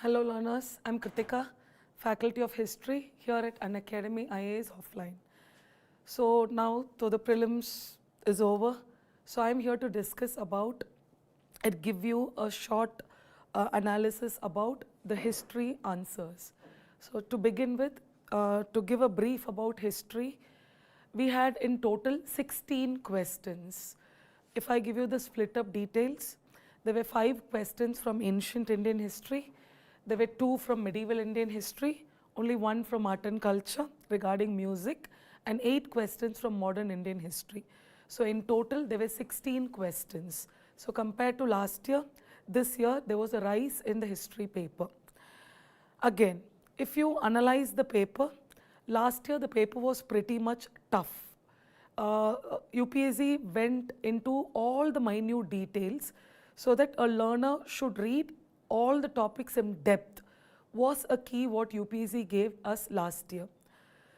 Hello learners, I'm Kritika, Faculty of History here at Unacademy IAS Offline. So now the prelims is over, so I'm here to discuss about and give you a short analysis about the history answers. So to begin with, to give a brief about history, we had in total 16 questions. If I give you the split up details, there were 5 questions from ancient Indian history, there were 2 from medieval Indian history, only 1 from art and culture regarding music, and 8 questions from modern Indian history. So in total there were 16 questions. So compared to last year, this year there was a rise in the history paper. Again, if you analyze the paper, last year the paper was pretty much tough. UPSC went into all the minute details so that a learner should read all the topics in depth was a key what UPSC gave us last year.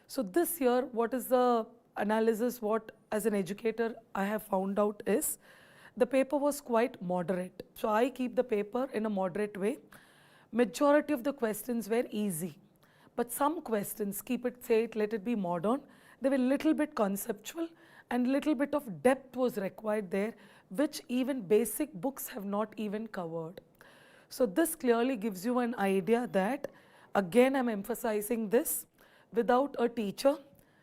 So this year, what is the analysis what as an educator I have found out is the paper was quite moderate. So I keep the paper in a moderate way. Majority of the questions were easy, but some questions, keep it, say it, let it be modern, they were little bit conceptual and little bit of depth was required there, which even basic books have not even covered. So this clearly gives you an idea that, again I'm emphasizing this, without a teacher,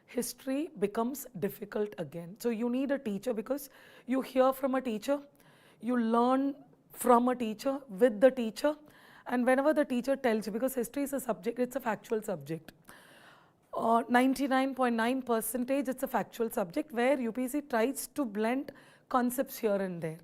history becomes difficult again. So you need a teacher because you hear from a teacher, you learn from a teacher, with the teacher, and whenever the teacher tells you, because history is a subject, it's a factual subject. 99.9% it's a factual subject where UPSC tries to blend concepts here and there.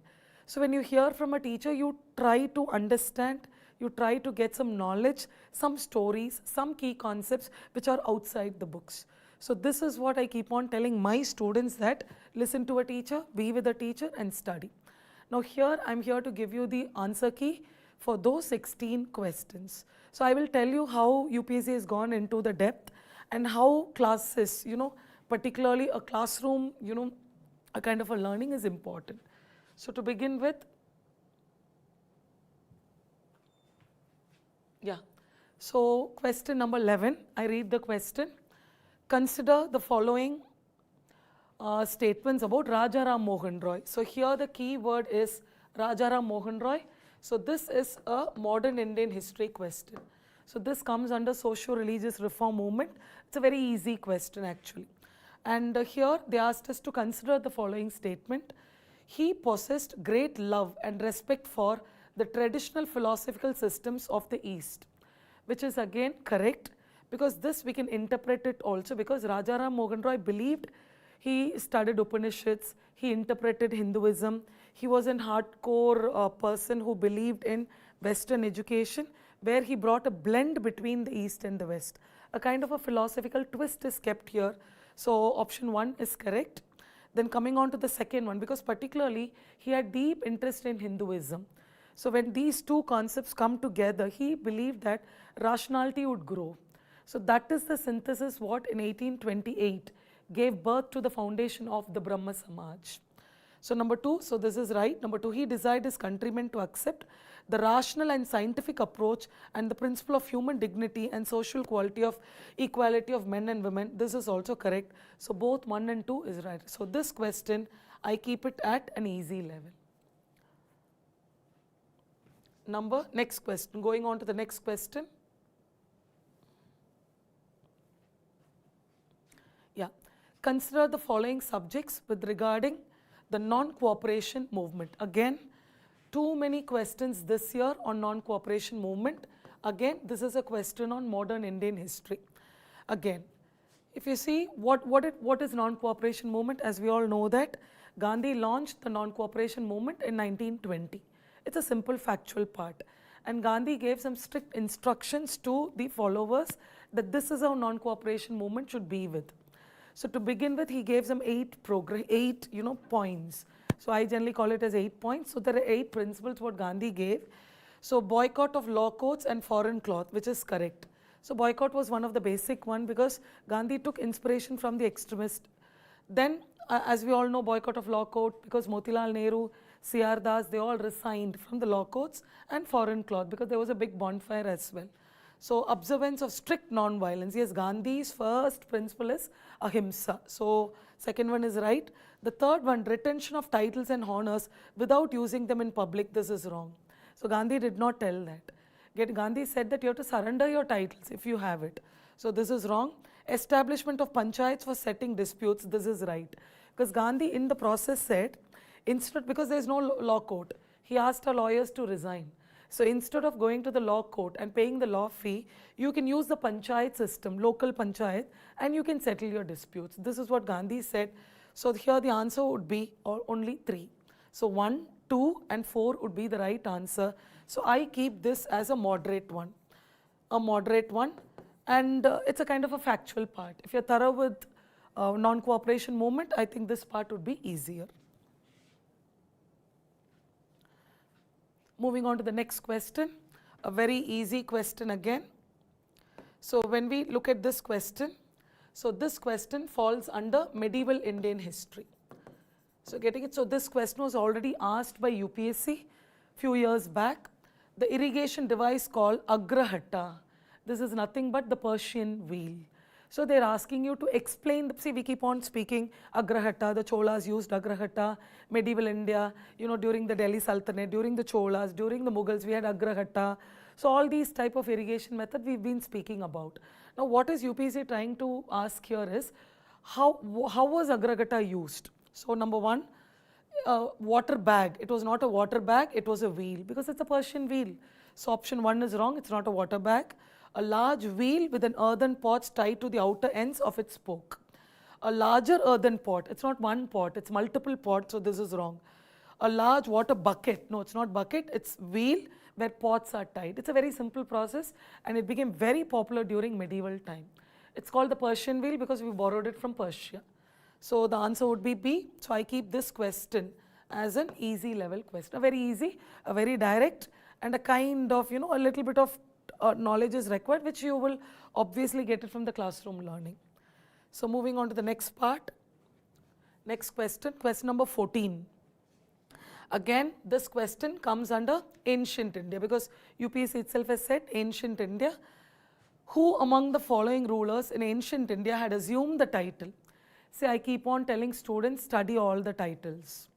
So when you hear from a teacher, you try to understand, you try to get some knowledge, some stories, some key concepts which are outside the books. So this is what I keep on telling my students, that listen to a teacher, be with a teacher and study. Now here I'm here to give you the answer key for those 16 questions. So I will tell you how UPSC has gone into the depth and how classes, particularly a classroom, a kind of a learning is important. So to begin with, so question number 11, I read the question. Consider the following statements about Raja Ram Mohan Roy. So here the key word is Raja Ram Mohan Roy. So this is a modern Indian history question. So this comes under socio-religious reform movement. It's a very easy question actually. And here they asked us to consider the following statement. He possessed great love and respect for the traditional philosophical systems of the East, which is again correct, because this we can interpret it also, because Raja Ram Mohan Roy believed, he studied Upanishads, he interpreted Hinduism, he was an hardcore person who believed in Western education, where he brought a blend between the East and the West. A kind of a philosophical twist is kept here. So option 1 is correct. Then coming on to the second one, because particularly he had deep interest in Hinduism. So when these two concepts come together, he believed that rationality would grow. So that is the synthesis what in 1828 gave birth to the foundation of the Brahma Samaj. So number 2, so this is right. Number 2, he desired his countrymen to accept the rational and scientific approach and the principle of human dignity and social quality of equality of men and women. This is also correct. So both 1 and 2 is right. So this question, I keep it at an easy level. Next question, going on to the next question. Consider the following subjects with regarding the non-cooperation movement. Again, too many questions this year on non-cooperation movement. Again, this is a question on modern Indian history. Again, if you see what is non-cooperation movement, as we all know that Gandhi launched the non-cooperation movement in 1920. It's a simple factual part. And Gandhi gave some strict instructions to the followers that this is how non-cooperation movement should be with. So to begin with, he gave some 8 points. So I generally call it as 8 points. So there are 8 principles what Gandhi gave. So boycott of law courts and foreign cloth, which is correct. So boycott was one of the basic one, because Gandhi took inspiration from the extremist. Then as we all know, boycott of law court, because Motilal Nehru C.R. Das, they all resigned from the law courts and foreign cloth because there was a big bonfire as well. So observance of strict non-violence. Yes, Gandhi's first principle is ahimsa. So second one is right. The third one, retention of titles and honors without using them in public. This is wrong. So Gandhi did not tell that. Gandhi said that you have to surrender your titles if you have it. So this is wrong. Establishment of panchayats for setting disputes. This is right. Because Gandhi in the process said, instead, because there is no law court, he asked our lawyers to resign. So instead of going to the law court and paying the law fee, you can use the panchayat system, local panchayat, and you can settle your disputes. This is what Gandhi said. So here the answer would be only 3. So 1, 2 and 4 would be the right answer. So I keep this as a moderate one. And it's a kind of a factual part. If you're thorough with non-cooperation movement, I think this part would be easier. Moving on to the next question, a very easy question again. So when we look at this question, so this question falls under medieval Indian history. So getting it, so this question was already asked by UPSC few years back. The irrigation device called Agrahata. This is nothing but the Persian wheel. So they're asking you to explain, see we keep on speaking Agrahata, the Cholas used Agrahata, medieval India, during the Delhi Sultanate, during the Cholas, during the Mughals we had Agrahata. So all these type of irrigation method we've been speaking about. Now what is UPSC trying to ask here is, how was Agrahata used? So number one, water bag. It was not a water bag, it was a wheel because it's a Persian wheel. So option 1 is wrong, it's not a water bag. A large wheel with an earthen pot tied to the outer ends of its spoke. A larger earthen pot, it's not one pot, it's multiple pots, so this is wrong. A large water bucket, no it's not bucket, it's wheel where pots are tied. It's a very simple process and it became very popular during medieval time. It's called the Persian wheel because we borrowed it from Persia. So the answer would be B. So I keep this question as an easy level question. A very easy, a very direct and a kind of, a little bit of knowledge is required, which you will obviously get it from the classroom learning. So moving on to the next part. Next question, question number 14. Again, this question comes under ancient India because UPSC itself has said ancient India. Who among the following rulers in ancient India had assumed the title? See, I keep on telling students, study all the titles.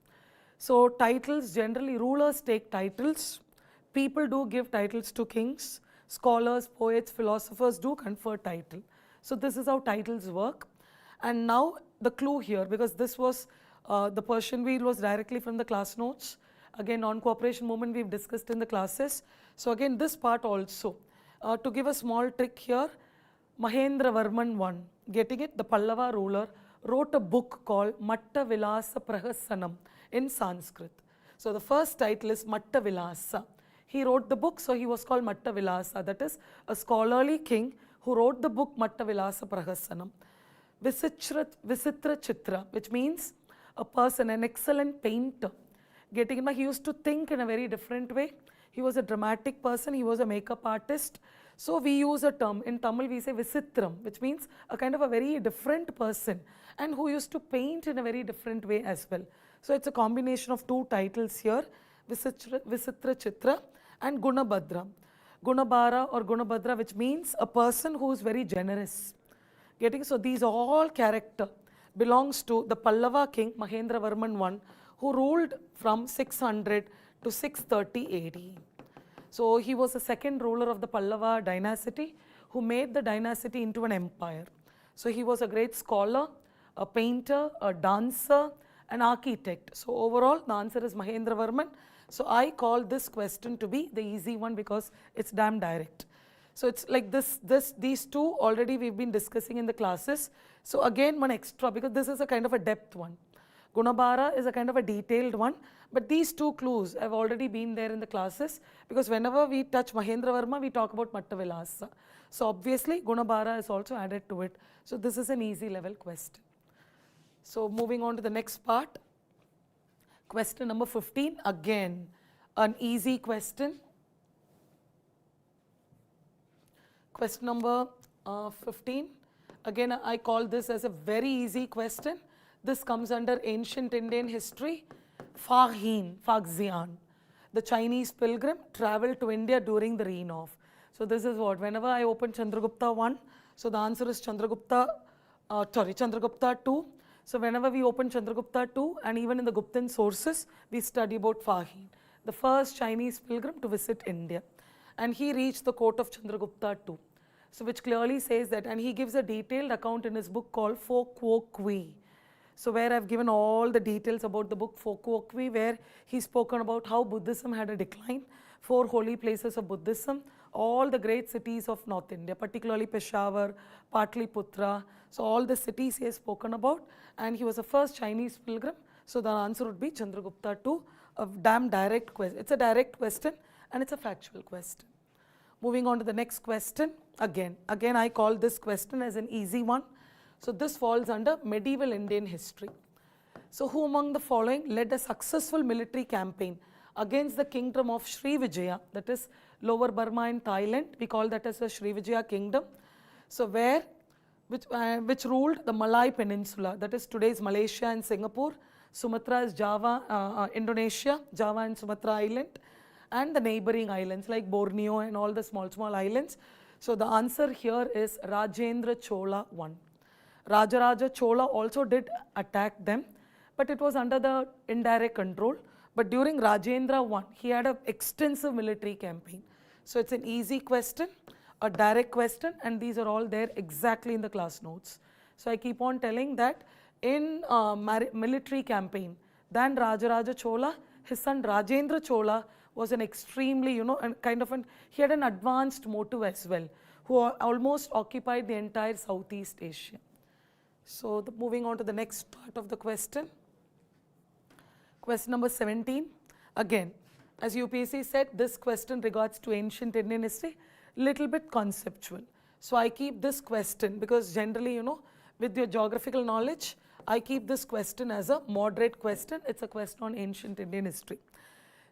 So titles, generally rulers take titles. People do give titles to kings. Scholars, poets, philosophers do confer title. So this is how titles work. And now the clue here, because this was, the Persian wheel was directly from the class notes. Again, non-cooperation movement we've discussed in the classes. So again, this part also. To give a small trick here, Mahendra Varman I, getting it, the Pallava ruler, wrote a book called Matta Vilasa Prahasanam in Sanskrit. So the first title is Matta Vilasa. He wrote the book, so he was called Matta Vilasa, that is a scholarly king who wrote the book Matta Vilasa Prahasanam. Visitra Chitra, which means a person, an excellent painter. Getting it, he used to think in a very different way. He was a dramatic person, he was a makeup artist. So we use a term, in Tamil we say Visitram, which means a kind of a very different person and who used to paint in a very different way as well. So it's a combination of two titles here, Visitra Chitra and Gunabhadra. Gunabhara or Gunabhadra, which means a person who is very generous. Getting, so these all character belongs to the Pallava king Mahendra Varman I, who ruled from 600 to 630 AD. So he was the second ruler of the Pallava dynasty who made the dynasty into an empire. So he was a great scholar, a painter, a dancer, an architect. So overall the answer is Mahendra Varman. So I call this question to be the easy one because it's damn direct. So it's like these two already we've been discussing in the classes. So again one extra because this is a kind of a depth one. Gunabhara is a kind of a detailed one, but these two clues have already been there in the classes because whenever we touch Mahendra Varma, we talk about Matta Vilasa. So obviously Gunabhara is also added to it. So this is an easy level question. So moving on to the next part. Question number 15, again an easy question. Question number 15, again I call this as a very easy question. This comes under ancient Indian history. Faxian, the Chinese pilgrim, traveled to India during the reign of. So this is what, whenever I open Chandragupta 1, so the answer is Chandragupta 2. So whenever we open Chandragupta 2 and even in the Guptan sources, we study about Fahin, the first Chinese pilgrim to visit India. And he reached the court of Chandragupta 2. So which clearly says that, and he gives a detailed account in his book called Foquoqui. So where I've given all the details about the book Foquoqui, where he's spoken about how Buddhism had a decline, 4 holy places of Buddhism, all the great cities of North India, particularly Peshawar, Patliputra. So all the cities he has spoken about, and he was the first Chinese pilgrim. So the answer would be Chandragupta 2, a damn direct question. It's a direct question and it's a factual question. Moving on to the next question. Again I call this question as an easy one. So this falls under medieval Indian history. So who among the following led a successful military campaign against the kingdom of Srivijaya, that is Lower Burma in Thailand? We call that as the Srivijaya kingdom. So which ruled the Malay Peninsula, that is today's Malaysia and Singapore. Sumatra is Java, Indonesia, Java and Sumatra Island, and the neighboring islands like Borneo and all the small islands. So the answer here is Rajendra Chola 1. Rajaraja Chola also did attack them, but it was under the indirect control. But during Rajendra 1, he had an extensive military campaign. So it's an easy question, a direct question, and these are all there exactly in the class notes. So I keep on telling that in military campaign, then Rajaraja Chola, his son Rajendra Chola was an extremely, he had an advanced motive as well, who almost occupied the entire Southeast Asia. So moving on to the next part of the question. Question number 17. Again, as UPSC said, this question regards to ancient Indian history, little bit conceptual. So I keep this question because generally, with your geographical knowledge, I keep this question as a moderate question. It's a question on ancient Indian history.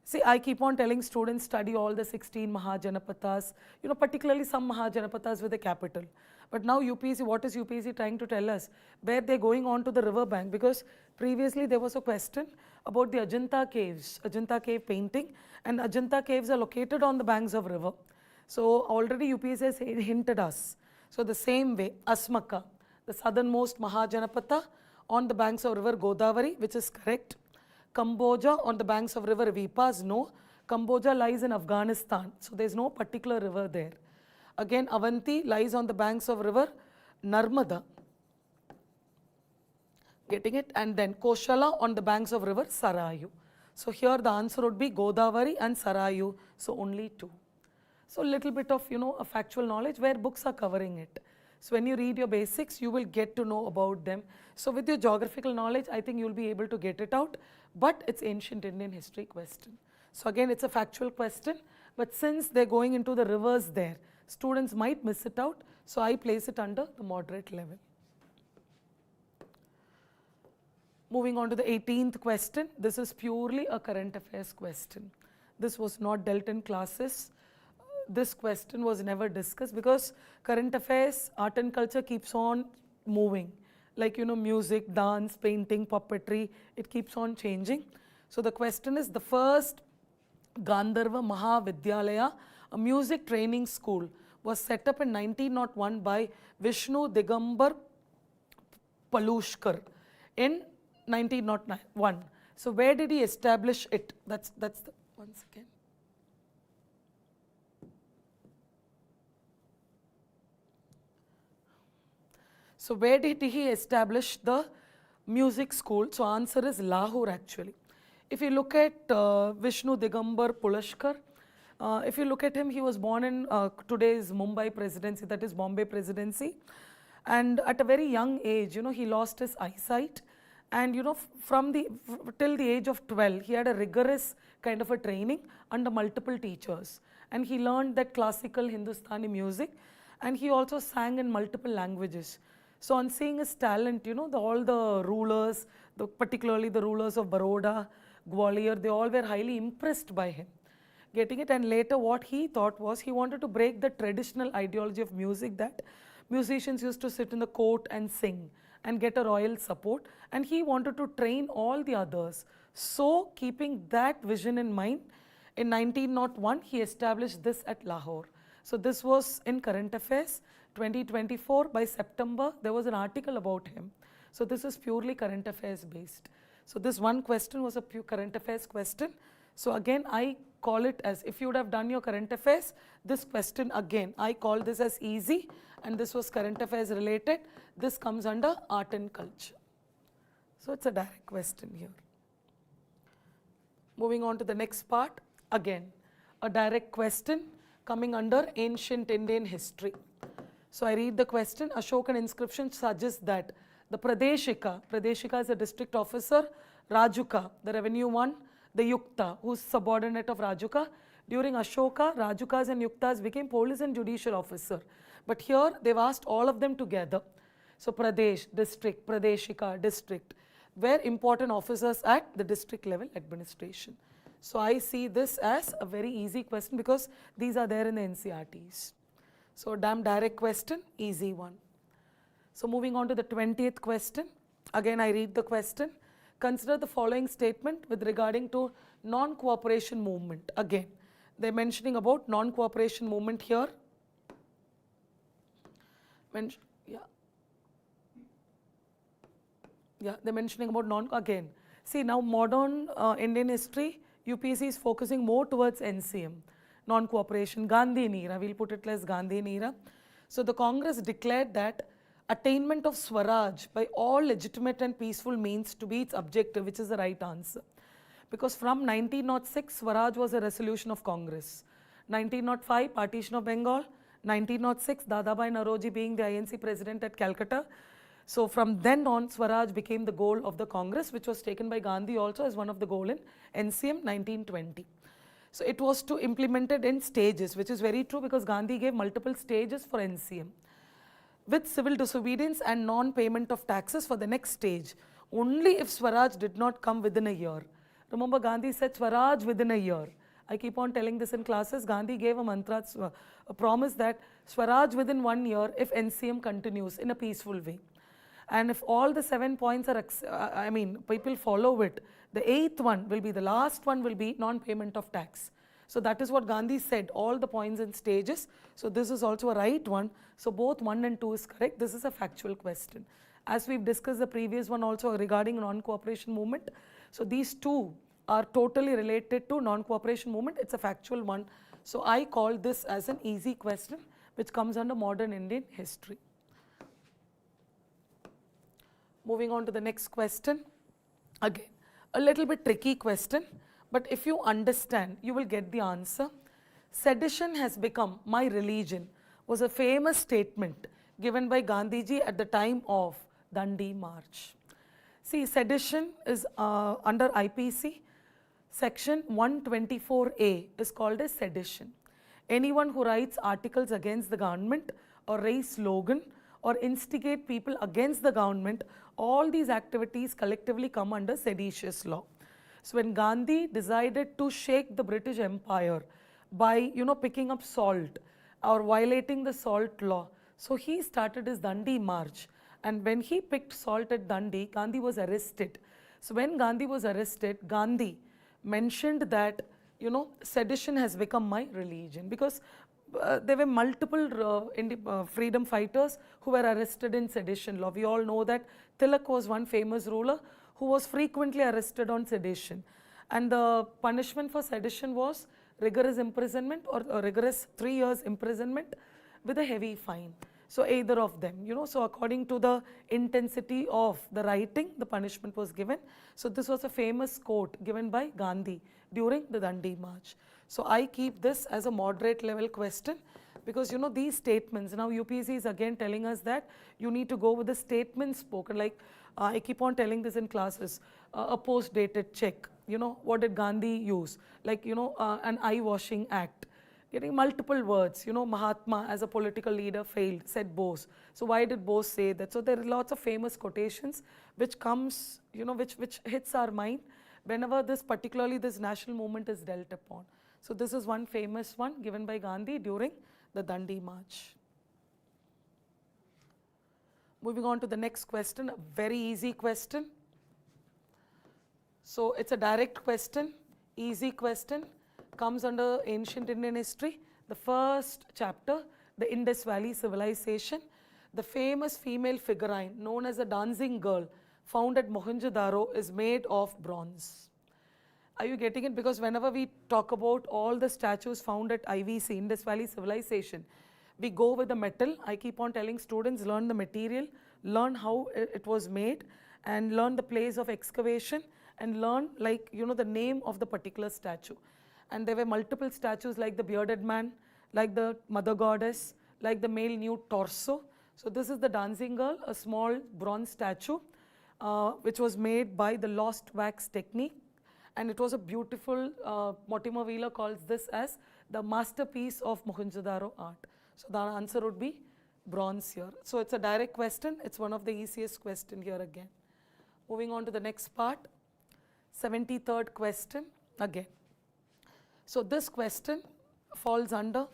See, I keep on telling students study all the 16 Mahajanapathas, particularly some Mahajanapathas with a capital. But now UPSC, what is UPSC trying to tell us? Where they're going on to the river bank, because previously there was a question about the Ajanta caves, Ajanta cave painting, and Ajanta caves are located on the banks of river. So already UPSC has hinted us. So the same way, Asmaka, the southernmost Mahajanapatha on the banks of river Godavari, which is correct. Cambodia on the banks of river Vipas, no. Cambodia lies in Afghanistan, so there is no particular river there. Again, Avanti lies on the banks of river Narmada. Getting it? And then Koshala on the banks of river Sarayu. So here the answer would be Godavari and Sarayu, so only 2. So little bit of, a factual knowledge where books are covering it. So when you read your basics, you will get to know about them. So with your geographical knowledge, I think you will be able to get it out, but it's ancient Indian history question. So again, it's a factual question, but since they're going into the rivers there, students might miss it out, so I place it under the moderate level. Moving on to the 18th question, this is purely a current affairs question. This was not dealt in classes. This question was never discussed because current affairs, art and culture keeps on moving. Like, music, dance, painting, puppetry, it keeps on changing. So the question is, the first Gandharva Mahavidyalaya, a music training school, was set up in 1901 by Vishnu Digambar Palushkar in 1901. So where did he establish it? That's the, once again. So where did he establish the music school? So answer is Lahore actually. If you look at Vishnu Digambar Pulashkar, if you look at him, he was born in today's Mumbai presidency, that is Bombay presidency. And at a very young age, he lost his eyesight. And till the age of 12, he had a rigorous kind of a training under multiple teachers. And he learned that classical Hindustani music, and he also sang in multiple languages. So on seeing his talent, all the rulers, particularly the rulers of Baroda, Gwalior, they all were highly impressed by him. Getting it? And later what he thought was, he wanted to break the traditional ideology of music that musicians used to sit in the court and sing and get a royal support, and he wanted to train all the others. So keeping that vision in mind, in 1901 he established this at Lahore. So this was in Current Affairs 2024. By September there was an article about him. So this is purely current affairs based. So this one question was a pure current affairs question. So again I call it as, if you would have done your current affairs, this question again I call this as easy, and this was current affairs related. This comes under art and culture. So it's a direct question here. Moving on to the next part, again a direct question coming under ancient Indian history. So I read the question. Ashokan inscription suggests that the Pradeshika is a district officer, Rajuka, the revenue one, the Yukta, who is subordinate of Rajuka. During Ashoka, Rajukas and Yuktas became police and judicial officer. But here they've asked all of them together. So Pradesh, district, Pradeshika, district, were important officers at the district level administration. So I see this as a very easy question because these are there in the NCRTs. So damn direct question, easy one. So moving on to the 20th question. Again I read the question. Consider the following statement with regarding to non-cooperation movement. Again, they're mentioning about non-cooperation movement here. They're mentioning about again. See, now modern Indian history, UPSC is focusing more towards NCM, non-cooperation, Gandhian era, we'll put it as Gandhian era. So the Congress declared that attainment of Swaraj by all legitimate and peaceful means to be its objective, which is the right answer. Because from 1906, Swaraj was a resolution of Congress. 1905, partition of Bengal. 1906, Dadabhai Naoroji being the INC president at Calcutta. So from then on, Swaraj became the goal of the Congress, which was taken by Gandhi also as one of the goal in NCM 1920. So it was to implement it in stages, which is very true because Gandhi gave multiple stages for NCM. With civil disobedience and non-payment of taxes for the next stage, only if Swaraj did not come within a year. Remember, Gandhi said Swaraj within a year. I keep on telling this in classes. Gandhi gave a mantra, a promise that Swaraj within 1 year if NCM continues in a peaceful way. And if all the 7 points are, people follow it, the 8th one will be, the last one will be non-payment of tax. So that is what Gandhi said, all the points and stages. So this is also a right one. So both 1 and 2 is correct. This is a factual question. As we've discussed the previous one also regarding non-cooperation movement. So these two are totally related to non-cooperation movement. It's a factual one. So I call this as an easy question which comes under modern Indian history. Moving on to the next question. Again, a little bit tricky question, but if you understand, you will get the answer. Sedition has become my religion was a famous statement given by Gandhiji at the time of Dandi March. See, sedition is under IPC, section 124A is called as sedition. Anyone who writes articles against the government or raise slogan or instigate people against the government, all these activities collectively come under seditious law. So when Gandhi decided to shake the British Empire by, picking up salt or violating the salt law, so he started his Dandi March. And when he picked salt at Dandi, Gandhi was arrested. So when Gandhi was arrested, Gandhi mentioned that, sedition has become my religion, because there were multiple freedom fighters who were arrested in sedition law. We all know that Tilak was one famous ruler who was frequently arrested on sedition. And the punishment for sedition was rigorous imprisonment or rigorous 3 years imprisonment with a heavy fine. So either of them, so according to the intensity of the writing, the punishment was given. So this was a famous quote given by Gandhi during the Dandi March. So I keep this as a moderate level question because these statements, now UPSC is again telling us that you need to go with the statements spoken, like I keep on telling this in classes, a post-dated check, what did Gandhi use, like an eye-washing act. Getting multiple words, Mahatma as a political leader failed, said Bose. So why did Bose say that? So there are lots of famous quotations which comes, which hits our mind whenever particularly this national movement is dealt upon. So this is one famous one given by Gandhi during the Dandi March. Moving on to the next question, a very easy question. So it's a direct question, easy question, comes under ancient Indian history. The first chapter, the Indus Valley civilization. The famous female figurine known as the dancing girl found at Mohenjo-daro is made of bronze. Are you getting it? Because whenever we talk about all the statues found at IVC, Indus Valley civilization, we go with the metal. I keep on telling students, learn the material, learn how it was made, and learn the place of excavation, and learn, like, you know, the name of the particular statue. And there were multiple statues like the bearded man, like the mother goddess, like the male nude torso. So this is the dancing girl, a small bronze statue which was made by the lost wax technique, and it was a beautiful, Mortimer Wheeler calls this as the masterpiece of Mohenjo-daro art. So the answer would be bronze here. So it's a direct question, it's one of the easiest question here again. Moving on to the next part, 73rd question again. So this question falls under,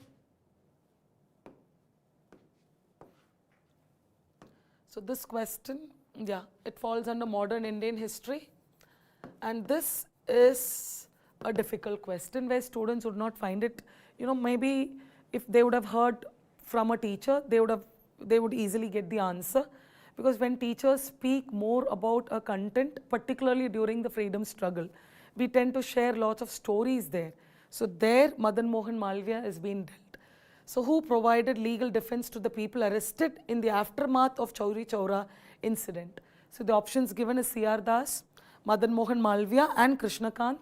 so this question, yeah, it falls under modern Indian history, and this is a difficult question where students would not find it, you know, maybe if they would have heard from a teacher, they would easily get the answer, because when teachers speak more about a content, particularly during the freedom struggle, we tend to share lots of stories there. So there Madan Mohan Malviya is being dealt. So who provided legal defense to the people arrested in the aftermath of Chauri Chaura incident? So the options given is C.R. Das, Madan Mohan Malviya and Krishna Kant,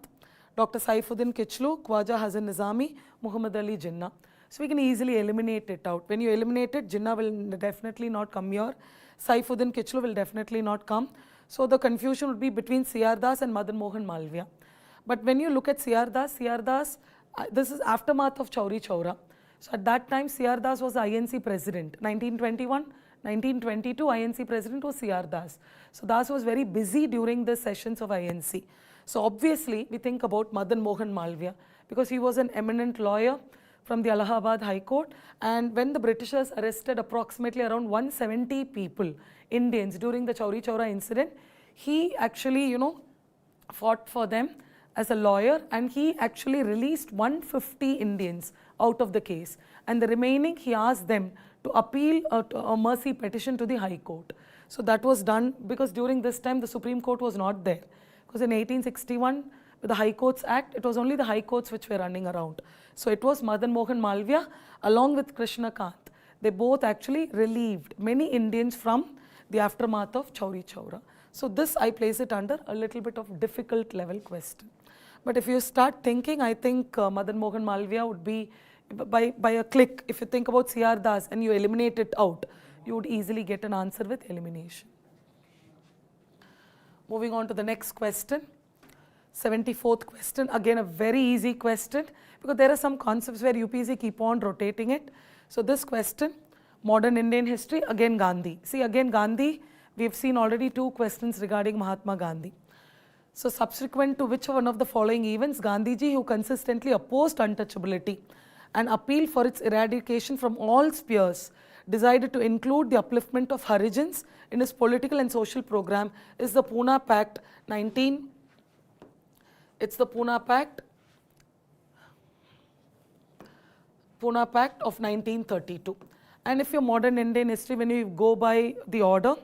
Dr. Saifuddin Kichlu, Khwaja Hasan Nizami, Muhammad Ali Jinnah. So we can easily eliminate it out. When you eliminate it, Jinnah will definitely not come here. Saifuddin Kichlu will definitely not come. So the confusion would be between C.R. Das and Madan Mohan Malviya. But when you look at C.R. Das, this is aftermath of Chauri Chaura. So at that time, C.R. Das was the INC president. 1921, 1922, INC president was C.R. Das. So Das was very busy during the sessions of INC. So obviously, we think about Madan Mohan Malviya, because he was an eminent lawyer from the Allahabad High Court. And when the Britishers arrested approximately around 170 people, Indians, during the Chauri Chaura incident, he actually, you know, fought for them as a lawyer, and he actually released 150 Indians out of the case, and the remaining he asked them to appeal a mercy petition to the High Court. So that was done because during this time the Supreme Court was not there, because in 1861 with the High Courts Act, it was only the High Courts which were running around. So it was Madan Mohan Malviya along with Krishna Kant. They both actually relieved many Indians from the aftermath of Chauri Chaura. So this I place it under a little bit of difficult level question. But if you start thinking, I think Madan Mohan Malviya would be, by a click, if you think about C.R. Das and you eliminate it out, you would easily get an answer with elimination. Moving on to the next question, 74th question, again a very easy question, because there are some concepts where UPSC keep on rotating it. So this question, modern Indian history, again Gandhi. See, again Gandhi, we have seen already 2 questions regarding Mahatma Gandhi. So subsequent to which one of the following events, Gandhiji, who consistently opposed untouchability and appealed for its eradication from all spheres, decided to include the upliftment of Harijans in his political and social program, is the Pune Pact it's the Pune Pact of 1932. And if your modern Indian history, when you go by the order,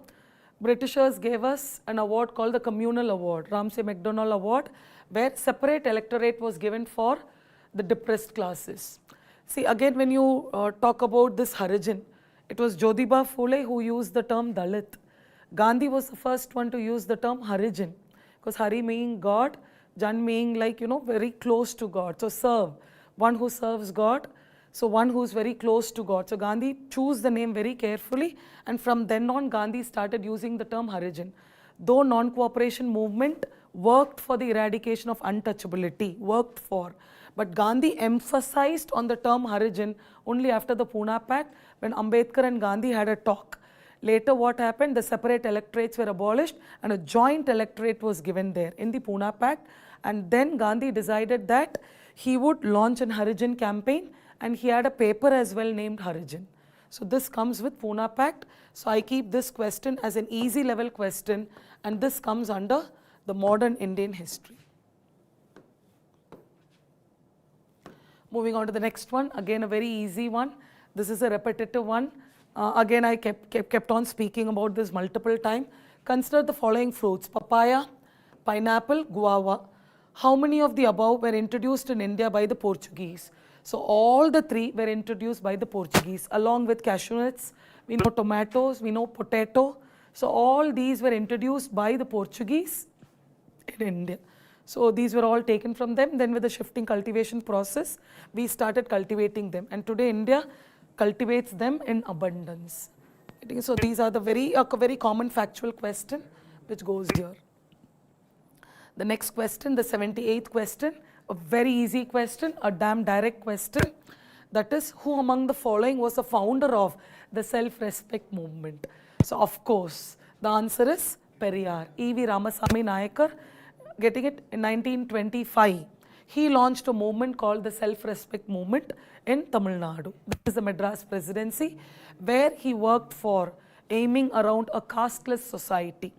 Britishers gave us an award called the Communal Award, Ramsay MacDonald Award, where separate electorate was given for the depressed classes. See, again, when you talk about this Harijan, it was Jyotiba Phule who used the term Dalit. Gandhi was the first one to use the term Harijan, because Hari meaning God, Jan meaning, like, you know, very close to God. So serve, one who serves God. So one who is very close to God. So Gandhi chose the name very carefully, and from then on Gandhi started using the term Harijan. Though non-cooperation movement worked for the eradication of untouchability, but Gandhi emphasized on the term Harijan only after the Pune Pact, when Ambedkar and Gandhi had a talk. Later what happened, the separate electorates were abolished and a joint electorate was given there in the Pune Pact, and then Gandhi decided that he would launch an Harijan campaign, and he had a paper as well named Harijan. So this comes with Pune Pact. So I keep this question as an easy level question, and this comes under the modern Indian history. Moving on to the next one, again a very easy one. This is a repetitive one. Again, I kept on speaking about this multiple times. Consider the following fruits: papaya, pineapple, guava. How many of the above were introduced in India by the Portuguese? So all the three were introduced by the Portuguese, along with cashew nuts. We know tomatoes, we know potato. So all these were introduced by the Portuguese in India. So these were all taken from them. Then with the shifting cultivation process, we started cultivating them. And today India cultivates them in abundance. So these are the very common factual question which goes here. The next question, the 78th question, a very easy question, a damn direct question. That is, who among the following was the founder of the self-respect movement? So of course, the answer is Periyar, E.V. Ramasamy Nayakar. Getting it in 1925, he launched a movement called the self-respect movement in Tamil Nadu. This is the Madras presidency, where he worked for aiming around a casteless society.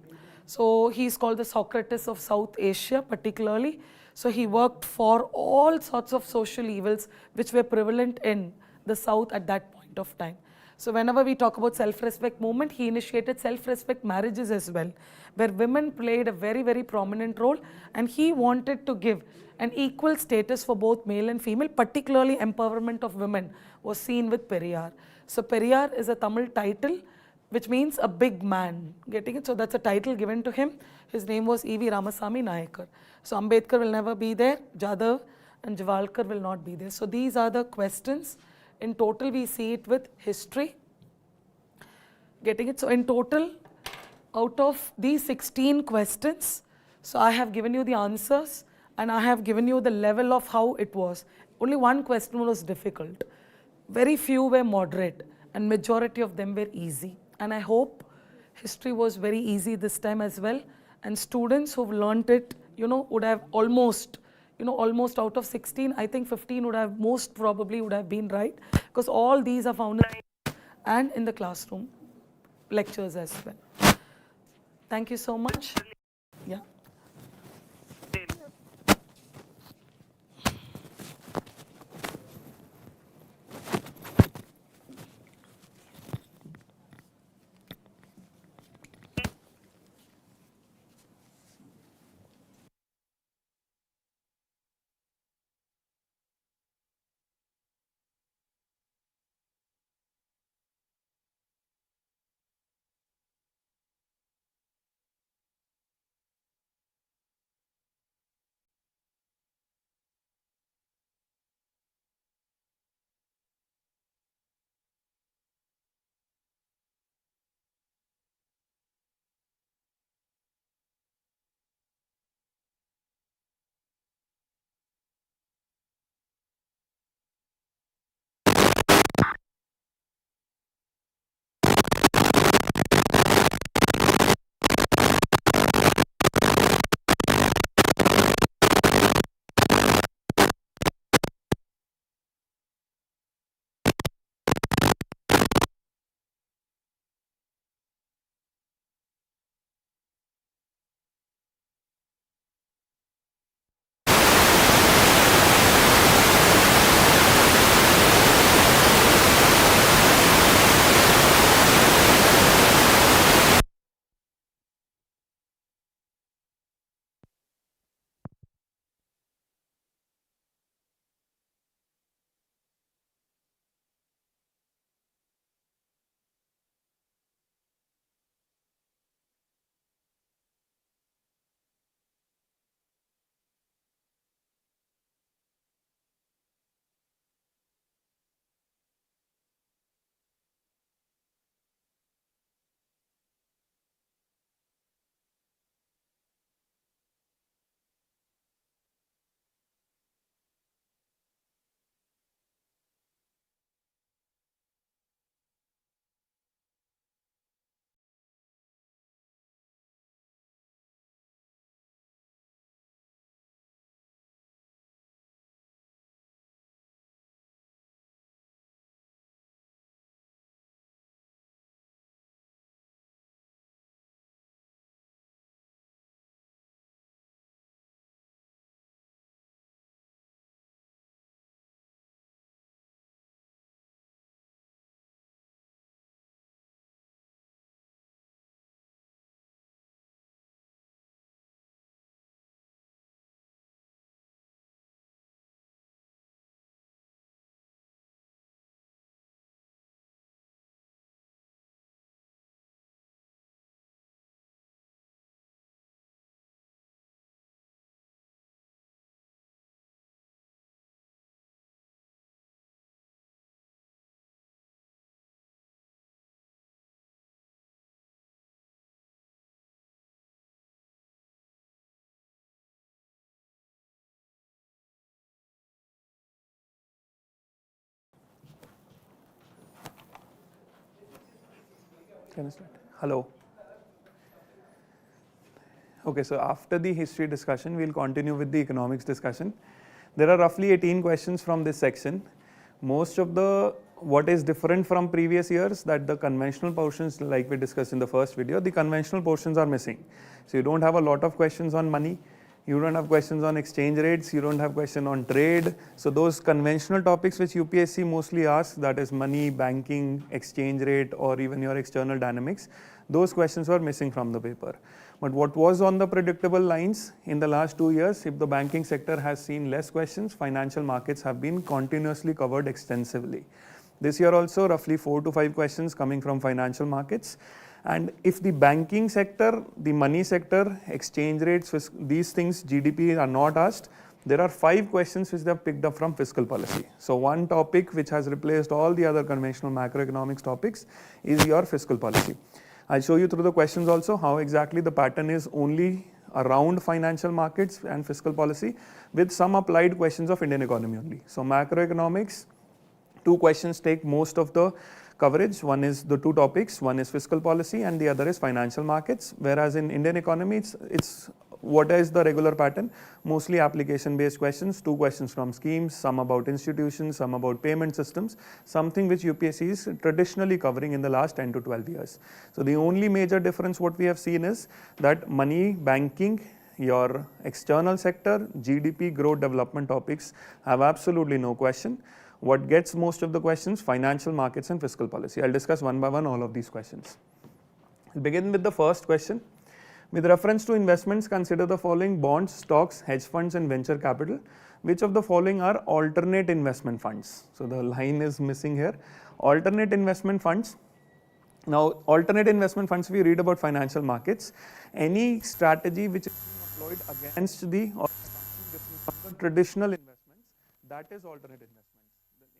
So he is called the Socrates of South Asia particularly. So he worked for all sorts of social evils which were prevalent in the South at that point of time. So whenever we talk about self-respect movement, he initiated self-respect marriages as well, where women played a very prominent role, and he wanted to give an equal status for both male and female, particularly empowerment of women was seen with Periyar. So Periyar is a Tamil title which means a big man. Getting it? So that's a title given to him. His name was E.V. Ramasamy Nayakar. So Ambedkar will never be there, Jadhav and Javalkar will not be there. So these are the questions. In total, we see it with history. Getting it? So in total, out of these 16 questions, so I have given you the answers and I have given you the level of how it was. Only one question was difficult. Very few were moderate and majority of them were easy. And I hope history was very easy this time as well. And students who've learnt it, would have almost out of 16, I think 15 would have most probably would have been right, because all these are found in and in the classroom lectures as well. Thank you so much. Yeah. Can I start? Hello. Okay, so after the history discussion, we'll continue with the economics discussion. There are roughly 18 questions from this section. Most of what is different from previous years, that the conventional portions, like we discussed in the first video, the conventional portions are missing. So you don't have a lot of questions on money, you don't have questions on exchange rates, you don't have question on trade. So those conventional topics which UPSC mostly asks, that is money, banking, exchange rate, or even your external dynamics, those questions were missing from the paper. But what was on the predictable lines in the last 2 years, if the banking sector has seen less questions, financial markets have been continuously covered extensively. This year also roughly 4 to 5 questions coming from financial markets. And if the banking sector, the money sector, exchange rates, these things, GDP are not asked, there are 5 questions which they have picked up from fiscal policy. So one topic which has replaced all the other conventional macroeconomics topics is your fiscal policy. I'll show you through the questions also how exactly the pattern is only around financial markets and fiscal policy, with some applied questions of Indian economy only. So macroeconomics, 2 questions take most of the coverage. One is the 2 topics, one is fiscal policy and the other is financial markets. Whereas in Indian economy, it's what is the regular pattern? Mostly application based questions, 2 questions from schemes, some about institutions, some about payment systems, something which UPSC is traditionally covering in the last 10 to 12 years. So the only major difference what we have seen is that money, banking, your external sector, GDP, growth, development topics have absolutely no question. What gets most of the questions? Financial markets and fiscal policy. I'll discuss one by one all of these questions. I'll begin with the first question. With reference to investments, consider the following: bonds, stocks, hedge funds and venture capital. Which of the following are alternate investment funds? So the line is missing here. Alternate investment funds. Now, alternate investment funds, if you read about financial markets, any strategy which is being employed against the or from the traditional investments, that is alternate investments.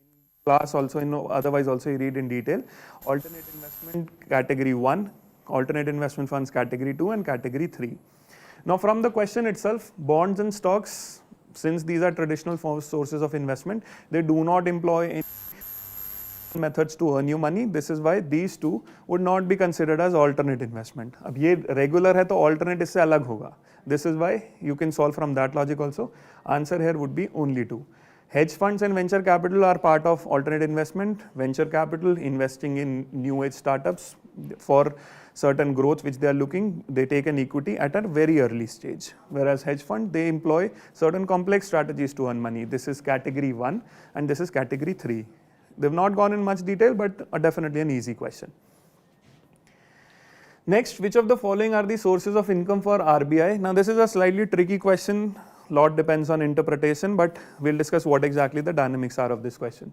In class also, otherwise also you read in detail. Alternate investment category 1, alternate investment funds category 2 and category 3. Now from the question itself, bonds and stocks, since these are traditional sources of investment, they do not employ any methods to earn you money. This is why these 2 would not be considered as alternate investment. अब ये regular है तो alternate इससे अलग होगा. This is why you can solve from that logic also. Answer here would be only 2. Hedge funds and venture capital are part of alternate investment. Venture capital, investing in new age startups for certain growth which they are looking, they take an equity at a very early stage. Whereas hedge fund, they employ certain complex strategies to earn money. This is category 1 and this is category 3. They've not gone in much detail, but definitely an easy question. Next, which of the following are the sources of income for RBI? Now this is a slightly tricky question. Lot depends on interpretation, but we'll discuss what exactly the dynamics are of this question.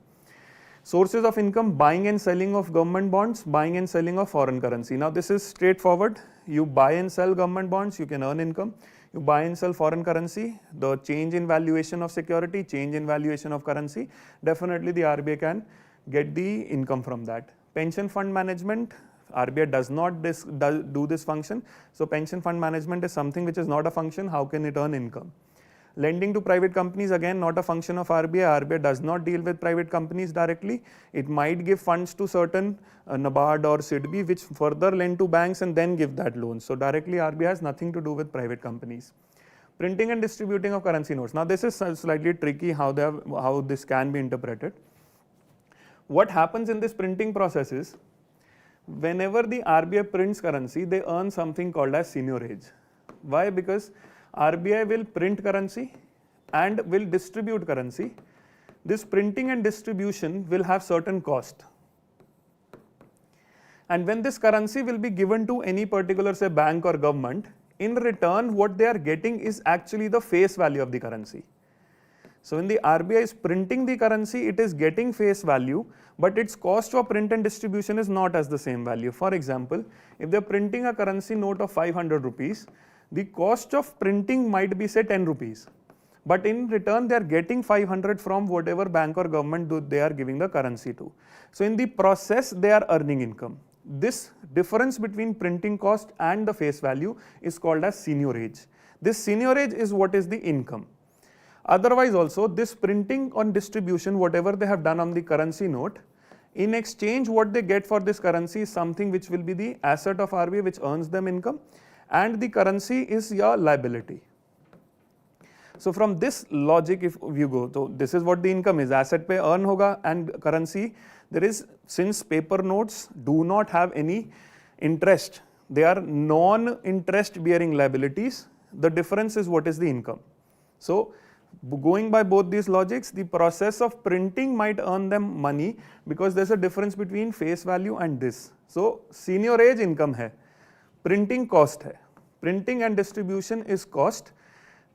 Sources of income: buying and selling of government bonds, buying and selling of foreign currency. Now this is straightforward. You buy and sell government bonds, you can earn income. You buy and sell foreign currency, the change in valuation of security, change in valuation of currency, definitely the RBI can get the income from that. Pension fund management, RBI does not do this function. So pension fund management is something which is not a function. How can it earn income? Lending to private companies, again not a function of RBI. RBI does not deal with private companies directly. It might give funds to certain NABARD or SIDBI which further lend to banks and then give that loan. So directly RBI has nothing to do with private companies. Printing and distributing of currency notes. Now this is slightly tricky how this can be interpreted. What happens in this printing process is, whenever the RBI prints currency, they earn something called as seigniorage. Why? Because RBI will print currency and will distribute currency. This printing and distribution will have certain cost. And when this currency will be given to any particular, say, bank or government, in return what they are getting is actually the face value of the currency. So when the RBI is printing the currency, it is getting face value, but its cost for print and distribution is not as the same value. For example, if they are printing a currency note of 500 rupees, the cost of printing might be, say, 10 rupees. But in return, they are getting 500 from whatever bank or government they are giving the currency to. So in the process, they are earning income. This difference between printing cost and the face value is called as seigniorage. This seigniorage is what is the income. Otherwise also, this printing on distribution, whatever they have done on the currency note, In exchange, what they get for this currency is something which will be the asset of RBI, which earns them income, and the currency is your liability. So from this logic, if you go, so this is what the income is, asset pe earn hoga, and currency, there is, since paper notes do not have any interest, they are non-interest bearing liabilities, the difference is what is the income. So going by both these logics, the process of printing might earn them money because there's a difference between face value and this. So seniorage income hai, printing cost hai, printing and distribution is cost,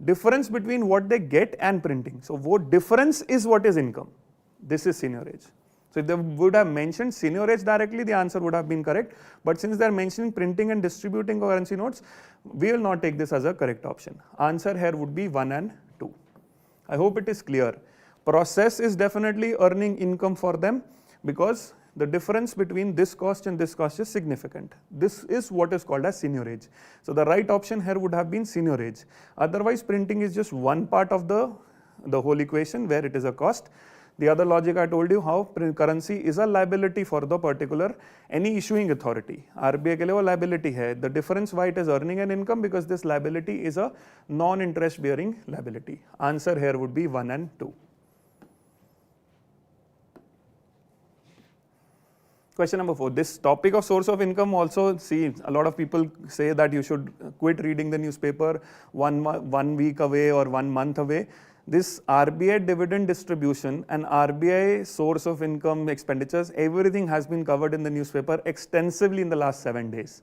difference between what they get and printing. So what difference is what is income. This is seniorage. So if they would have mentioned seniorage directly, the answer would have been correct. But since they are mentioning printing and distributing currency notes, we will not take this as a correct option. Answer here would be 1 and 2. I hope it is clear. Process is definitely earning income for them because the difference between this cost and this cost is significant. This is what is called as seniorage. So the right option here would have been seniorage. Otherwise, printing is just one part of the whole equation where it is a cost. The other logic I told you how currency is a liability for the particular any issuing authority. RBI ke liye wo liability hai. The difference why it is earning an income because this liability is a non-interest bearing liability. Answer here would be 1 and 2. Question number 4. This topic of source of income also, see, a lot of people say that you should quit reading the newspaper 1 week away or 1 month away. This RBI dividend distribution and RBI source of income expenditures, everything has been covered in the newspaper extensively in the last 7 days.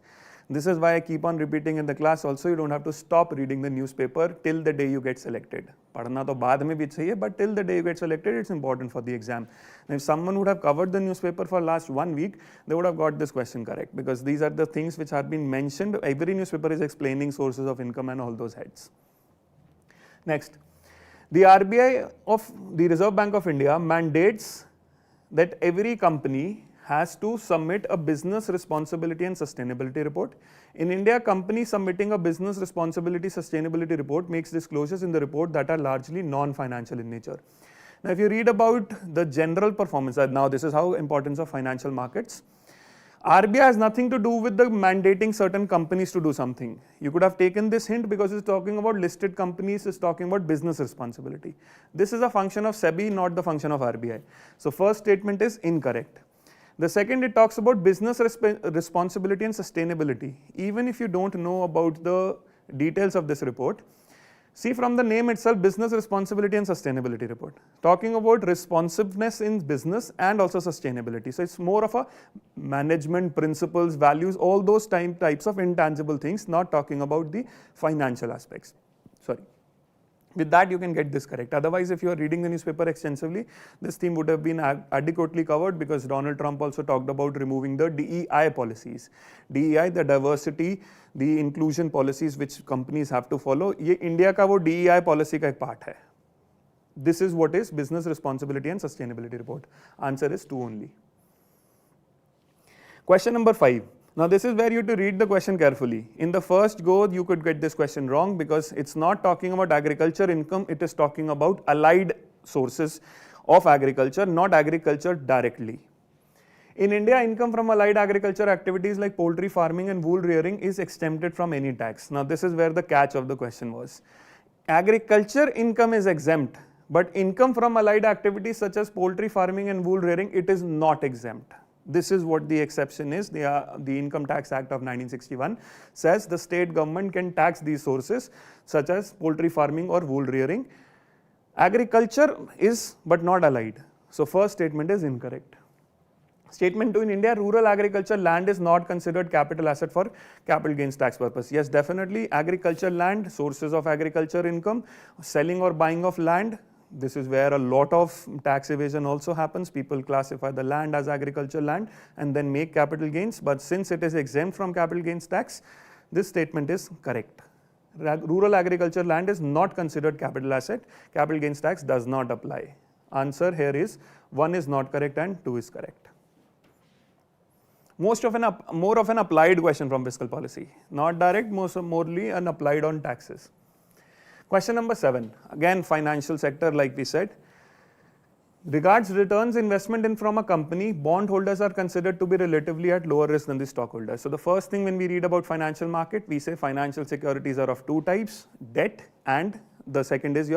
This is why I keep on repeating in the class also, you don't have to stop reading the newspaper till the day you get selected. Padhna to baad mein bhi chahiye, but till the day you get selected, it's important for the exam. And if someone would have covered the newspaper for last 1 week, they would have got this question correct because these are the things which have been mentioned. Every newspaper is explaining sources of income and all those heads. Next. The RBI of the Reserve Bank of India mandates that every company has to submit a business responsibility and sustainability report. In India, companies submitting a business responsibility sustainability report makes disclosures in the report that are largely non-financial in nature. Now, if you read about the general performance, now this is how importance of financial markets. RBI has nothing to do with the mandating certain companies to do something. You could have taken this hint because it's talking about listed companies, it's talking about business responsibility. This is a function of SEBI, not the function of RBI. So first statement is incorrect. The second, it talks about business responsibility and sustainability. Even if you don't know about the details of this report, see from the name itself, business responsibility and sustainability report. Talking about responsiveness in business and also sustainability. So it's more of a management principles, values, all those types of intangible things, not talking about the financial aspects. Sorry. With that, you can get this correct. Otherwise, if you are reading the newspaper extensively, this theme would have been adequately covered because Donald Trump also talked about removing the DEI policies. DEI, the diversity, the inclusion policies which companies have to follow. Ye India ka wo DEI policy ka ek part hai. This is what is business responsibility and sustainability report. Answer is 2 only. Question number 5. Now this is where you have to read the question carefully. In the first go, you could get this question wrong because it's not talking about agriculture income, it is talking about allied sources of agriculture, not agriculture directly. In India, income from allied agriculture activities like poultry farming and wool rearing is exempted from any tax. Now this is where the catch of the question was. Agriculture income is exempt, but income from allied activities such as poultry farming and wool rearing, it is not exempt. This is what the exception is. The Income Tax Act of 1961 says the state government can tax these sources such as poultry farming or wool rearing. Agriculture is but not allied. So first statement is incorrect. Statement 2, in India, rural agriculture land is not considered capital asset for capital gains tax purpose. Yes, definitely agriculture land, sources of agriculture income, selling or buying of land. This is where a lot of tax evasion also happens. People classify the land as agriculture land and then make capital gains. But since it is exempt from capital gains tax, this statement is correct. Rural agriculture land is not considered capital asset. Capital gains tax does not apply. Answer here is 1 is not correct and 2 is correct. More of an applied question from fiscal policy. Not direct, morely an applied on taxes. Question number 7, again financial sector like we said. Regards returns investment in from a company, bondholders are considered to be relatively at lower risk than the stockholders. So the first thing when we read about financial market, we say financial securities are of two types, debt, and the second is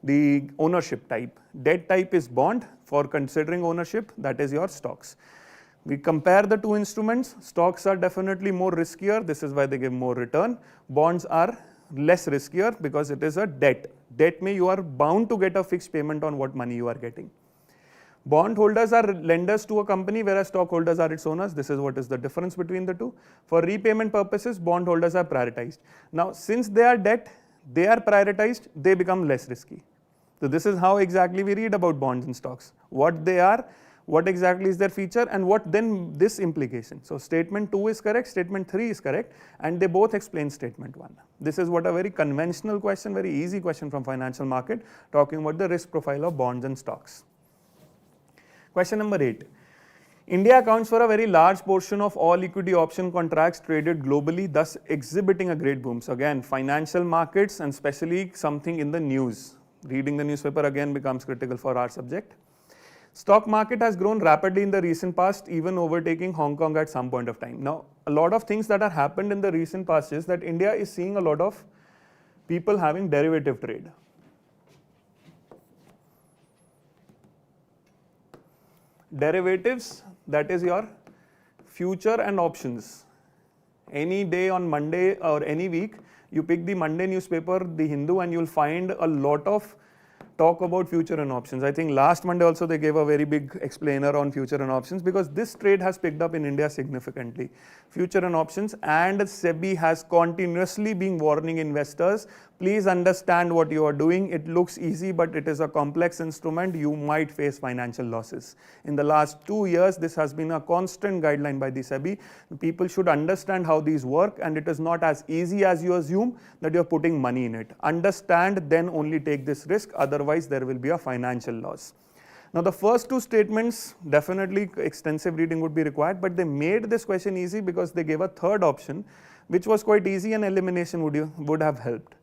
the ownership type. Debt type is bond. For considering ownership, that is your stocks. We compare the two instruments. Stocks are definitely more riskier. This is why they give more return. Bonds are less riskier because it is a debt. Debt means you are bound to get a fixed payment on what money you are getting. Bondholders are lenders to a company, whereas stockholders are its owners. This is what is the difference between the two. For repayment purposes, bondholders are prioritized. Now, since they are debt, they are prioritized, they become less risky. So this is how exactly we read about bonds and stocks. What they are, what exactly is their feature, and what then this implication. So statement 2 is correct, statement 3 is correct, and they both explain statement 1. This is what a very conventional question, very easy question from financial market, talking about the risk profile of bonds and stocks. Question number 8. India accounts for a very large portion of all equity option contracts traded globally, thus exhibiting a great boom. So again, financial markets and especially something in the news. Reading the newspaper again becomes critical for our subject. Stock market has grown rapidly in the recent past, even overtaking Hong Kong at some point of time. Now, a lot of things that have happened in the recent past is that India is seeing a lot of people having derivative trade. Derivatives, that is your future and options. Any day on Monday or any week, you pick the Monday newspaper, The Hindu, and you'll find a lot of talk about future and options. I think last Monday also they gave a very big explainer on future and options because this trade has picked up in India significantly. Future and options, and SEBI has continuously been warning investors, please understand what you are doing. It looks easy, but it is a complex instrument. You might face financial losses. In the last 2 years, this has been a constant guideline by the SEBI. People should understand how these work, and it is not as easy as you assume that you're putting money in it. Understand, then only take this risk. Otherwise, there will be a financial loss. Now, the first two statements, definitely extensive reading would be required, but they made this question easy because they gave a third option, which was quite easy, and elimination would have helped.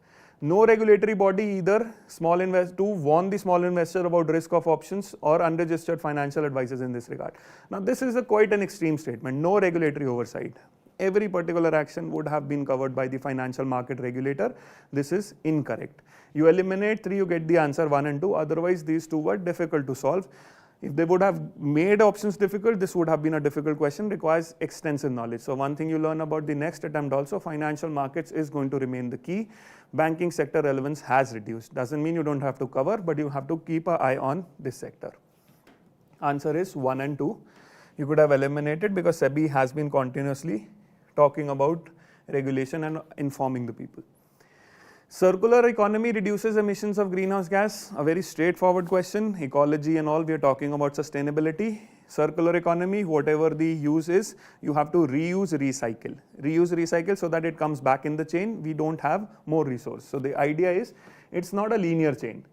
No regulatory body either to warn the small investor about risk of options or unregistered financial advisors in this regard. Now, this is quite an extreme statement. No regulatory oversight. Every particular action would have been covered by the financial market regulator. This is incorrect. You eliminate 3, you get the answer 1 and 2. Otherwise, these two were difficult to solve. If they would have made options difficult, this would have been a difficult question, requires extensive knowledge. So one thing you learn about the next attempt also, financial markets is going to remain the key. Banking sector relevance has reduced. Doesn't mean you don't have to cover, but you have to keep an eye on this sector. Answer is 1 and 2. You could have eliminated because SEBI has been continuously talking about regulation and informing the people. Circular economy reduces emissions of greenhouse gas. A very straightforward question. Ecology and all, we are talking about sustainability. Circular economy, whatever the use is, you have to reuse, recycle. Reuse, recycle so that it comes back in the chain. We don't have more resource. So the idea is, it's not a linear chain.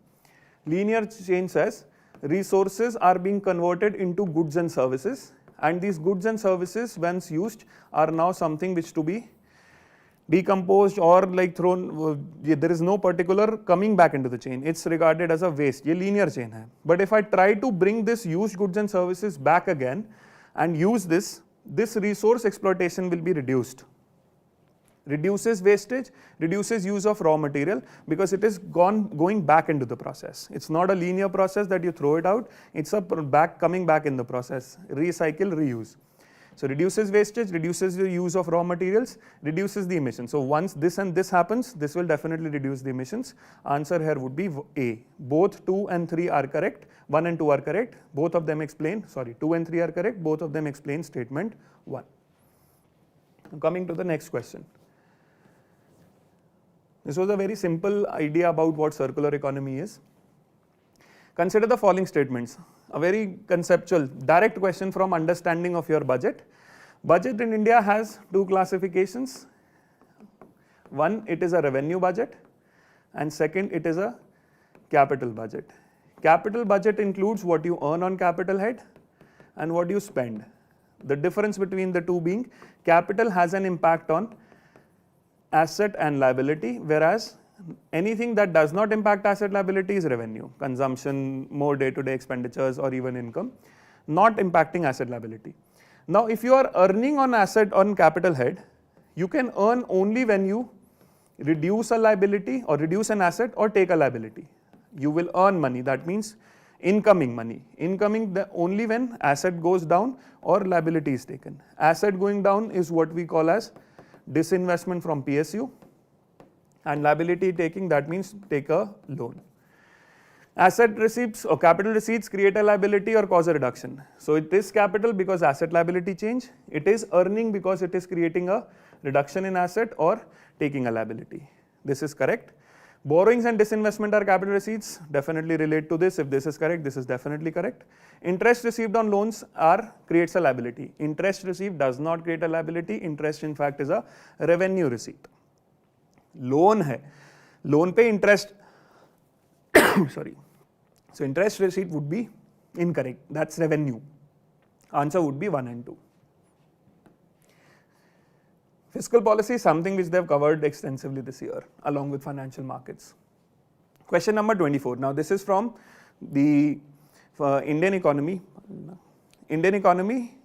Linear chain says resources are being converted into goods and services, and these goods and services, once used, are now something which to be decomposed or like thrown, there is no particular coming back into the chain. It's regarded as a waste. Ye linear chain hai. But if I try to bring this used goods and services back again and use this resource exploitation will be reduced. Reduces wastage, reduces use of raw material because it is going back into the process. It's not a linear process that you throw it out. It's a coming back in the process. Recycle, reuse. So reduces wastage, reduces the use of raw materials, reduces the emissions. So once this and this happens, this will definitely reduce the emissions. Answer here would be A. Both 2 and 3 are correct. 1 and 2 are correct. Both of them explain, 2 and 3 are correct. Both of them explain statement 1. Coming to the next question. This was a very simple idea about what circular economy is. Consider the following statements. A very conceptual, direct question from understanding of your budget. Budget in India has 2 classifications. One, it is a revenue budget, and second, it is a capital budget. Capital budget includes what you earn on capital head and what you spend. The difference between the two being capital has an impact on asset and liability, whereas Anything that does not impact asset liability is revenue, consumption, more day-to-day expenditures or even income, not impacting asset liability. Now, if you are earning on asset on capital head, you can earn only when you reduce a liability or reduce an asset or take a liability. You will earn money, that means incoming money. Incoming only when asset goes down or liability is taken. Asset going down is what we call as disinvestment from PSU, and liability taking, that means take a loan. Asset receipts or capital receipts create a liability or cause a reduction. So it is capital because asset liability change. It is earning because it is creating a reduction in asset or taking a liability. This is correct. Borrowings and disinvestment are capital receipts, definitely relate to this. If this is correct, this is definitely correct. Interest received on loans creates a liability. Interest received does not create a liability. Interest in fact is a revenue receipt. Loan hai, loan pe interest sorry, so interest receipt would be incorrect, that's revenue. Answer would be 1 and 2. Fiscal policy is something which they have covered extensively this year along with financial markets. Question number 24. Now this is from the Indian economy. Indian economy,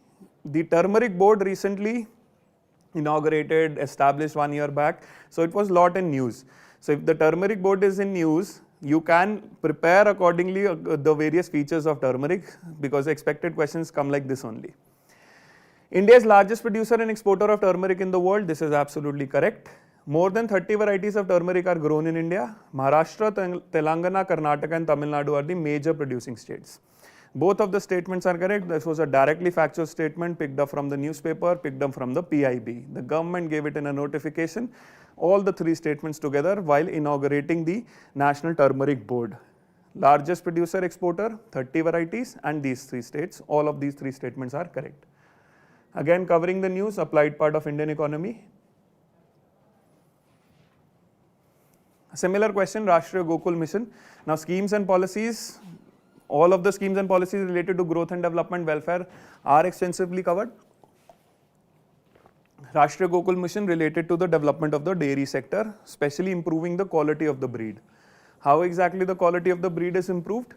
the turmeric board recently inaugurated, established 1 year back. So it was lot in news. So if the turmeric board is in news, you can prepare accordingly the various features of turmeric, because expected questions come like this only. India is largest producer and exporter of turmeric in the world. This is absolutely correct. More than 30 varieties of turmeric are grown in India. Maharashtra, Telangana, Karnataka and Tamil Nadu are the major producing states. Both of the statements are correct. This was a directly factual statement picked up from the newspaper, picked up from the PIB. The government gave it in a notification, all the 3 statements together while inaugurating the National Turmeric Board. Largest producer, exporter, 30 varieties and these 3 states. All of these 3 statements are correct. Again covering the news, applied part of Indian economy. A similar question, Rashtriya Gokul Mission. Now schemes and policies, all of the schemes and policies related to growth and development welfare are extensively covered. Rashtriya Gokul Mission related to the development of the dairy sector, especially improving the quality of the breed. How exactly the quality of the breed is improved?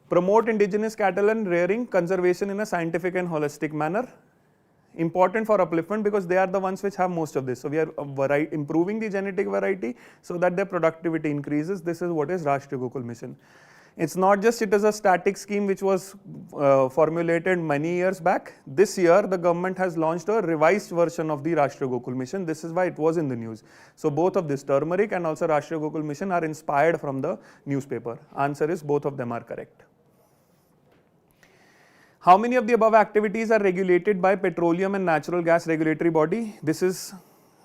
Promote indigenous cattle and rearing conservation in a scientific and holistic manner. Important for upliftment because they are the ones which have most of this. So we are improving the genetic variety so that their productivity increases. This is what is Rashtriya Gokul Mission. It's not just it is a static scheme which was formulated many years back. This year the government has launched a revised version of the Rashtriya Gokul Mission. This is why it was in the news. So both of this turmeric and also Rashtriya Gokul Mission are inspired from the newspaper. Answer is both of them are correct. How many of the above activities are regulated by Petroleum and Natural Gas Regulatory Body? This is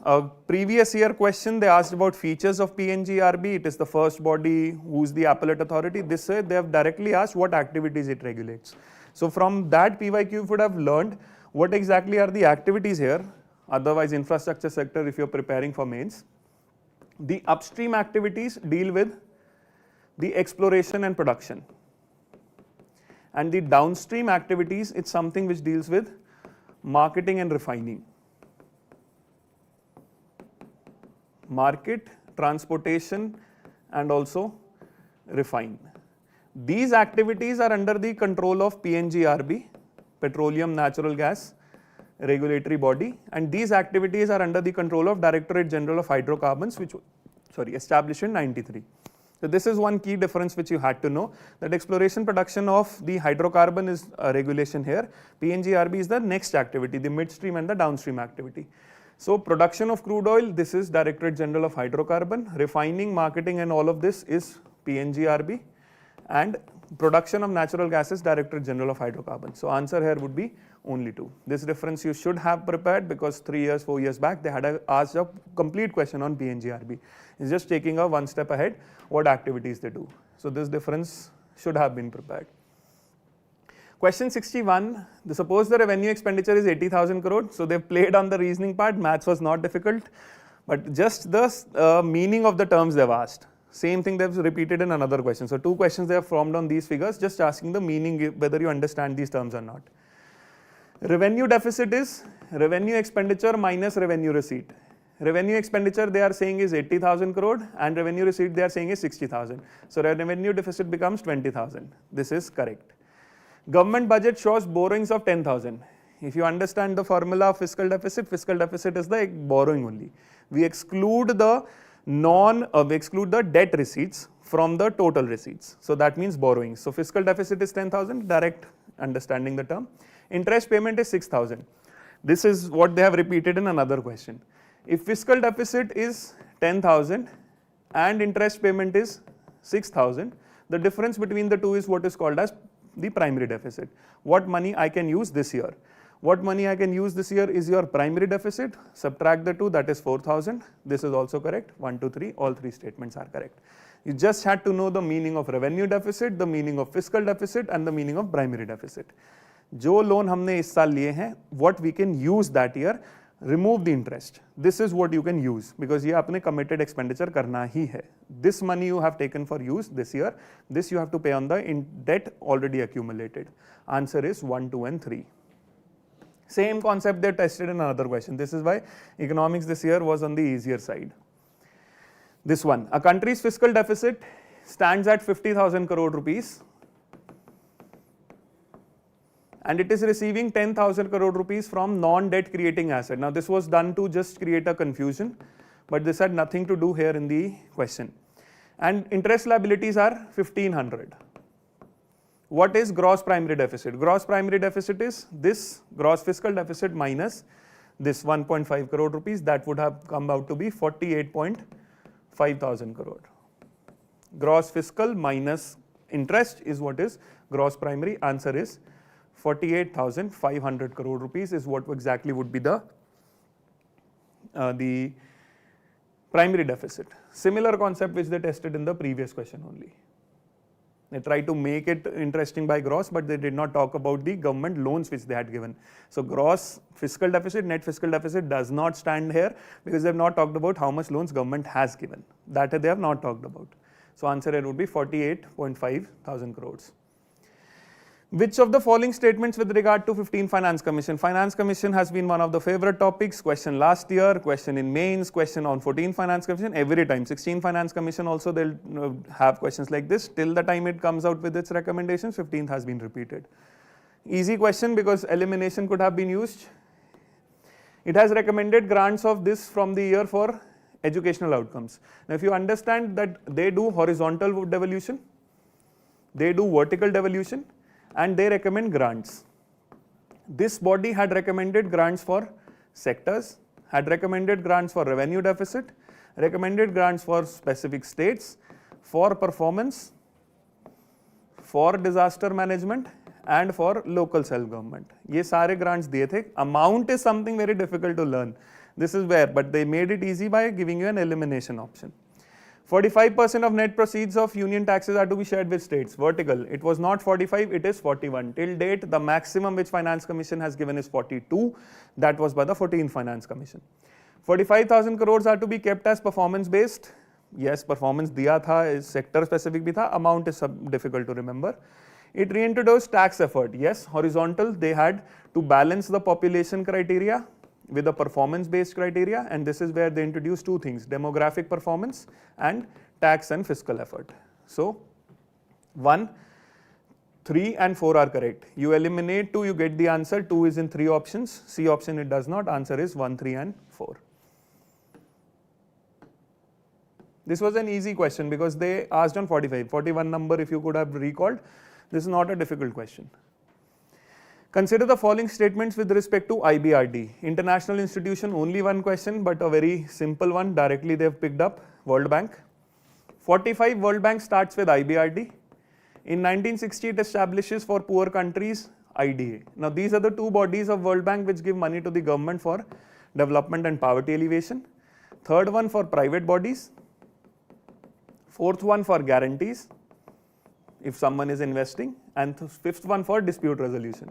a previous year question. They asked about features of PNGRB. It is the first body who's the appellate authority. This way they have directly asked what activities it regulates. So from that PYQ you would have learned what exactly are the activities here. Otherwise infrastructure sector if you're preparing for mains. The upstream activities deal with the exploration and production. And the downstream activities, it's something which deals with marketing and refining. Market, transportation and also refine. These activities are under the control of PNGRB, Petroleum Natural Gas Regulatory Body, and these activities are under the control of Directorate General of Hydrocarbons, which established in 93. So this is one key difference which you had to know, that exploration production of the hydrocarbon is a regulation here. PNGRB is the next activity, the midstream and the downstream activity. So production of crude oil, this is Directorate General of Hydrocarbon. Refining, marketing and all of this is PNGRB. And production of natural gas is Directorate General of Hydrocarbons. So answer here would be only 2. This difference you should have prepared because 3 years, 4 years back they had asked a complete question on PNGRB. It's just taking a one step ahead what activities they do. So this difference should have been prepared. Question 61, suppose the revenue expenditure is 80,000 crore. So they've played on the reasoning part, maths was not difficult, but just the meaning of the terms they've asked. Same thing they've repeated in another question. So 2 questions they have formed on these figures, just asking the meaning, whether you understand these terms or not. Revenue deficit is revenue expenditure minus revenue receipt. Revenue expenditure they are saying is 80,000 crore and revenue receipt they are saying is 60,000. So revenue deficit becomes 20,000. This is correct. Government budget shows borrowings of 10,000. If you understand the formula of fiscal deficit is the borrowing only. We exclude the debt receipts from the total receipts. So that means borrowings. So fiscal deficit is 10,000, direct understanding the term. Interest payment is 6,000. This is what they have repeated in another question. If fiscal deficit is 10,000 and interest payment is 6,000, the difference between the two is what is called as the primary deficit. What money I can use this year? What money I can use this year is your primary deficit. Subtract the two, that is 4,000. This is also correct. 1, 2, 3, all three statements are correct. You just had to know the meaning of revenue deficit, the meaning of fiscal deficit and the meaning of primary deficit. जो loan हमने इस साल लिए हैं, what we can use that year, remove the interest. This is what you can use because ये आपने committed expenditure करना ही है. This money you have taken for use this year, this you have to pay on the debt already accumulated. Answer is 1, 2 and 3. Same concept they tested in another question. This is why economics this year was on the easier side. This one, a country's fiscal deficit stands at 50,000 crore rupees and it is receiving 10,000 crore rupees from non-debt creating asset. Now this was done to just create a confusion, but this had nothing to do here in the question. And interest liabilities are 1,500. What is gross primary deficit? Gross primary deficit is this gross fiscal deficit minus this 1.5 crore rupees. That would have come out to be 48.5 thousand crore. Gross fiscal minus interest is what is gross primary. Answer is 48,500 crore rupees is what exactly would be the primary deficit. Similar concept which they tested in the previous question only. They tried to make it interesting by gross, but they did not talk about the government loans which they had given. So gross fiscal deficit, net fiscal deficit does not stand here because they have not talked about how much loans government has given. That they have not talked about. So answer here would be 48.5 thousand crores. Which of the following statements with regard to 15 Finance Commission? Finance Commission has been one of the favorite topics, question last year, question in mains, question on 14 Finance Commission, every time. 16 Finance Commission also they'll have questions like this. Till the time it comes out with its recommendations, 15th has been repeated. Easy question because elimination could have been used. It has recommended grants of this from the year for educational outcomes. Now if you understand that they do horizontal devolution, they do vertical devolution, and they recommend grants. This body had recommended grants for sectors, had recommended grants for revenue deficit, recommended grants for specific states, for performance, for disaster management and for local self-government. ये सारे grants दिए थे. Amount is something very difficult to learn. This is where, but they made it easy by giving you an elimination option. 45% of net proceeds of union taxes are to be shared with states. Vertical. It was not 45, it is 41. Till date, the maximum which Finance Commission has given is 42. That was by the 14th Finance Commission. 45,000 crores are to be kept as performance based. Yes, performance diya tha, sector specific bhi tha. Amount is difficult to remember. It reintroduced tax effort. Yes, horizontal. They had to balance the population criteria with a performance based criteria, and this is where they introduced two things, demographic performance and tax and fiscal effort. So 1, 3 and 4 are correct. You eliminate 2, you get the answer. 2 is in 3 options. C option it does not. Answer is 1, 3 and 4. This was an easy question because they asked on 45. 41 number if you could have recalled. This is not a difficult question. Consider the following statements with respect to IBRD. International institution, only one question, but a very simple one. Directly they have picked up. World Bank. 45, World Bank starts with IBRD. In 1960, it establishes for poor countries IDA. Now, these are the two bodies of World Bank which give money to the government for development and poverty alleviation. Third one for private bodies. Fourth one for guarantees, if someone is investing. And fifth one for dispute resolution.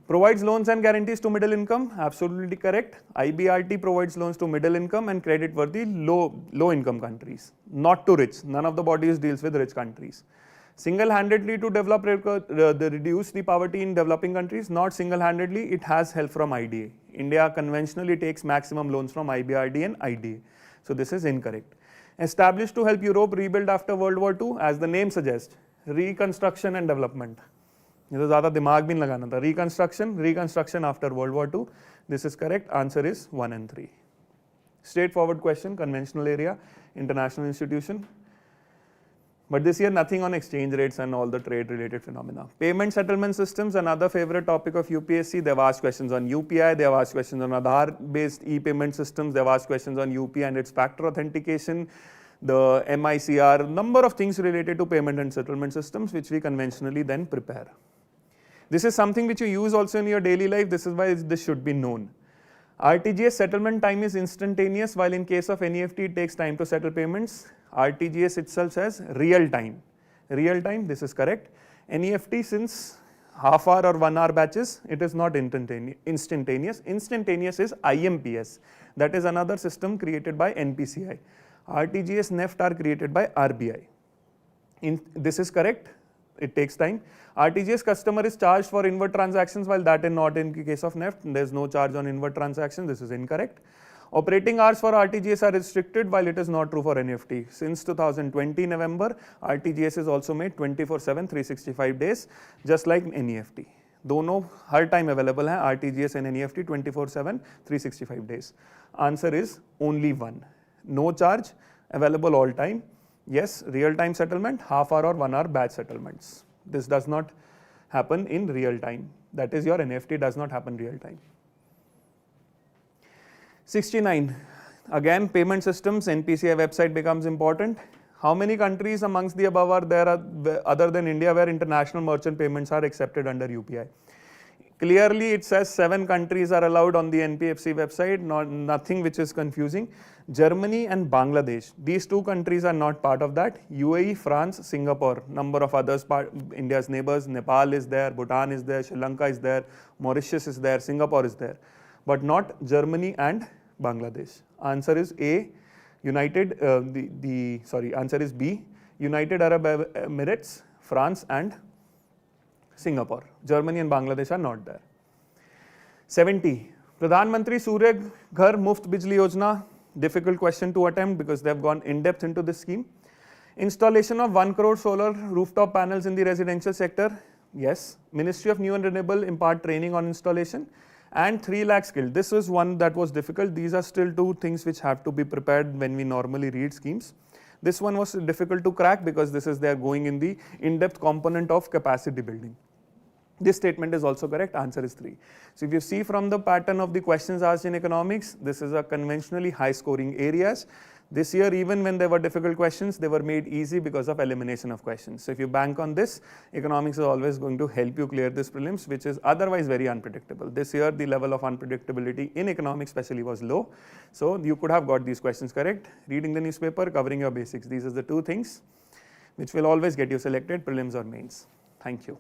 Provides loans and guarantees to middle income, absolutely correct. IBRD provides loans to middle income and credit for the low income countries, not to rich. None of the bodies deals with rich countries. Single-handedly to develop, reduce the poverty in developing countries, not single-handedly, it has help from IDA. India conventionally takes maximum loans from IBRD and IDA. So this is incorrect. Established to help Europe rebuild after World War II, as the name suggests, reconstruction and development. ये तो ज़्यादा दिमाग भी नहीं लगाना था. Reconstruction after World War II. This is correct. Answer is 1 and 3. Straightforward question, conventional area, international institution. But this year nothing on exchange rates and all the trade related phenomena. Payment settlement systems, another favorite topic of UPSC. They have asked questions on UPI, they have asked questions on Aadhaar based e-payment systems, they have asked questions on UPI and its factor authentication, the MICR, number of things related to payment and settlement systems which we conventionally then prepare. This is something which you use also in your daily life. This is why this should be known. RTGS settlement time is instantaneous, while in case of NEFT it takes time to settle payments. RTGS itself says real time. Real time, this is correct. NEFT, since half hour or 1 hour batches, it is not instantaneous. Instantaneous is IMPS. That is another system created by NPCI. RTGS, NEFT are created by RBI. This is correct. It takes time. RTGS customer is charged for inward transactions, while that is not in case of NEFT. There is no charge on inward transactions. This is incorrect. Operating hours for RTGS are restricted, while it is not true for NEFT. Since 2020 November, RTGS is also made 24/7, 365 days, just like NEFT. दोनों हर time available हैं RTGS and NEFT 24/7, 365 days. Answer is only one. No charge, available all time. Yes, real time settlement, half hour or 1 hour batch settlements. This does not happen in real time. That is, your NEFT does not happen real time. 69. Again, payment systems, NPCI website becomes important. How many countries amongst the above are there other than India where international merchant payments are accepted under UPI? Clearly, it says 7 countries are allowed on the NPFC website, nothing which is confusing. Germany and Bangladesh, these 2 countries are not part of that. UAE, France, Singapore, number of others, India's neighbors, Nepal is there, Bhutan is there, Sri Lanka is there, Mauritius is there, Singapore is there, but not Germany and Bangladesh. Answer is A, answer is B, United Arab Emirates, France and Singapore. Germany and Bangladesh are not there. 70. Pradhan Mantri Surya Ghar Muft Bijli Yojana. Difficult question to attempt because they have gone in depth into this scheme. Installation of 1 crore solar rooftop panels in the residential sector. Yes. Ministry of New and Renewable impart training on installation. And 3 lakh skilled. This was one that was difficult. These are still 2 things which have to be prepared when we normally read schemes. This one was difficult to crack because this is they are going in the in-depth component of capacity building. This statement is also correct. Answer is 3. So if you see from the pattern of the questions asked in economics, this is a conventionally high scoring areas. This year, even when there were difficult questions, they were made easy because of elimination of questions. So if you bank on this, economics is always going to help you clear this prelims, which is otherwise very unpredictable. This year, the level of unpredictability in economics especially was low. So you could have got these questions correct. Reading the newspaper, covering your basics. These are the 2 things which will always get you selected, prelims or mains. Thank you.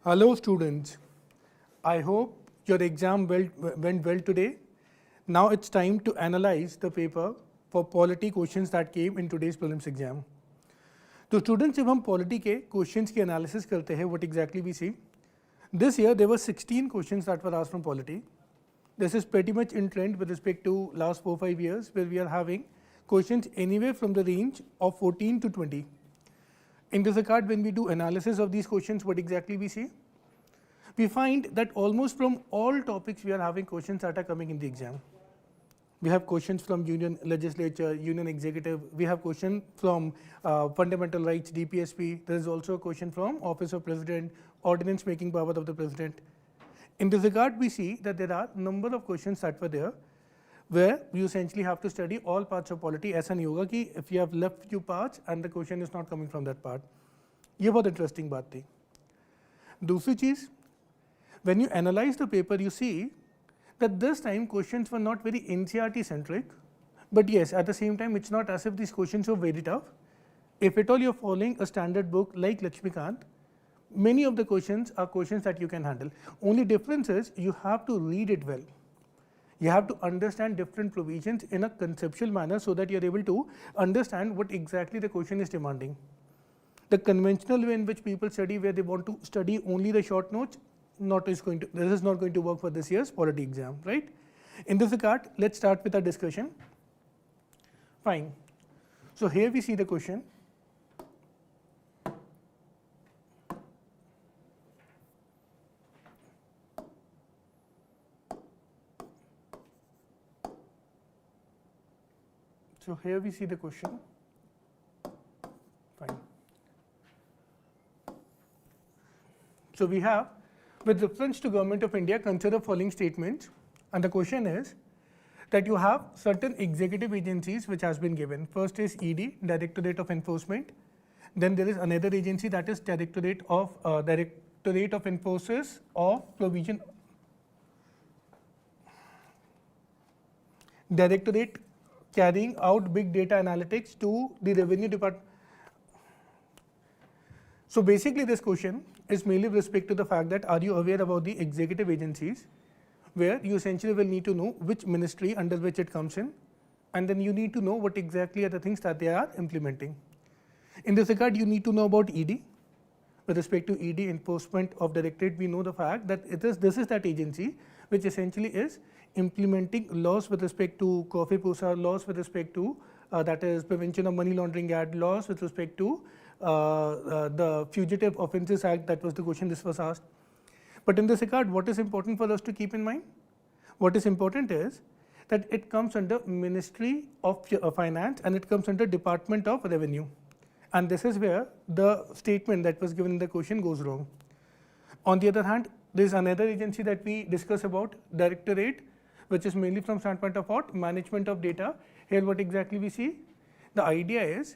Hello students, I hope your exam went well today. Now it's time to analyze the paper for polity questions that came in today's prelims exam. तो students जब हम polity के questions की analysis करते हैं, what exactly we see? This year there were 16 questions that were asked from polity. This is pretty much in trend with respect to last 4-5 years, where we are having questions anywhere from the range of 14 to 20. In this regard, when we do analysis of these questions, what exactly we see? We find that almost from all topics we are having questions that are coming in the exam. We have questions from Union Legislature, Union Executive, we have question from Fundamental Rights, DPSP, there is also a question from Office of President, Ordinance Making Power of the President. In this regard, we see that there are number of questions that were there, where you essentially have to study all parts of polity. ऐसा नहीं होगा कि if you have left few parts and the question is not coming from that part. ये बहुत interesting बात थी. दूसरी चीज़, when you analyze the paper, you see that this time questions were not very NCERT centric, but yes, at the same time, it's not as if these questions were very tough. If at all you're following a standard book like Lakshmikant, many of the questions are questions that you can handle. Only difference is you have to read it well. You have to understand different provisions in a conceptual manner so that you're able to understand what exactly the question is demanding. The conventional way in which people study, where they want to study only the short notes, this is not going to work for this year's polity exam, right? In this regard, let's start with our discussion. Fine. So here we see the question. So here we see the question. Fine. So we have, with reference to Government of India, consider following statements, and the question is that you have certain executive agencies which has been given. First is ED, Directorate of Enforcement. Then there is another agency, that is Directorate of Enforces of Provision. Directorate carrying out big data analytics to the Revenue Department. So basically this question is mainly with respect to the fact that are you aware about the executive agencies, where you essentially will need to know which ministry under which it comes in, and then you need to know what exactly are the things that they are implementing. In this regard, you need to know about ED. With respect to ED, Enforcement of Directorate, we know the fact that this is that agency which essentially is implementing laws with respect to coffee Pusa, laws with respect to that is Prevention of Money Laundering Act, laws with respect to the Fugitive Offences Act. That was the question this was asked. But in this regard, what is important for us to keep in mind? What is important is that it comes under Ministry of Finance and it comes under Department of Revenue. And this is where the statement that was given in the question goes wrong. On the other hand, there is another agency that we discuss about, Directorate, which is mainly from standpoint of what? Management of data. Here what exactly we see? The idea is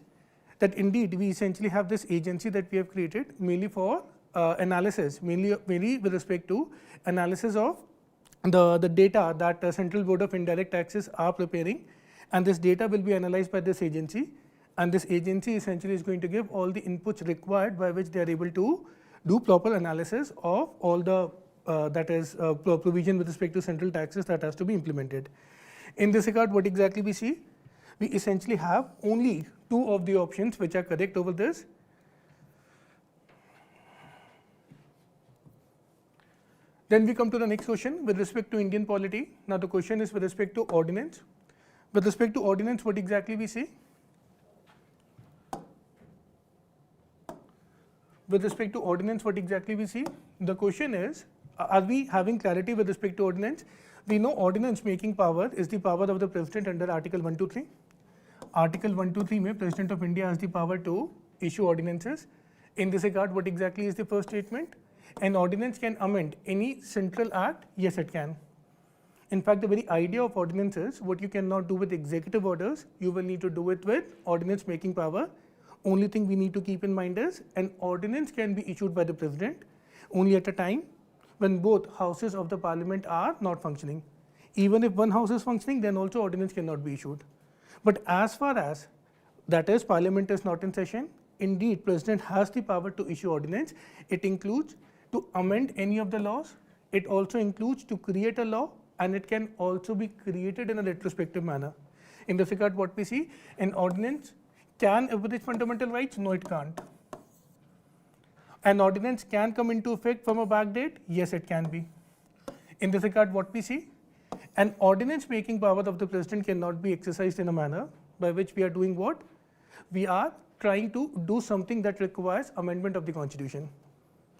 that indeed we essentially have this agency that we have created mainly for analysis, mainly with respect to analysis of the data that the Central Board of Indirect Taxes are preparing, and this data will be analyzed by this agency, and this agency essentially is going to give all the inputs required by which they are able to do proper analysis of all the provision with respect to central taxes that has to be implemented. In this regard, what exactly we see? We essentially have only two of the options which are correct over this. Then we come to the next question with respect to Indian polity. Now the question is with respect to ordinance. With respect to ordinance, what exactly we see? With respect to ordinance, what exactly we see? The question is, are we having clarity with respect to ordinance? We know ordinance making power is the power of the President under Article 123. Article 123 में President of India has the power to issue ordinances. In this regard, what exactly is the first statement? An ordinance can amend any central act. Yes, it can. In fact, the very idea of ordinances, what you cannot do with executive orders, you will need to do it with ordinance making power. Only thing we need to keep in mind is an ordinance can be issued by the President only at a time when both houses of the parliament are not functioning. Even if one house is functioning, then also ordinance cannot be issued. But as far as that is parliament is not in session, indeed President has the power to issue ordinance. It includes to amend any of the laws. It also includes to create a law, and it can also be created in a retrospective manner. In this regard, what we see, an ordinance can abridge fundamental rights? No, it can't. An ordinance can come into effect from a back date? Yes, it can be. In this regard, what we see, an ordinance making power of the president cannot be exercised in a manner by which we are doing what? We are trying to do something that requires amendment of the constitution.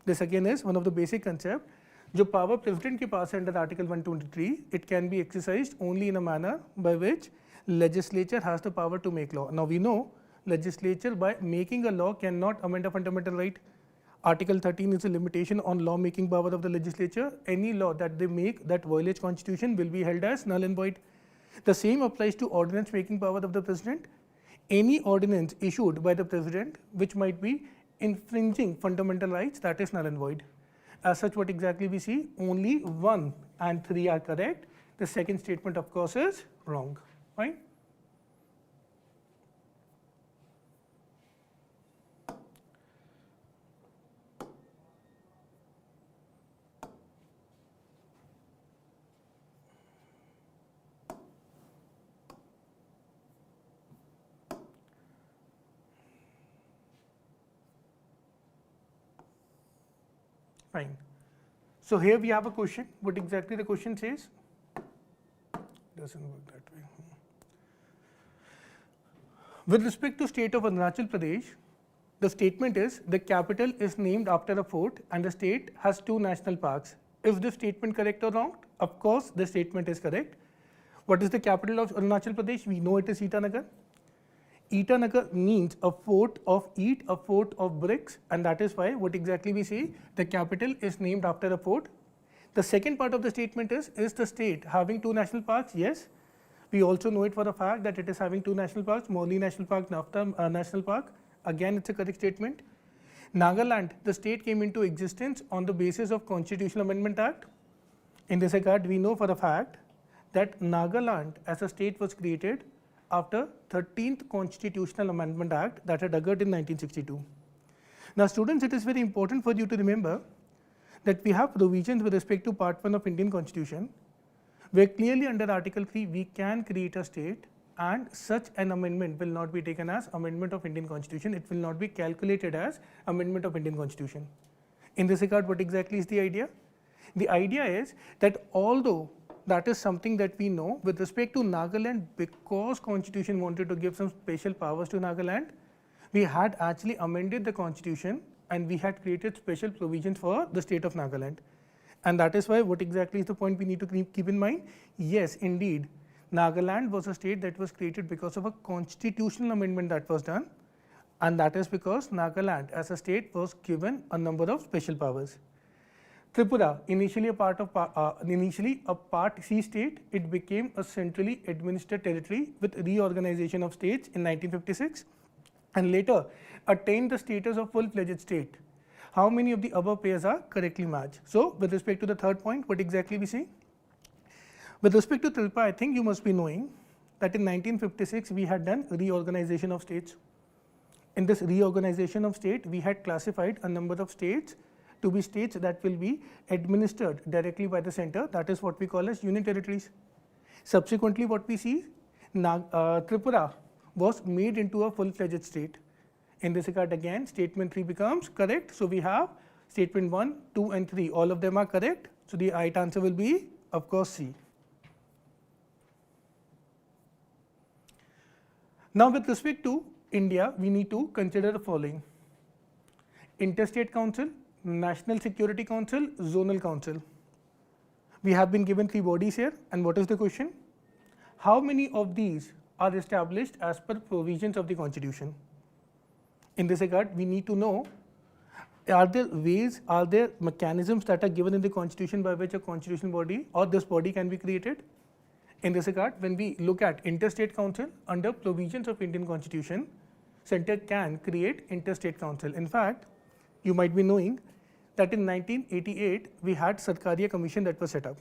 This again is one of the basic concepts. जो power president के पास है under article 123, it can be exercised only in a manner by which legislature has the power to make law. Now we know legislature by making a law cannot amend a fundamental right. Article 13 is a limitation on law making power of the legislature. Any law that they make that violates constitution will be held as null and void. The same applies to ordinance making power of the president. Any ordinance issued by the president which might be infringing fundamental rights, that is null and void. As such, what exactly we see? Only 1 and 3 are correct. The second statement of course is wrong. Fine. Fine. So here we have a question. What exactly the question says? Doesn't work that way. With respect to state of Arunachal Pradesh, the statement is the capital is named after a fort and the state has 2 national parks. Is this statement correct or wrong? Of course, the statement is correct. What is the capital of Arunachal Pradesh? We know it is Itanagar. Itanagar means a fort of Eat, a fort of bricks, and that is why what exactly we say, the capital is named after a fort. The second part of the statement is the state having 2 national parks? Yes. We also know it for a fact that it is having 2 national parks, Morley National Park, Nafta National Park. Again, it's a correct statement. Nagaland, the state came into existence on the basis of Constitutional Amendment Act. In this regard, we know for a fact that Nagaland as a state was created after 13th Constitutional Amendment Act that had occurred in 1962. Now students, it is very important for you to remember that we have provisions with respect to part 1 of Indian Constitution, where clearly under Article 3 we can create a state and such an amendment will not be taken as amendment of Indian Constitution, it will not be calculated as amendment of Indian Constitution. In this regard, what exactly is the idea? The idea is that although that is something that we know with respect to Nagaland, because Constitution wanted to give some special powers to Nagaland, we had actually amended the Constitution and we had created special provisions for the state of Nagaland. And that is why what exactly is the point we need to keep in mind? Yes, indeed, Nagaland was a state that was created because of a constitutional amendment that was done, and that is because Nagaland as a state was given a number of special powers. Tripura, initially a part C state, it became a centrally administered territory with reorganization of states in 1956 and later attained the status of full-fledged state. How many of the above pairs are correctly matched? So, with respect to the third point, what exactly we see? With respect to Tripura, I think you must be knowing that in 1956 we had done reorganization of states. In this reorganization of state, we had classified a number of states to be states that will be administered directly by the center, that is what we call as union territories. Subsequently, what we see, Tripura was made into a full-fledged state. In this regard again, statement 3 becomes correct. So, we have statement 1, 2 and 3, all of them are correct. So, the right answer will be of course C. Now, with respect to India, we need to consider the following: Interstate Council, National Security Council, Zonal Council. We have been given 3 bodies here, and what is the question? How many of these are established as per provisions of the Constitution? In this regard, we need to know, are there ways, are there mechanisms that are given in the Constitution by which a constitutional body or this body can be created? In this regard, when we look at Interstate Council, under provisions of Indian Constitution, Center can create Interstate Council. In fact, you might be knowing that in 1988, we had Sarkaria Commission that was set up.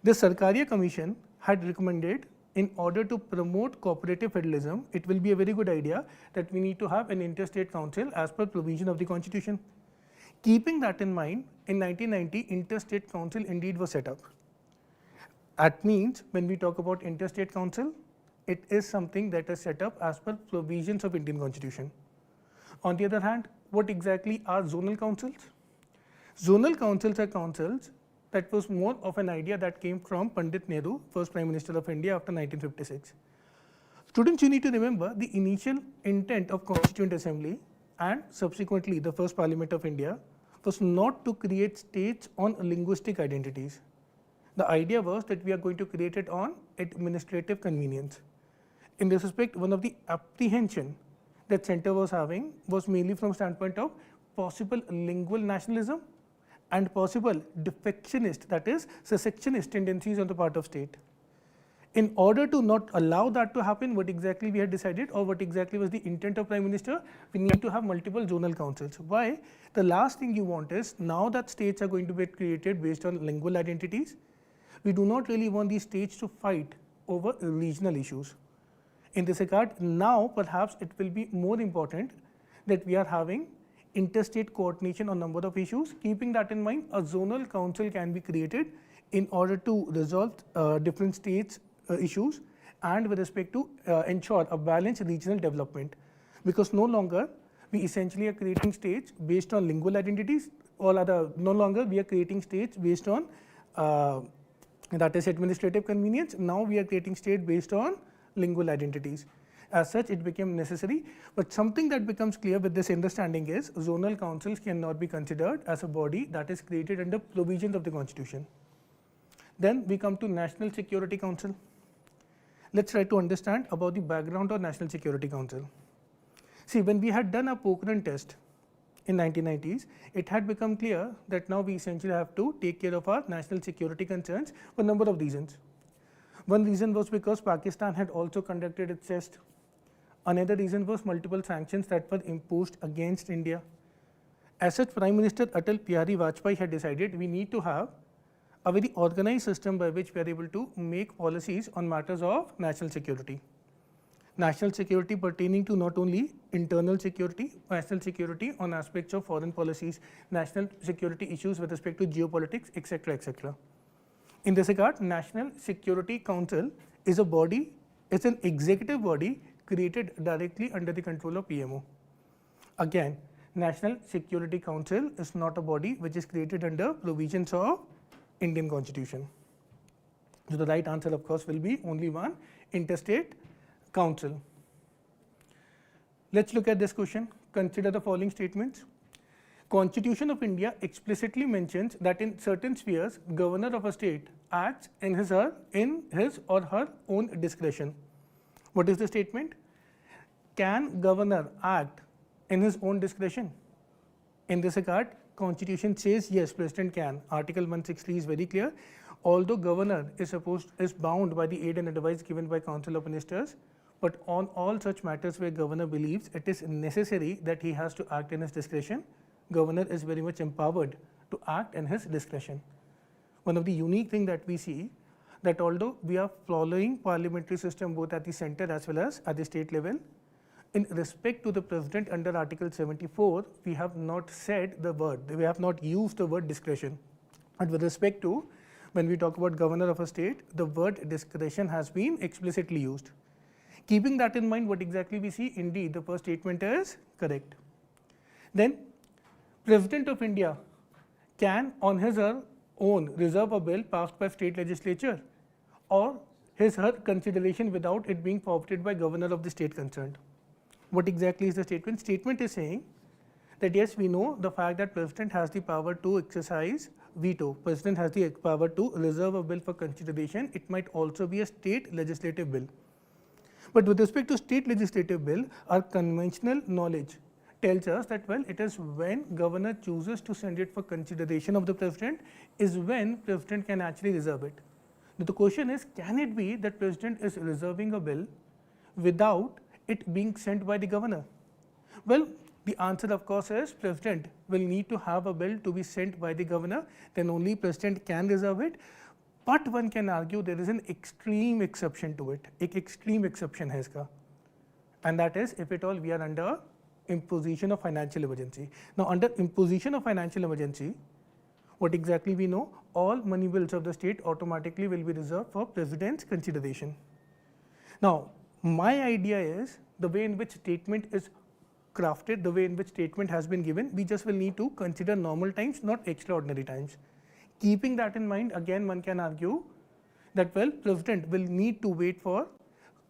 This Sarkaria Commission had recommended, in order to promote cooperative federalism, it will be a very good idea that we need to have an interstate council as per provision of the Constitution. Keeping that in mind, in 1990, Interstate Council indeed was set up. That means when we talk about Interstate Council, it is something that is set up as per provisions of Indian Constitution. On the other hand, what exactly are zonal councils? Zonal councils are councils that was more of an idea that came from Pandit Nehru, first Prime Minister of India after 1956. Students, you need to remember the initial intent of Constituent Assembly and subsequently the first Parliament of India was not to create states on linguistic identities. The idea was that we are going to create it on administrative convenience. In this respect, one of the apprehension that center was having was mainly from standpoint of possible lingual nationalism and possible defectionist, that is secessionist tendencies on the part of state. In order to not allow that to happen, what exactly we had decided or what exactly was the intent of Prime Minister, we need to have multiple zonal councils. Why? The last thing you want is, now that states are going to be created based on lingual identities, we do not really want these states to fight over regional issues. In this regard, now perhaps it will be more important that we are having interstate coordination on number of issues. Keeping that in mind, a zonal council can be created in order to resolve different states' issues and with respect to ensure a balanced regional development, because no longer we essentially are creating states based on lingual identities, or rather no longer we are creating states based on that is administrative convenience. Now we are creating state based on lingual identities. As such, it became necessary, but something that becomes clear with this understanding is zonal councils cannot be considered as a body that is created under provisions of the Constitution. Then we come to National Security Council. Let's try to understand about the background of National Security Council. See, when we had done a Pokhran test in 1990s, it had become clear that now we essentially have to take care of our national security concerns for a number of reasons. One reason was because Pakistan had also conducted its test. Another reason was multiple sanctions that were imposed against India. As such, Prime Minister Atal Bihari Vajpayee had decided we need to have a very organized system by which we are able to make policies on matters of national security. National security pertaining to not only internal security, national security on aspects of foreign policies, national security issues with respect to geopolitics, etc., etc. In this regard, National Security Council is a body, it's an executive body created directly under the control of PMO. Again, National Security Council is not a body which is created under provisions of Indian Constitution. So the right answer, of course, will be only one: Interstate Council. Let's look at this question. Consider the following statements. Constitution of India explicitly mentions that in certain spheres, governor of a state acts in his or her own discretion. What is the statement? Can governor act in his own discretion? In this regard, Constitution says yes, President can. Article 163 is very clear. Although governor is bound by the aid and advice given by Council of Ministers, but on all such matters where governor believes it is necessary that he has to act in his discretion, governor is very much empowered to act in his discretion. One of the unique thing that we see, that although we are following parliamentary system both at the center as well as at the state level, in respect to the president under Article 74, we have not said the word, we have not used the word discretion. And with respect to, when we talk about governor of a state, the word discretion has been explicitly used. Keeping that in mind, what exactly we see, indeed the first statement is correct. Then President of India can on his or her own reserve a bill passed by state legislature or his or her consideration without it being forwarded by governor of the state concerned. What exactly is the statement? Statement is saying that yes, we know the fact that president has the power to exercise veto. President has the power to reserve a bill for consideration. It might also be a state legislative bill. But with respect to state legislative bill, our conventional knowledge tells us that, well, it is when governor chooses to send it for consideration of the president is when president can actually reserve it. Now the question is, can it be that president is reserving a bill without it being sent by the governor? Well, the answer of course is president will need to have a bill to be sent by the governor, then only president can reserve it. But one can argue there is an extreme exception to it, एक extreme exception है इसका, and that is if at all we are under imposition of financial emergency. Now, under imposition of financial emergency, what exactly we know? All money bills of the state automatically will be reserved for president's consideration. Now, my idea is the way in which statement is crafted, the way in which statement has been given, we just will need to consider normal times, not extraordinary times. Keeping that in mind, again one can argue that, well, president will need to wait for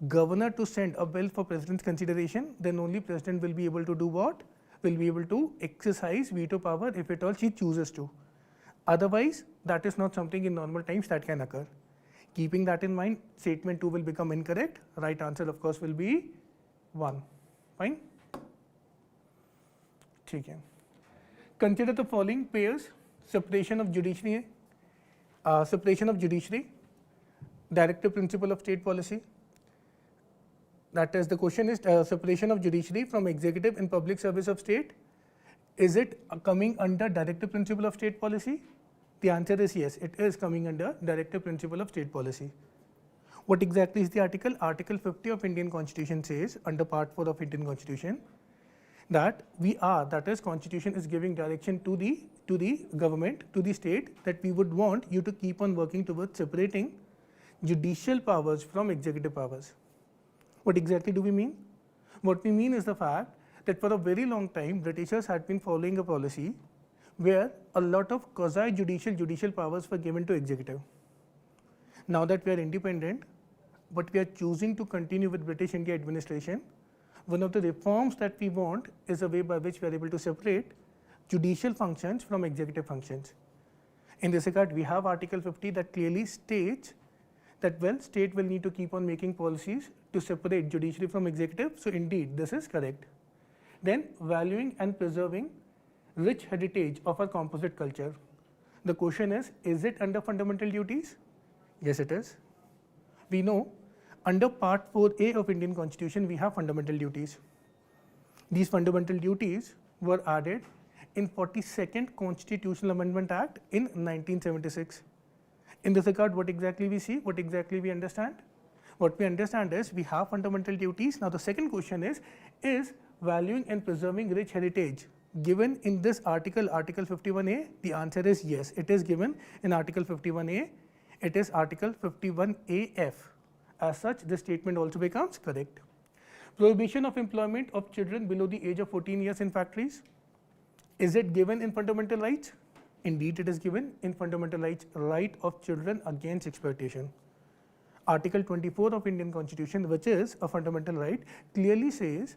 governor to send a bill for president's consideration, then only president will be able to do what? Will be able to exercise veto power if at all she chooses to. Otherwise, that is not something in normal times that can occur. Keeping that in mind, statement 2 will become incorrect. Right answer, of course, will be 1. Fine? Okay. Consider the following pairs: separation of judiciary, directive principle of state policy. That is, the question is separation of judiciary from executive in public service of state. Is it coming under directive principle of state policy? The answer is yes, it is coming under directive principle of state policy. What exactly is the article? Article 50 of Indian Constitution says, under part 4 of Indian Constitution, that that is, Constitution is giving direction to the government, to the state, that we would want you to keep on working towards separating judicial powers from executive powers. What exactly do we mean? What we mean is the fact that for a very long time, Britishers had been following a policy where a lot of quasi-judicial powers were given to executive. Now that we are independent, but we are choosing to continue with British India administration, one of the reforms that we want is a way by which we are able to separate judicial functions from executive functions. In this regard, we have Article 50 that clearly states that, well, state will need to keep on making policies to separate judiciary from executive. So indeed, this is correct. Then, valuing and preserving rich heritage of our composite culture. The question is it under fundamental duties? Yes, it is. We know under part 4A of Indian Constitution, we have fundamental duties. These fundamental duties were added in 42nd Constitutional Amendment Act in 1976. In this regard, what exactly we see, what exactly we understand? What we understand is we have fundamental duties. Now the second question is valuing and preserving rich heritage given in this article, Article 51A? The answer is yes, it is given in Article 51A. It is Article 51AF. As such, this statement also becomes correct. Prohibition of employment of children below the age of 14 years in factories. Is it given in fundamental rights? Indeed, it is given in fundamental rights, right of children against exploitation. Article 24 of Indian Constitution, which is a fundamental right, clearly says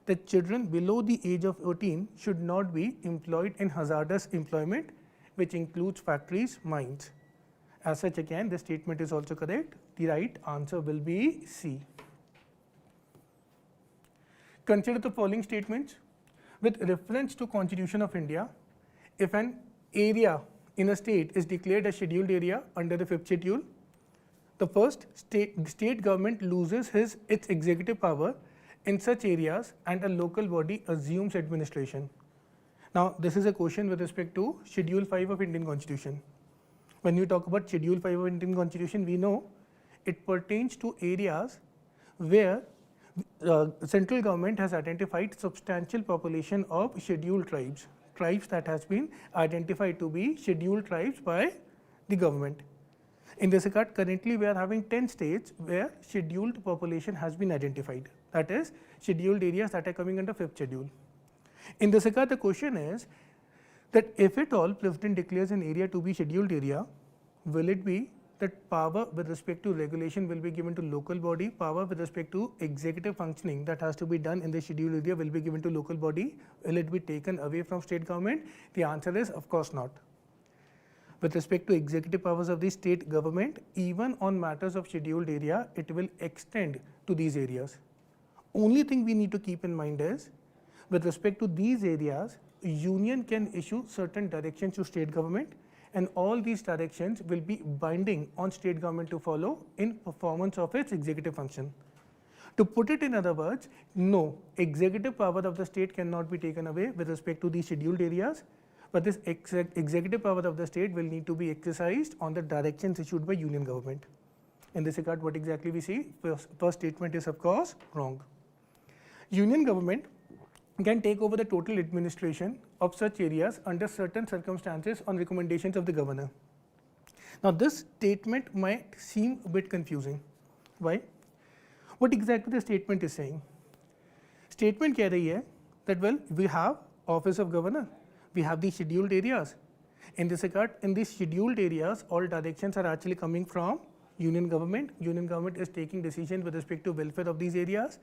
that children below the age of 18 should not be employed in hazardous employment, which includes factories, mines. As such, again, the statement is also correct. The right answer will be C. Consider the following statements. With reference to Constitution of India, if an area in a state is declared a scheduled area under the 5th schedule, the first state government loses its executive power in such areas and a local body assumes administration. Now, this is a question with respect to Schedule 5 of Indian Constitution. When you talk about Schedule 5 of Indian Constitution, we know it pertains to areas where central government has identified substantial population of scheduled tribes, tribes that has been identified to be scheduled tribes by the government. In this regard, currently we are having 10 states where scheduled population has been identified, that is, scheduled areas that are coming under 5th schedule. In this regard, the question is that if at all President declares an area to be scheduled area, will it be that power with respect to regulation will be given to local body, power with respect to executive functioning that has to be done in the scheduled area will be given to local body? Will it be taken away from state government? The answer is of course not. With respect to executive powers of the state government, even on matters of scheduled area, it will extend to these areas. Only thing we need to keep in mind is, with respect to these areas, union can issue certain directions to state government, and all these directions will be binding on state government to follow in performance of its executive function. To put it in other words, no, executive power of the state cannot be taken away with respect to these scheduled areas, but this executive power of the state will need to be exercised on the directions issued by union government. In this regard, what exactly we see? First statement is of course wrong. Union government can take over the total administration of such areas under certain circumstances on recommendations of the governor. Now, this statement might seem a bit confusing. Why? What exactly the statement is saying? Statement कह रही है that well, we have office of governor, we have these scheduled areas. In this regard, in these scheduled areas, all directions are actually coming from union government. Union government is taking decisions with respect to welfare of these areas.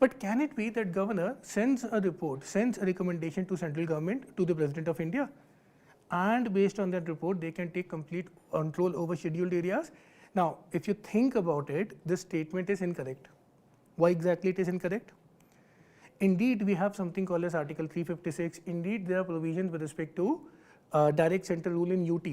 But can it be that governor sends a report, sends a recommendation to central government, to the President of India, and based on that report, they can take complete control over scheduled areas? Now, if you think about it, this statement is incorrect. Why exactly it is incorrect? Indeed, we have something called as Article 356. Indeed, there are provisions with respect to direct central rule in UT.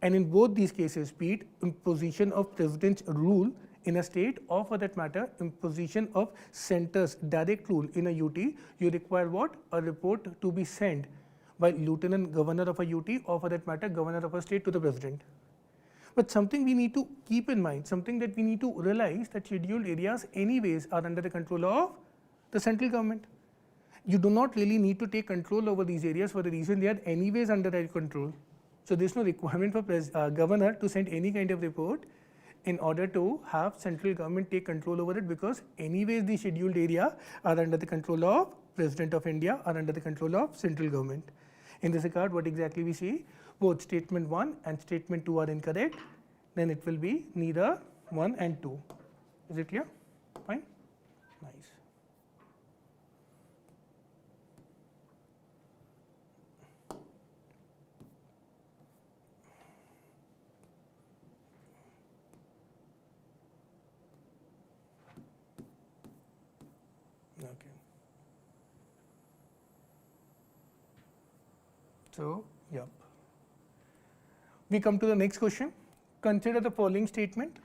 And in both these cases, be it imposition of president's rule in a state, or for that matter, imposition of center's direct rule in a UT, you require what? A report to be sent by lieutenant governor of a UT, or for that matter, governor of a state to the president. But something we need to keep in mind, something that we need to realize, that scheduled areas anyways are under the control of the central government. You do not really need to take control over these areas for the reason they are anyways under their control. So there is no requirement for governor to send any kind of report in order to have central government take control over it, because anyways the scheduled area are under the control of President of India, are under the control of central government. In this regard, what exactly we see? Both statement 1 and statement 2 are incorrect. Then it will be neither 1 and 2. Is it clear? Fine? Nice. Okay. So, yep. We come to the next question. Consider the following statement.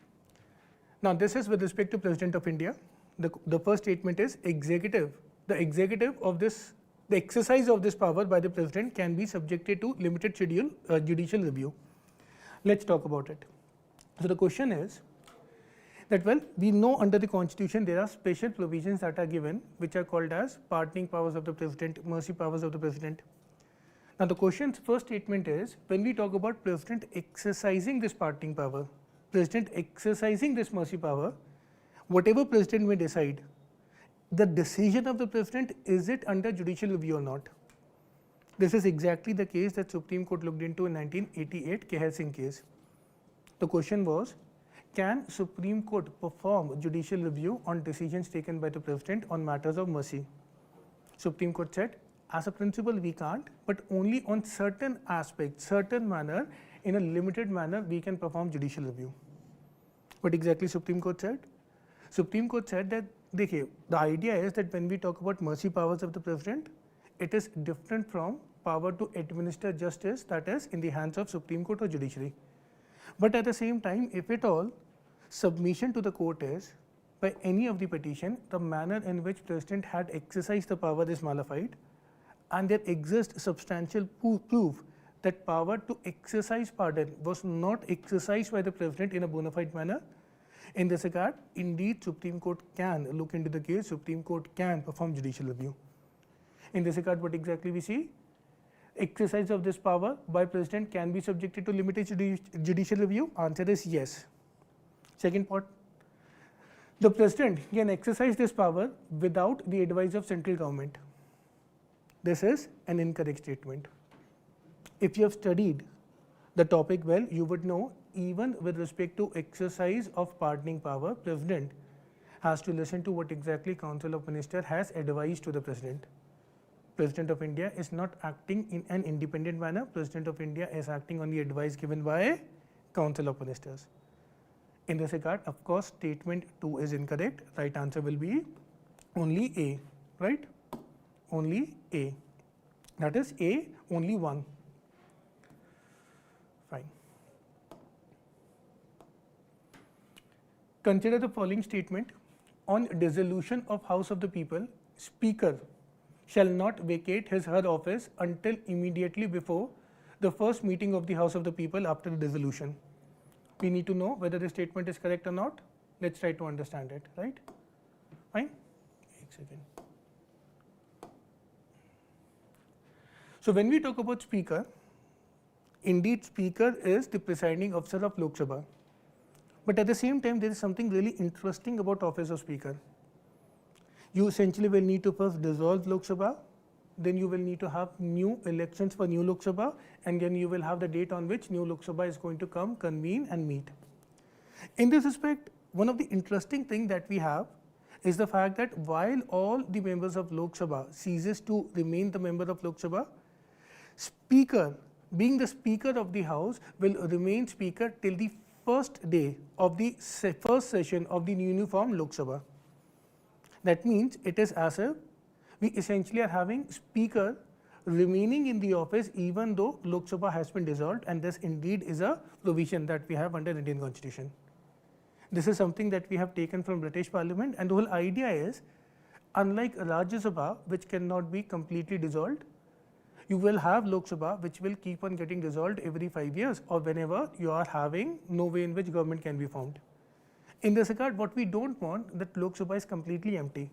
Now, this is with respect to President of India. The first statement is executive. The executive of this, the exercise of this power by the president can be subjected to limited schedule judicial review. Let's talk about it. So, the question is that, well, we know under the constitution there are special provisions that are given, which are called as pardoning powers of the president, mercy powers of the president. Now, the question's first statement is, when we talk about president exercising this pardoning power, president exercising this mercy power, whatever president may decide, the decision of the president, is it under judicial review or not? This is exactly the case that Supreme Court looked into in 1988 Kehar Singh case. The question was, can Supreme Court perform judicial review on decisions taken by the president on matters of mercy? Supreme Court said, as a principle we can't, but only on certain aspects, certain manner, in a limited manner we can perform judicial review. What exactly Supreme Court said? Supreme Court said that the idea is that when we talk about mercy powers of the president, it is different from power to administer justice, that is in the hands of Supreme Court or judiciary. But at the same time, if at all submission to the court is by any of the petition, the manner in which president had exercised the power is nullified, and there exists substantial proof that power to exercise pardon was not exercised by the president in a bona fide manner. In this regard, indeed Supreme Court can look into the case, Supreme Court can perform judicial review. In this regard, what exactly we see? Exercise of this power by president can be subjected to limited judicial review. Answer is yes. Second part, the president can exercise this power without the advice of central government. This is an incorrect statement. If you have studied the topic well, you would know, even with respect to exercise of pardoning power, president has to listen to what exactly Council of Ministers has advised to the president. President of India is not acting in an independent manner. President of India is acting on the advice given by Council of Ministers. In this regard, of course, statement 2 is incorrect. Right answer will be only A, right? Only A. That is A, only 1. Fine. Consider the following statement. On dissolution of House of the People, Speaker shall not vacate his her office until immediately before the first meeting of the House of the People after the dissolution. We need to know whether the statement is correct or not. Let's try to understand it, right? Fine. 1 second. So when we talk about speaker, indeed speaker is the presiding officer of Lok Sabha. But at the same time, there is something really interesting about office of speaker. You essentially will need to first dissolve Lok Sabha, then you will need to have new elections for new Lok Sabha, and then you will have the date on which new Lok Sabha is going to come, convene and meet. In this respect, one of the interesting things that we have is the fact that while all the members of Lok Sabha ceases to remain the member of Lok Sabha, speaker, being the speaker of the house, will remain speaker till the first day of the first session of the newly formed Lok Sabha. That means it is as if we essentially are having speaker remaining in the office even though Lok Sabha has been dissolved, and this indeed is a provision that we have under Indian Constitution. This is something that we have taken from British Parliament, and the whole idea is, unlike Rajya Sabha, which cannot be completely dissolved, you will have Lok Sabha which will keep on getting dissolved every 5 years or whenever you are having no way in which government can be formed. In this regard, what we don't want, that Lok Sabha is completely empty.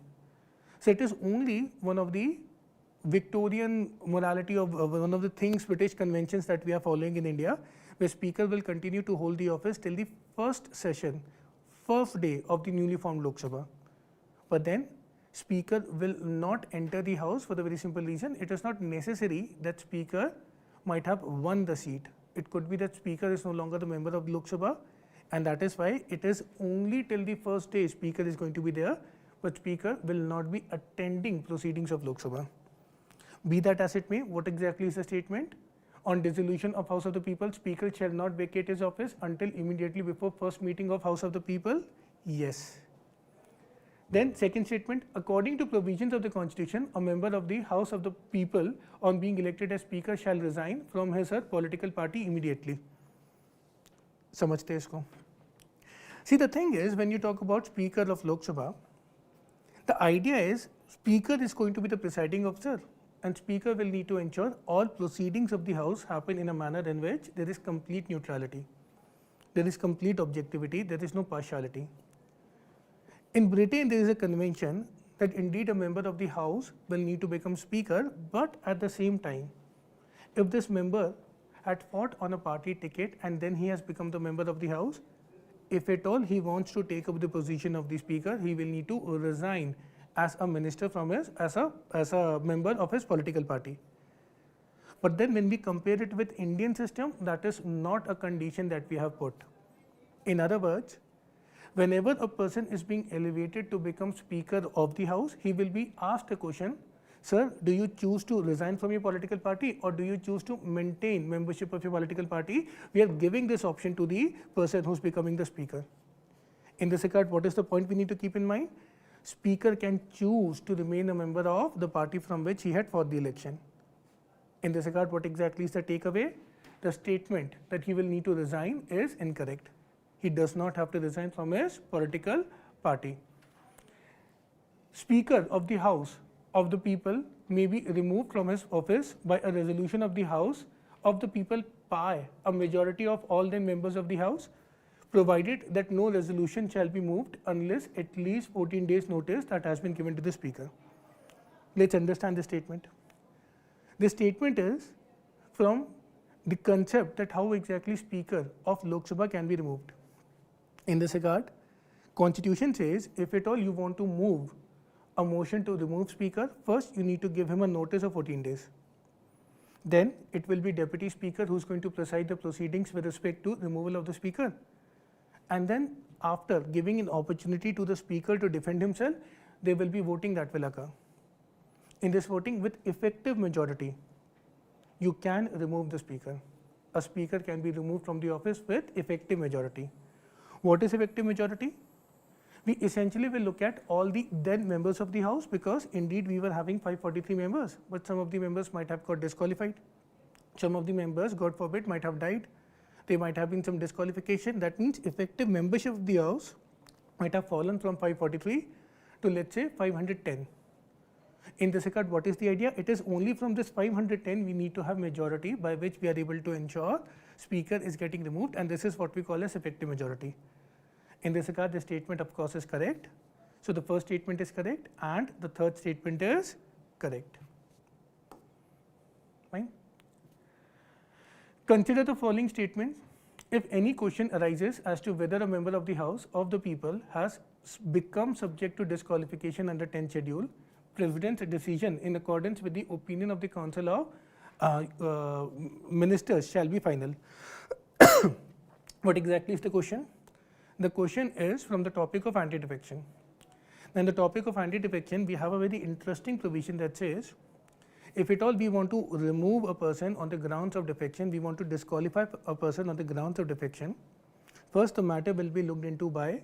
So it is only one of the Victorian morality of one of the things, British conventions that we are following in India, where speaker will continue to hold the office till the first session, first day of the newly formed Lok Sabha. But then speaker will not enter the house for the very simple reason, it is not necessary that speaker might have won the seat. It could be that speaker is no longer the member of Lok Sabha, and that is why it is only till the first day speaker is going to be there, but speaker will not be attending proceedings of Lok Sabha. Be that as it may, what exactly is the statement? On dissolution of House of the People, speaker shall not vacate his office until immediately before first meeting of House of the People. Yes. Then second statement, according to provisions of the Constitution, a member of the House of the People on being elected as speaker shall resign from his or political party immediately. समझते हैं इसको? See, the thing is, when you talk about speaker of Lok Sabha, the idea is speaker is going to be the presiding officer, and speaker will need to ensure all proceedings of the house happen in a manner in which there is complete neutrality, there is complete objectivity, there is no partiality. In Britain, there is a convention that indeed a member of the house will need to become speaker, but at the same time, if this member had fought on a party ticket and then he has become the member of the house, if at all he wants to take up the position of the speaker, he will need to resign as a minister from his, as a member of his political party. But then when we compare it with Indian system, that is not a condition that we have put. In other words, whenever a person is being elevated to become speaker of the house, he will be asked a question, sir, do you choose to resign from your political party or do you choose to maintain membership of your political party? We are giving this option to the person who is becoming the speaker. In this regard, what is the point we need to keep in mind? Speaker can choose to remain a member of the party from which he had fought the election. In this regard, what exactly is the takeaway? The statement that he will need to resign is incorrect. He does not have to resign from his political party. Speaker of the House of the People may be removed from his office by a resolution of the House of the People by a majority of all the members of the House, provided that no resolution shall be moved unless at least 14 days notice that has been given to the speaker. Let's understand the statement. The statement is from the concept that how exactly speaker of Lok Sabha can be removed. In this regard, Constitution says if at all you want to move a motion to remove speaker, first you need to give him a notice of 14 days. Then it will be deputy speaker who is going to preside the proceedings with respect to removal of the speaker. And then after giving an opportunity to the speaker to defend himself, there will be voting that will occur. In this voting with effective majority, you can remove the speaker. A speaker can be removed from the office with effective majority. What is effective majority? We essentially will look at all the then members of the house, because indeed we were having 543 members, but some of the members might have got disqualified. Some of the members, God forbid, might have died. There might have been some disqualification. That means effective membership of the house might have fallen from 543 to, let's say, 510. In this regard, what is the idea? It is only from this 510 we need to have majority by which we are able to ensure speaker is getting removed, and this is what we call as effective majority. In this regard, the statement of course is correct. So the first statement is correct and the third statement is correct. Fine. Consider the following statements. If any question arises as to whether a member of the House of the People has become subject to disqualification under 10th schedule, President's decision in accordance with the opinion of the Council of Ministers shall be final. What exactly is the question? The question is from the topic of anti-defection. Now, in the topic of anti-defection, we have a very interesting provision that says, if at all we want to remove a person on the grounds of defection, we want to disqualify a person on the grounds of defection, first the matter will be looked into by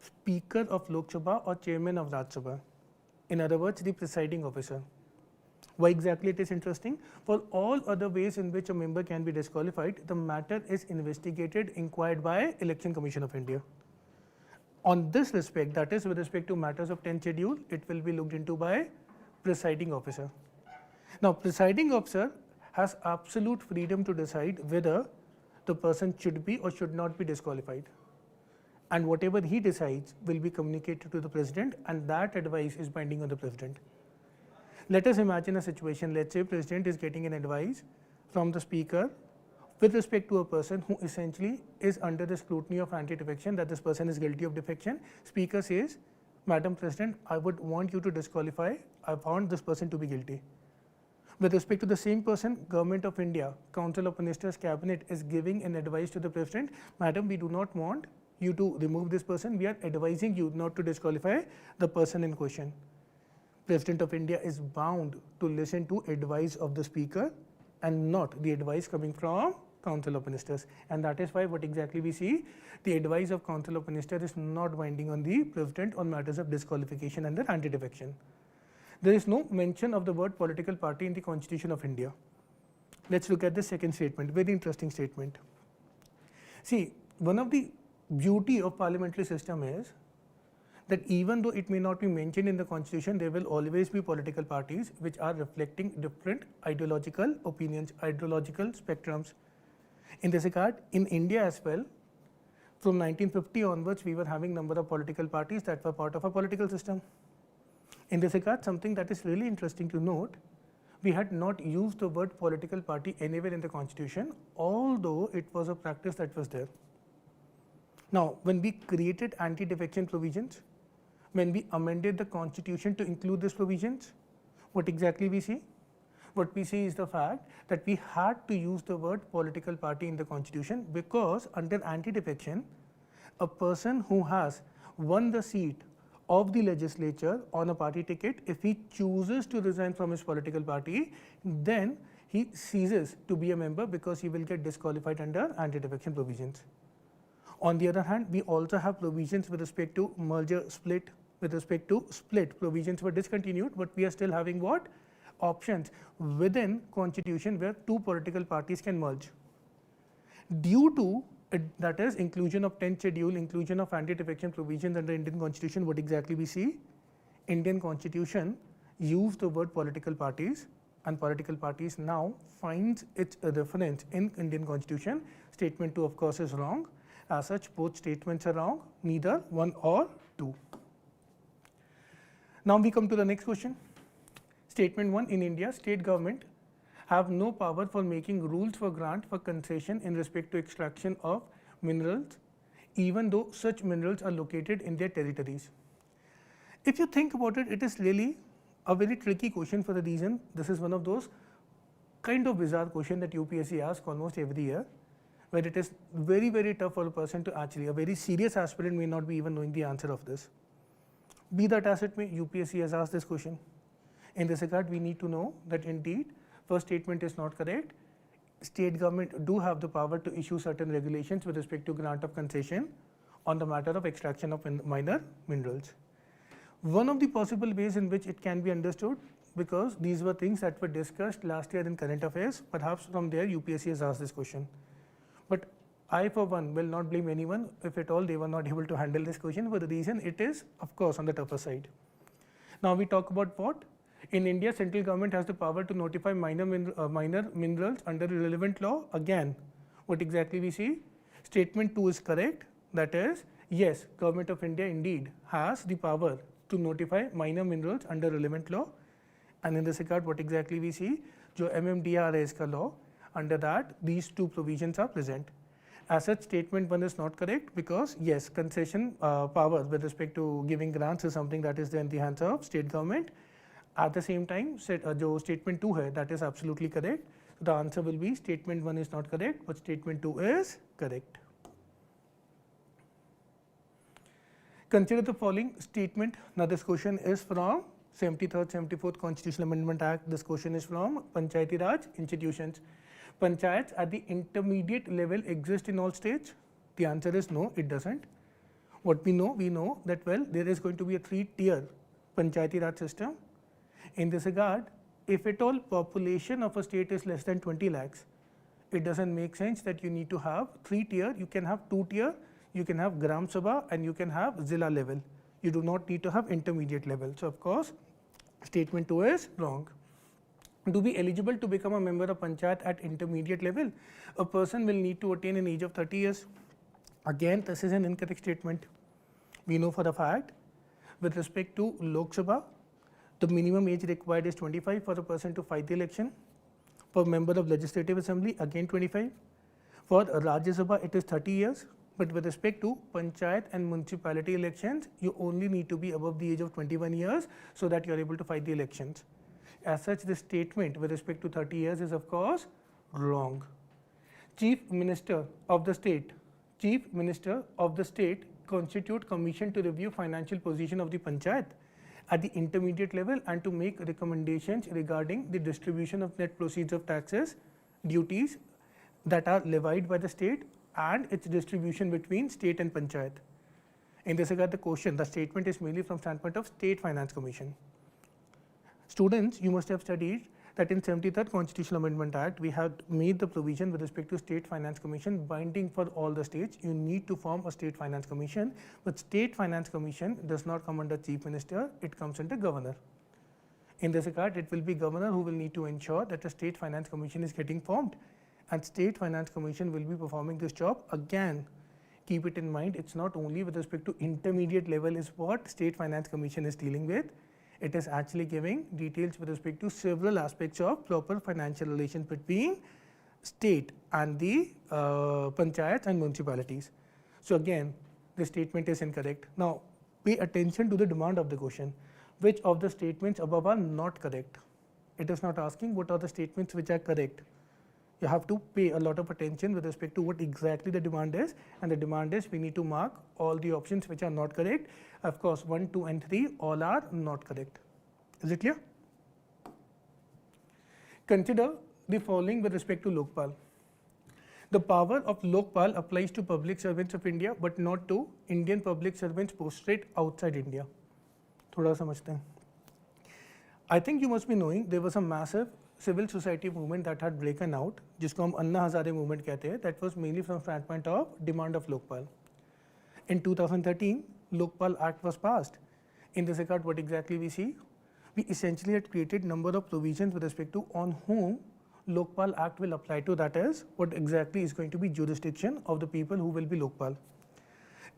Speaker of Lok Sabha or Chairman of Raj Sabha. In other words, the presiding officer. Why exactly it is interesting? For all other ways in which a member can be disqualified, the matter is investigated, inquired by Election Commission of India. On this respect, that is with respect to matters of 10th schedule, it will be looked into by presiding officer. Now, presiding officer has absolute freedom to decide whether the person should be or should not be disqualified. And whatever he decides will be communicated to the president, and that advice is binding on the president. Let us imagine a situation, let's say president is getting an advice from the speaker with respect to a person who essentially is under the scrutiny of anti-defection, that this person is guilty of defection. Speaker says, Madam President, I would want you to disqualify, I found this person to be guilty. With respect to the same person, Government of India, Council of Ministers, Cabinet is giving an advice to the President, Madam, we do not want you to remove this person, we are advising you not to disqualify the person in question. President of India is bound to listen to advice of the Speaker and not the advice coming from Council of Ministers. And that is why what exactly we see, the advice of Council of Ministers is not binding on the President on matters of disqualification under anti-defection. There is no mention of the word political party in the Constitution of India. Let's look at the second statement, very interesting statement. See, one of the beauty of parliamentary system is that even though it may not be mentioned in the Constitution, there will always be political parties which are reflecting different ideological opinions, ideological spectrums. In this regard, in India as well, from 1950 onwards, we were having number of political parties that were part of a political system. In this regard, something that is really interesting to note, we had not used the word political party anywhere in the Constitution, although it was a practice that was there. Now, when we created anti-defection provisions, when we amended the Constitution to include these provisions, what exactly we see? What we see is the fact that we had to use the word political party in the Constitution because under anti-defection, a person who has won the seat of the legislature on a party ticket, if he chooses to resign from his political party, then he ceases to be a member because he will get disqualified under anti-defection provisions. On the other hand, we also have provisions with respect to merger split, with respect to split provisions were discontinued, but we are still having what? Options within Constitution where two political parties can merge. Due to that is inclusion of 10th schedule, inclusion of anti-defection provisions under Indian Constitution, what exactly we see? Indian Constitution used the word political parties, and political parties now finds its reference in Indian Constitution. Statement 2 of course is wrong. As such, both statements are wrong, neither one or two. Now we come to the next question. Statement 1, in India, state government have no power for making rules for grant for concession in respect to extraction of minerals, even though such minerals are located in their territories. If you think about it, it is really a very tricky question for the reason this is one of those kind of bizarre question that UPSC asks almost every year, where it is very, very tough for a person to actually, a very serious aspirant may not be even knowing the answer of this. Be that as it may, UPSC has asked this question. In this regard, we need to know that indeed, first statement is not correct. State government do have the power to issue certain regulations with respect to grant of concession on the matter of extraction of minor minerals. One of the possible ways in which it can be understood, because these were things that were discussed last year in current affairs, perhaps from there UPSC has asked this question. But I for one will not blame anyone if at all they were not able to handle this question for the reason it is of course on the tougher side. Now we talk about what? In India, central government has the power to notify minor minerals under the relevant law. Again, what exactly we see? Statement 2 is correct. That is, yes, Government of India indeed has the power to notify minor minerals under relevant law. And in this regard, what exactly we see? जो MMDR है इसका law, under that these two provisions are present. As such, statement 1 is not correct because yes, concession power with respect to giving grants is something that is there in the hands of state government. At the same time, जो statement 2 है, that is absolutely correct. So the answer will be statement 1 is not correct, but statement 2 is correct. Consider the following statement. Now this question is from 73rd, 74th Constitutional Amendment Act. This question is from Panchayati Raj institutions. Panchayats at the intermediate level exist in all states? The answer is no, it doesn't. What we know that well, there is going to be a 3-tier Panchayati Raj system. In this regard, if at all population of a state is less than 20 lakhs, it doesn't make sense that you need to have 3-tier. You can have 2-tier, you can have Gram Sabha, and you can have Zilla level. You do not need to have intermediate level. So of course, statement 2 is wrong. To be eligible to become a member of Panchayat at intermediate level, a person will need to attain an age of 30 years. Again, this is an incorrect statement. We know for a fact, with respect to Lok Sabha, the minimum age required is 25 for a person to fight the election. For member of Legislative Assembly, again 25. For Rajya Sabha, it is 30 years. But with respect to Panchayat and municipality elections, you only need to be above the age of 21 years so that you are able to fight the elections. As such, this statement with respect to 30 years is of course wrong. Chief Minister of the State constitute commission to review financial position of the Panchayat at the intermediate level and to make recommendations regarding the distribution of net proceeds of taxes, duties that are levied by the state and its distribution between state and Panchayat. In this regard, the statement is mainly from standpoint of State Finance Commission. Students, you must have studied that in 73rd Constitutional Amendment Act, we have made the provision with respect to State Finance Commission binding for all the states. You need to form a State Finance Commission, but State Finance Commission does not come under Chief Minister, it comes under Governor. In this regard, it will be Governor who will need to ensure that a State Finance Commission is getting formed, and State Finance Commission will be performing this job. Again, keep it in mind, it's not only with respect to intermediate level is what State Finance Commission is dealing with. It is actually giving details with respect to several aspects of proper financial relations between state and the panchayats and municipalities. So again, this statement is incorrect. Now, pay attention to the demand of the question. Which of the statements above are not correct? It is not asking what are the statements which are correct. You have to pay a lot of attention with respect to what exactly the demand is, and the demand is we need to mark all the options which are not correct. Of course, 1, 2 and 3 all are not correct. Is it clear? Consider the following with respect to Lokpal. The power of Lokpal applies to public servants of India but not to Indian public servants posted outside India. थोड़ा समझते हैं. I think you must be knowing there was a massive civil society movement that had broken out, जिसको हम Anna Hazare movement कहते हैं. That was mainly from standpoint of demand of Lokpal. In 2013, Lokpal Act was passed. In this regard, what exactly we see? We essentially had created number of provisions with respect to on whom Lokpal Act will apply to, that is, what exactly is going to be jurisdiction of the people who will be Lokpal.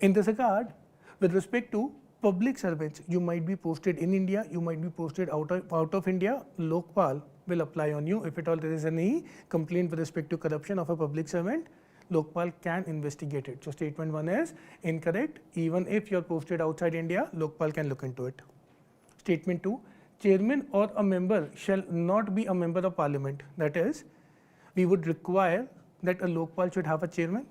In this regard, with respect to public servants, you might be posted in India, you might be posted out of India, Lokpal will apply on you. If at all there is any complaint with respect to corruption of a public servant, Lokpal can investigate it. So statement 1 is incorrect. Even if you are posted outside India, Lokpal can look into it. Statement 2, chairman or a member shall not be a member of parliament. That is, we would require that a Lokpal should have a chairman.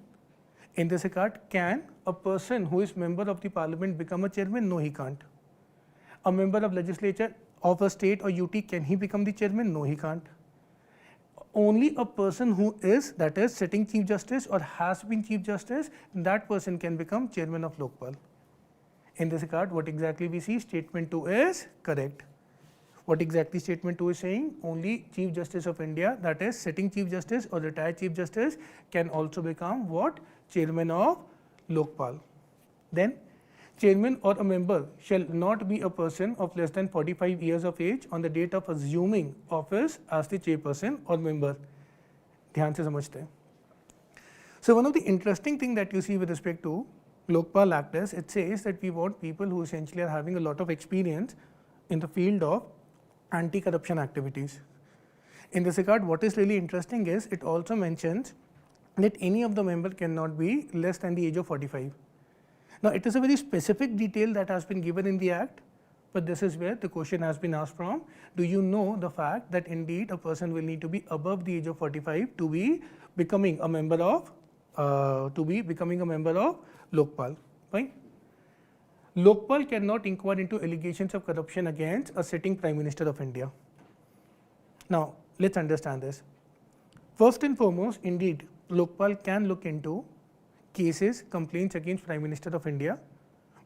In this regard, can a person who is member of the parliament become a chairman? No, he can't. A member of legislature of a state or UT, can he become the chairman? No, he can't. Only a person who is, that is, sitting Chief Justice or has been Chief Justice, that person can become chairman of Lokpal. In this regard, what exactly we see? Statement 2 is correct. What exactly statement 2 is saying? Only Chief Justice of India, that is, sitting Chief Justice or retired Chief Justice, can also become what? Chairman of Lokpal. Then, chairman or a member shall not be a person of less than 45 years of age on the date of assuming office as the chairperson or member. ध्यान से समझते हैं. So one of the interesting thing that you see with respect to Lokpal Act is it says that we want people who essentially are having a lot of experience in the field of anti-corruption activities. In this regard, what is really interesting is it also mentions that any of the member cannot be less than the age of 45. Now, it is a very specific detail that has been given in the Act, but this is where the question has been asked from. Do you know the fact that indeed a person will need to be above the age of 45 to be becoming a member of Lokpal, right? Lokpal cannot inquire into allegations of corruption against a sitting Prime Minister of India. Now, let's understand this. First and foremost, indeed, Lokpal can look into cases, complaints against Prime Minister of India,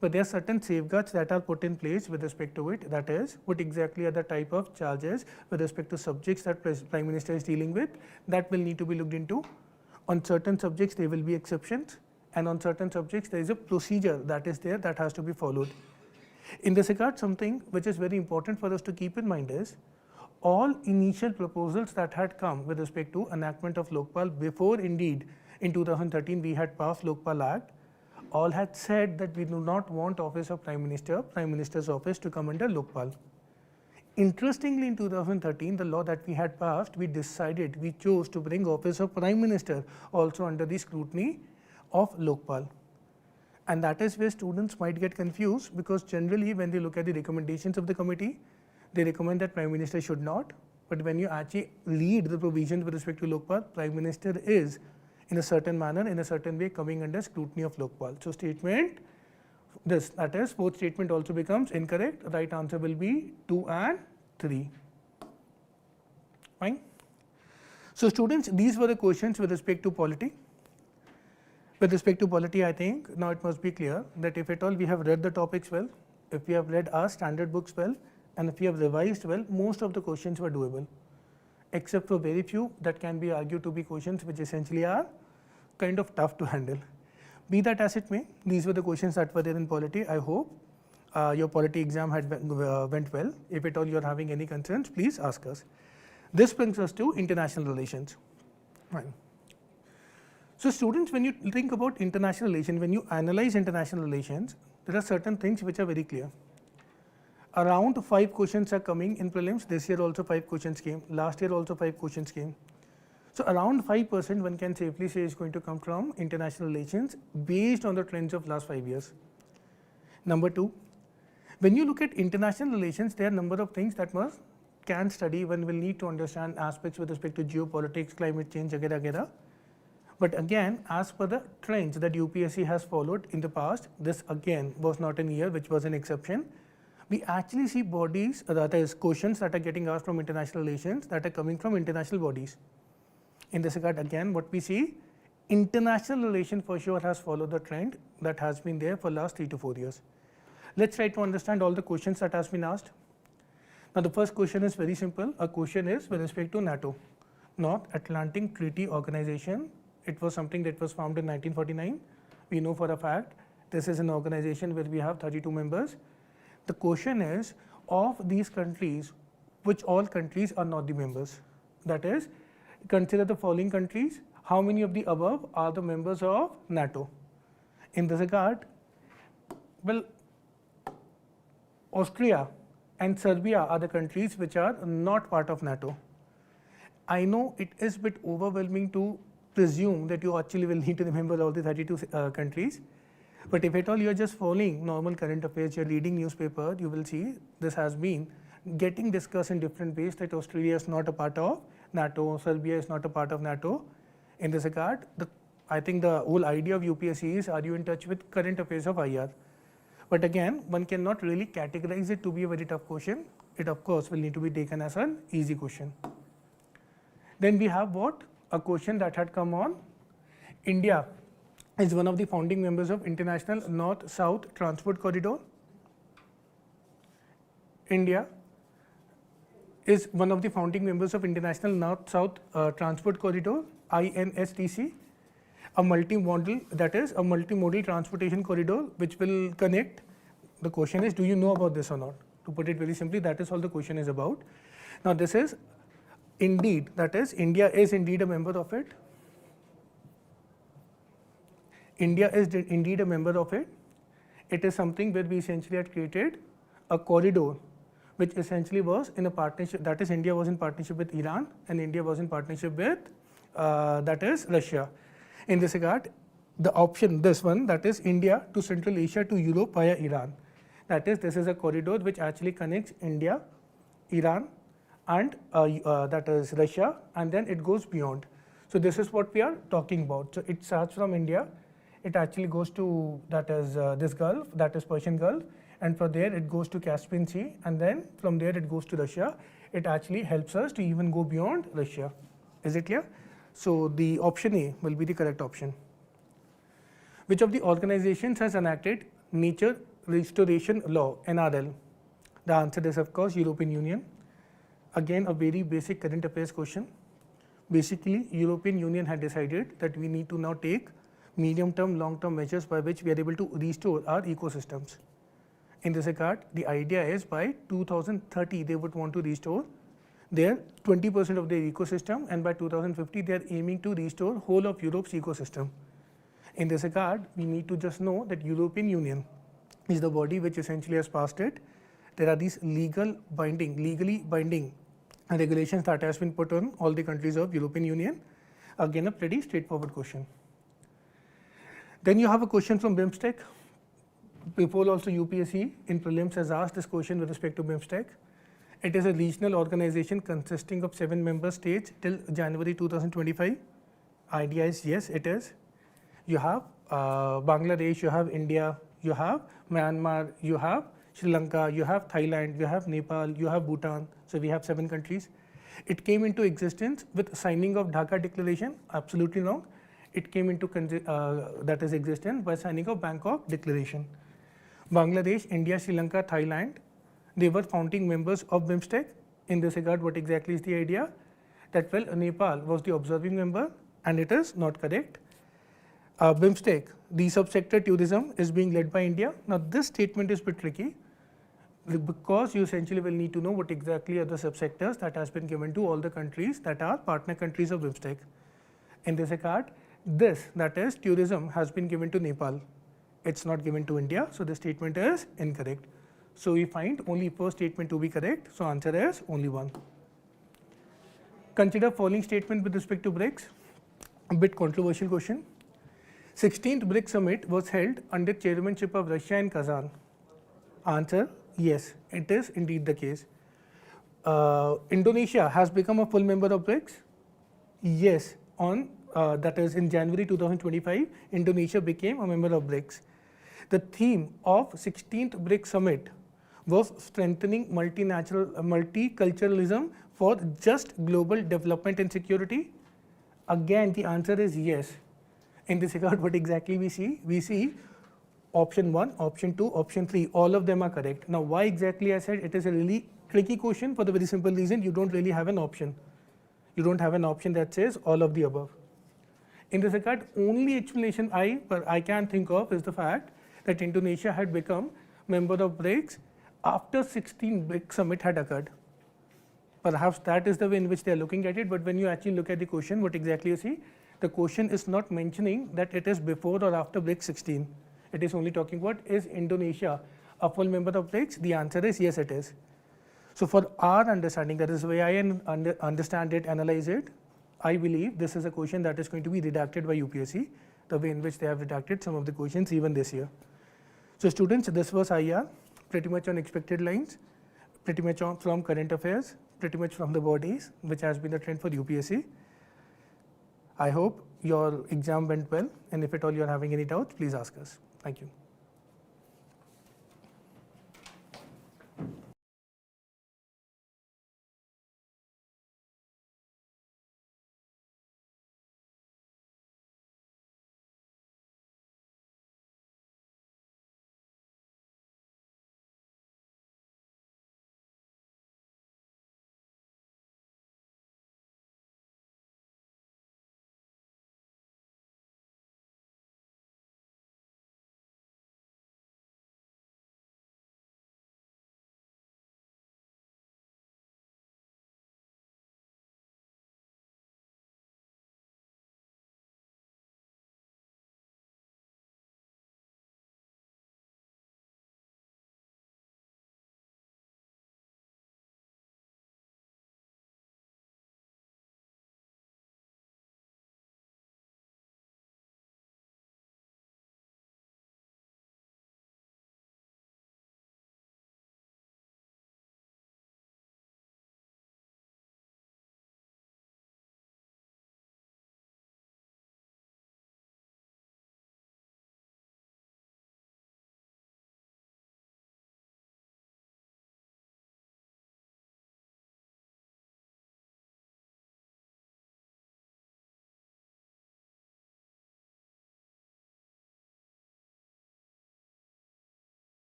but there are certain safeguards that are put in place with respect to it. That is, what exactly are the type of charges with respect to subjects that Prime Minister is dealing with, that will need to be looked into. On certain subjects, there will be exceptions, and on certain subjects, there is a procedure that is there that has to be followed. In this regard, something which is very important for us to keep in mind is all initial proposals that had come with respect to enactment of Lokpal before indeed in 2013 we had passed Lokpal Act, all had said that we do not want office of Prime Minister, Prime Minister's office to come under Lokpal. Interestingly, in 2013, the law that we had passed, we chose to bring office of Prime Minister also under the scrutiny of Lokpal. And that is where students might get confused, because generally when they look at the recommendations of the committee, they recommend that Prime Minister should not, but when you actually read the provisions with respect to Lokpal, Prime Minister is in a certain manner, in a certain way coming under scrutiny of Lokpal. So, statement this, that is, fourth statement also becomes incorrect. Right answer will be 2 and 3. Fine. So, students, these were the questions with respect to polity. With respect to polity, I think now it must be clear that if at all we have read the topics well, if we have read our standard books well, and if we have revised well, most of the questions were doable, except for very few that can be argued to be questions which essentially are kind of tough to handle. Be that as it may, these were the questions that were there in polity. I hope your polity exam had went well. If at all you are having any concerns, please ask us. This brings us to international relations. Fine. So, students, when you think about international relations, when you analyze international relations, there are certain things which are very clear. Around 5 questions are coming in prelims. This year also 5 questions came. Last year also 5 questions came. So, around 5% one can safely say is going to come from international relations based on the trends of last 5 years. Number 2, when you look at international relations, there are a number of things that one can study. One will need to understand aspects with respect to geopolitics, climate change, etc. But again, as per the trends that UPSC has followed in the past, this again was not an year which was an exception. We actually see bodies, that is, questions that are getting asked from international relations that are coming from international bodies. In this regard, again, what we see, international relation for sure has followed the trend that has been there for last 3 to 4 years. Let's try to understand all the questions that has been asked. Now, the first question is very simple. A question is with respect to NATO, North Atlantic Treaty Organization. It was something that was formed in 1949. We know for a fact this is an organization where we have 32 members. The question is, of these countries, which all countries are not the members? That is, consider the following countries. How many of the above are the members of NATO? In this regard, well, Austria and Serbia are the countries which are not part of NATO. I know it is a bit overwhelming to presume that you actually will need to remember all the 32 countries. But if at all you are just following normal current affairs, you are reading newspaper, you will see this has been getting discussed in different ways that Australia is not a part of NATO, Serbia is not a part of NATO. In this regard, I think the whole idea of UPSC is, are you in touch with current affairs of IR? But again, one cannot really categorize it to be a very tough question. It of course will need to be taken as an easy question. Then we have what? A question that had come on India is one of the founding members of International North-South Transport Corridor. India is one of the founding members of International North-South Transport Corridor, INSTC, a multimodal, that is a multimodal transportation corridor which will connect. The question is, do you know about this or not? To put it very simply, that is all the question is about. Now, this is indeed, that is, India is indeed a member of it. India is indeed a member of it. It is something where we essentially had created a corridor which essentially was in a partnership, that is India was in partnership with Iran and India was in partnership with that is Russia. In this regard, the option, this one, that is India to Central Asia to Europe via Iran. That is, this is a corridor which actually connects India, Iran and that is Russia, and then it goes beyond. So this is what we are talking about. So it starts from India, it actually goes to that is this Gulf, that is Persian Gulf, and from there it goes to Caspian Sea, and then from there it goes to Russia. It actually helps us to even go beyond Russia. Is it clear? So the option A will be the correct option. Which of the organizations has enacted Nature Restoration Law, NRL? The answer is of course European Union. Again, a very basic current affairs question. Basically, European Union had decided that we need to now take medium term, long term measures by which we are able to restore our ecosystems. In this regard, the idea is by 2030 they would want to restore their 20% of their ecosystem, and by 2050 they are aiming to restore whole of Europe's ecosystem. In this regard, we need to just know that European Union is the body which essentially has passed it. There are these legally binding regulations that has been put on all the countries of European Union. Again, a pretty straightforward question. Then you have a question from BIMSTEC. Before also UPSC in prelims has asked this question with respect to BIMSTEC. It is a regional organization consisting of 7 member states till January 2025. Idea is yes, it is. You have Bangladesh, you have India, you have Myanmar, you have Sri Lanka, you have Thailand, you have Nepal, you have Bhutan. So we have 7 countries. It came into existence with signing of Dhaka Declaration. Absolutely wrong. It came into that is existence by signing of Bangkok Declaration. Bangladesh, India, Sri Lanka, Thailand, they were founding members of BIMSTEC. In this regard, what exactly is the idea? That well, Nepal was the observing member, and it is not correct. BIMSTEC, the subsector tourism is being led by India. Now this statement is a bit tricky because you essentially will need to know what exactly are the subsectors that has been given to all the countries that are partner countries of BIMSTEC. In this regard, this, that is tourism, has been given to Nepal. It's not given to India, so the statement is incorrect. So we find only first statement to be correct, so answer is only 1. Consider following statement with respect to BRICS. A bit controversial question. 16th BRICS summit was held under chairmanship of Russia and Kazan. Answer, yes, it is indeed the case. Indonesia has become a full member of BRICS. Yes, on that is in January 2025, Indonesia became a member of BRICS. The theme of 16th BRICS summit was strengthening multiculturalism for just global development and security. Again, the answer is yes. In this regard, what exactly we see? We see option 1, option 2, option 3, all of them are correct. Now, why exactly I said it is a really tricky question for the very simple reason you don't really have an option. You don't have an option that says all of the above. In this regard, only explanation I can think of is the fact that Indonesia had become member of BRICS after 16 BRICS summit had occurred. Perhaps that is the way in which they are looking at it, but when you actually look at the question, what exactly you see? The question is not mentioning that it is before or after BRICS 16. It is only talking about, is Indonesia a full member of BRICS? The answer is yes, it is. So for our understanding, that is the way I understand it, analyze it, I believe this is a question that is going to be redacted by UPSC, the way in which they have redacted some of the questions even this year. So students, this was IR, pretty much on expected lines, pretty much from current affairs, pretty much from the bodies, which has been the trend for UPSC. I hope your exam went well, and if at all you are having any doubts, please ask us. Thank you.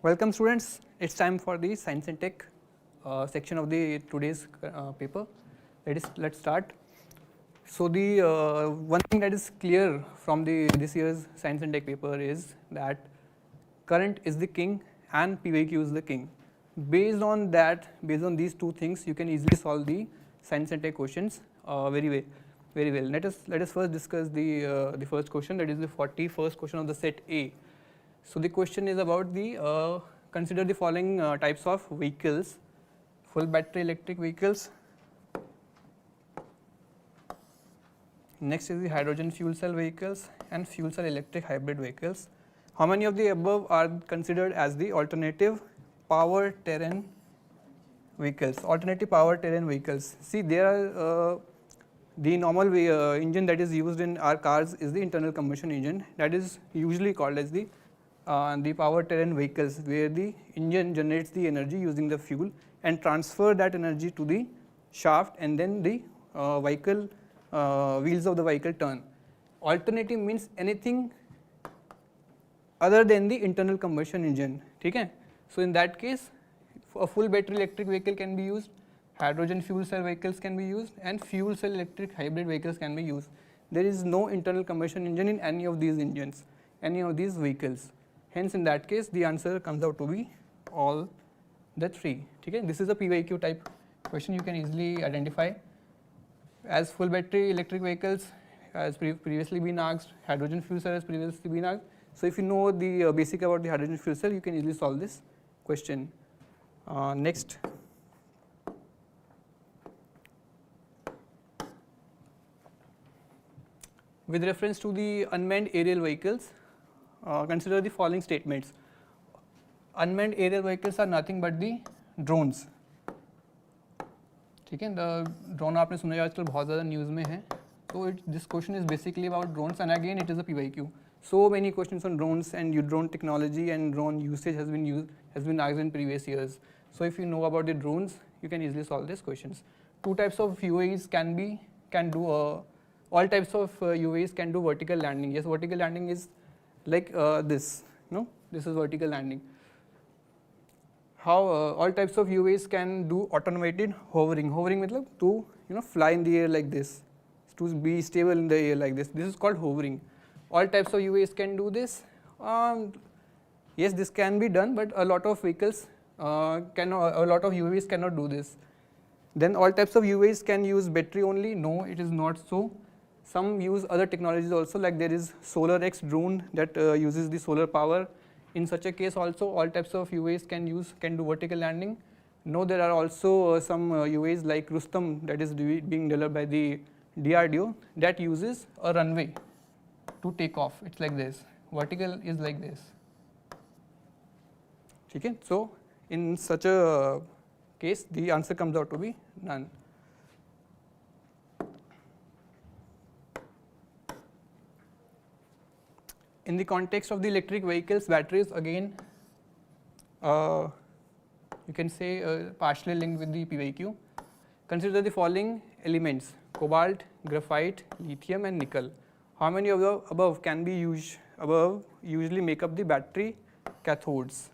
Welcome students, it's time for the science and tech section of the today's paper. Let's start. So the one thing that is clear from this year's science and tech paper is that current is the king and PYQ is the king. Based on these two things, you can easily solve the science and tech questions very well. Let us first discuss the first question, that is the 41st question of the set A. So the question is about the consider the following types of vehicles: full battery electric vehicles. Next is the hydrogen fuel cell vehicles and fuel cell electric hybrid vehicles. How many of the above are considered as the alternative power terrain vehicles? Alternative power terrain vehicles. See, there are the normal engine that is used in our cars is the internal combustion engine, that is usually called as the power terrain vehicles, where the engine generates the energy using the fuel and transfer that energy to the shaft, and then the vehicle wheels of the vehicle turn. Alternative means anything other than the internal combustion engine. Okay? So in that case, a full battery electric vehicle can be used, hydrogen fuel cell vehicles can be used, and fuel cell electric hybrid vehicles can be used. There is no internal combustion engine in any of these engines, any of these vehicles. Hence, in that case, the answer comes out to be all the three. Okay? This is a PYQ type question. You can easily identify as full battery electric vehicles as previously been asked, hydrogen fuel cell has previously been asked. So if you know the basic about the hydrogen fuel cell, you can easily solve this question. Next. With reference to the unmanned aerial vehicles, consider the following statements. Unmanned aerial vehicles are nothing but the drones. ठीक है, the drone आपने सुना आजकल बहुत ज़्यादा news में है. So this question is basically about drones, and again it is a PYQ. So many questions on drones and drone technology and drone usage has been asked in previous years. So if you know about the drones, you can easily solve these questions. Two types of UAVs can do all types of UAVs can do vertical landing. Yes, vertical landing is like this. No, this is vertical landing. How all types of UAVs can do automated hovering. Hovering means to fly in the air like this, to be stable in the air like this. This is called hovering. All types of UAVs can do this. Yes, this can be done, but a lot of vehicles a lot of UAVs cannot do this. Then all types of UAVs can use battery only. No, it is not so. Some use other technologies also, like there is Solar X drone that uses the solar power. In such a case also, all types of UAVs can do vertical landing. No, there are also some UAVs like Rustam that is being developed by the DRDO that uses a runway to take off. It's like this. Vertical is like this. Okay? So in such a case, the answer comes out to be none. In the context of the electric vehicles, batteries again, you can say partially linked with the PYQ. Consider the following elements: cobalt, graphite, lithium, and nickel. How many of the above can be used? Above usually make up the battery cathodes.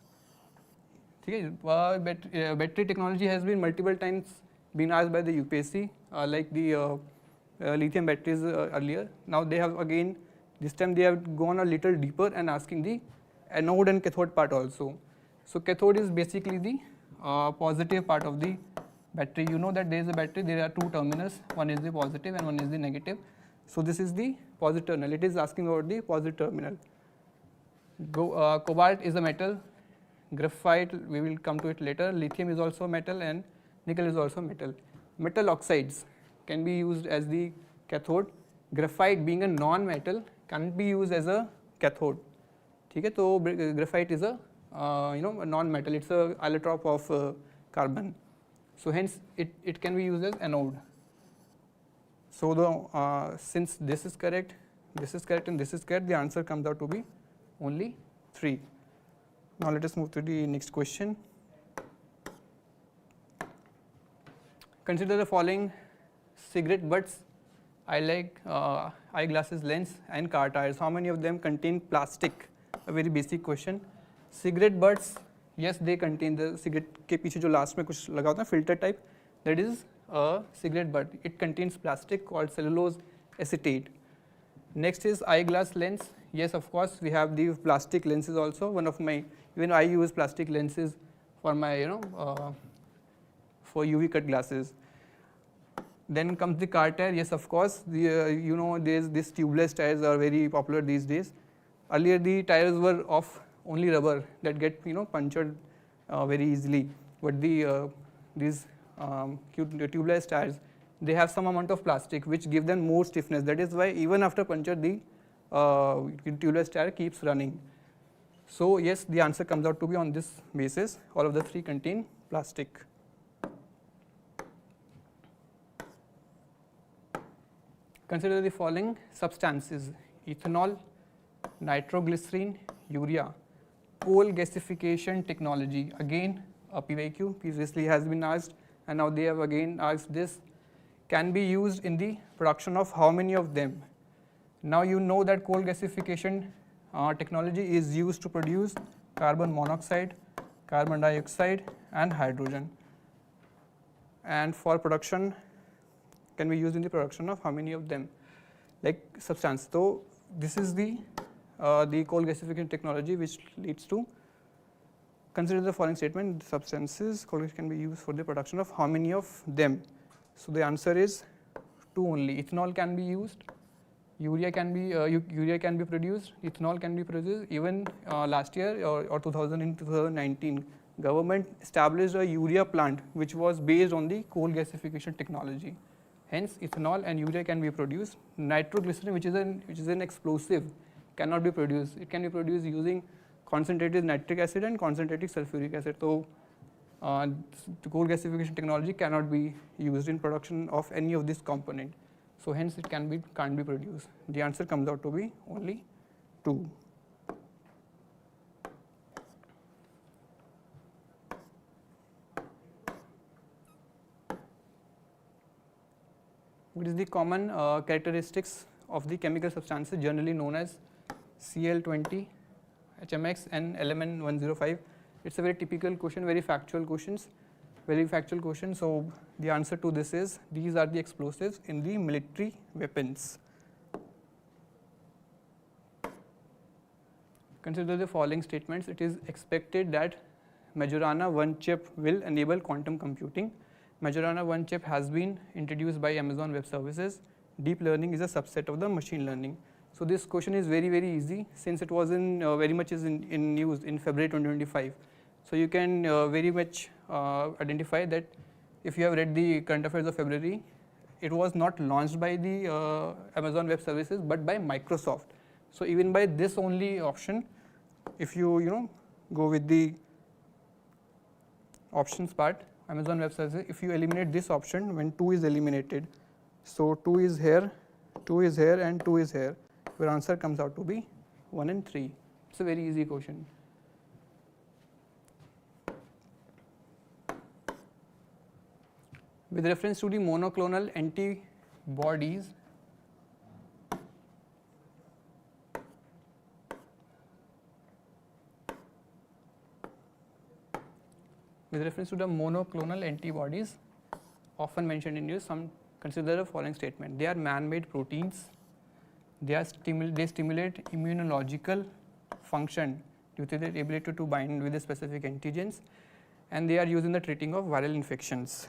Okay? Battery technology has been multiple times been asked by the UPSC, like the lithium batteries earlier. Now they have again. This time they have gone a little deeper and asking the anode and cathode part also. So cathode is basically the positive part of the battery. You know that there is a battery, there are two terminals, one is the positive and one is the negative. So this is the positive terminal, it is asking about the positive terminal. Cobalt is a metal, graphite we will come to it later, lithium is also a metal, and nickel is also metal. Metal oxides can be used as the cathode. Graphite being a non-metal can be used as a cathode. Okay? So graphite is a a non-metal, it's a allotrope of carbon. So hence it can be used as anode. So the since this is correct, and this is correct, the answer comes out to be only 3. Now let us move to the next question. Consider the following cigarette butts, eyeglasses lens, and car tires. How many of them contain plastic? A very basic question. Cigarette butts yes, they contain the cigarette के पीछे जो last में कुछ लगा होता है filter type, that is a cigarette butt. It contains plastic called cellulose acetate. Next is eyeglass lens. Yes, of course, we have the plastic lenses also. Even I use plastic lenses for my, for UV cut glasses. Then comes the car tire. Yes, of course, these tubeless tires are very popular these days. Earlier, the tires were of only rubber that get punctured very easily. But these tubeless tires, they have some amount of plastic which give them more stiffness. That is why even after puncture, the tubeless tire keeps running. So yes, the answer comes out to be on this basis. All of the three contain plastic. Consider the following substances: ethanol, nitroglycerin, urea. Coal gasification technology. Again, a PYQ previously has been asked, and now they have again asked this. Can be used in the production of how many of them? Now you know that coal gasification technology is used to produce carbon monoxide, carbon dioxide, and hydrogen. And for production, can be used in the production of how many of them? Like substance. So this is the coal gasification technology which leads to consider the following statement: substances coal can be used for the production of how many of them? So the answer is 2 only. Ethanol can be used, urea can be produced, ethanol can be produced. Even last year or 2019, government established a urea plant which was based on the coal gasification technology. Hence, ethanol and urea can be produced. Nitroglycerin, which is an explosive, cannot be produced. It can be produced using concentrated nitric acid and concentrated sulfuric acid. So the coal gasification technology cannot be used in production of any of this component. So hence it can't be produced. The answer comes out to be only 2. What is the common characteristics of the chemical substances generally known as Cl20, HMX, and LMN105? It's a very typical question, very factual question. So the answer to this is these are the explosives in the military weapons. Consider the following statements. It is expected that Majorana 1 chip will enable quantum computing. Majorana 1 chip has been introduced by Amazon Web Services. Deep learning is a subset of the machine learning. So this question is very, very easy since it was very much in news in February 2025. So you can very much identify that if you have read the current affairs of February, it was not launched by the Amazon Web Services but by Microsoft. So even by this only option, if you go with the options part, Amazon Web Services, if you eliminate this option when 2 is eliminated, so 2 is here, 2 is here, and 2 is here, your answer comes out to be 1 and 3. It's a very easy question. With reference to the monoclonal antibodies, often mentioned in news, consider the following statement. They are man-made proteins. They stimulate immunological function due to their ability to bind with the specific antigens, and they are used in the treating of viral infections.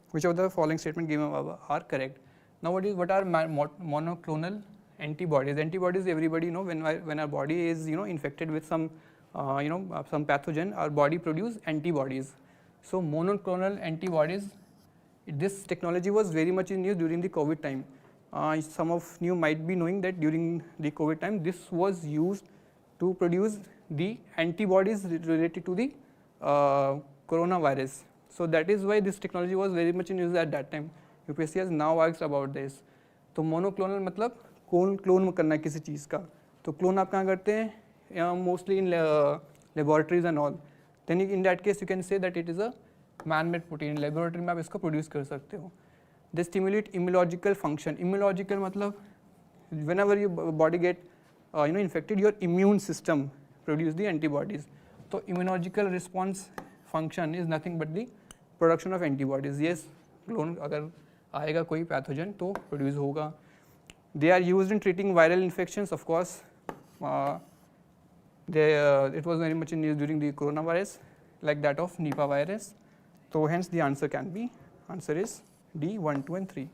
Which of the following statement given above are correct? Now, what are monoclonal antibodies? Antibodies, everybody know, when our body is infected with some some pathogen, our body produce antibodies. So monoclonal antibodies, this technology was very much in use during the COVID time. Some of you might be knowing that during the COVID time, this was used to produce the antibodies related to the coronavirus. So that is why this technology was very much in use at that time. UPSC has now asked about this. तो monoclonal मतलब clone करना किसी चीज़ का. तो clone आप कहाँ करते हैं? Mostly in laboratories and all. Then in that case you can say that it is a man-made protein. Laboratory में आप इसको produce कर सकते हो. They stimulate immunological function. Immunological मतलब whenever your body get infected, your immune system produce the antibodies. तो immunological response function is nothing but the production of antibodies. Yes, clone अगर आएगा कोई पैथोजन तो प्रोड्यूस होगा. They are used in treating viral infections. Of course it was very much in use during the coronavirus, like that of Nipah virus. So hence the answer is D, 1, 2 and 3.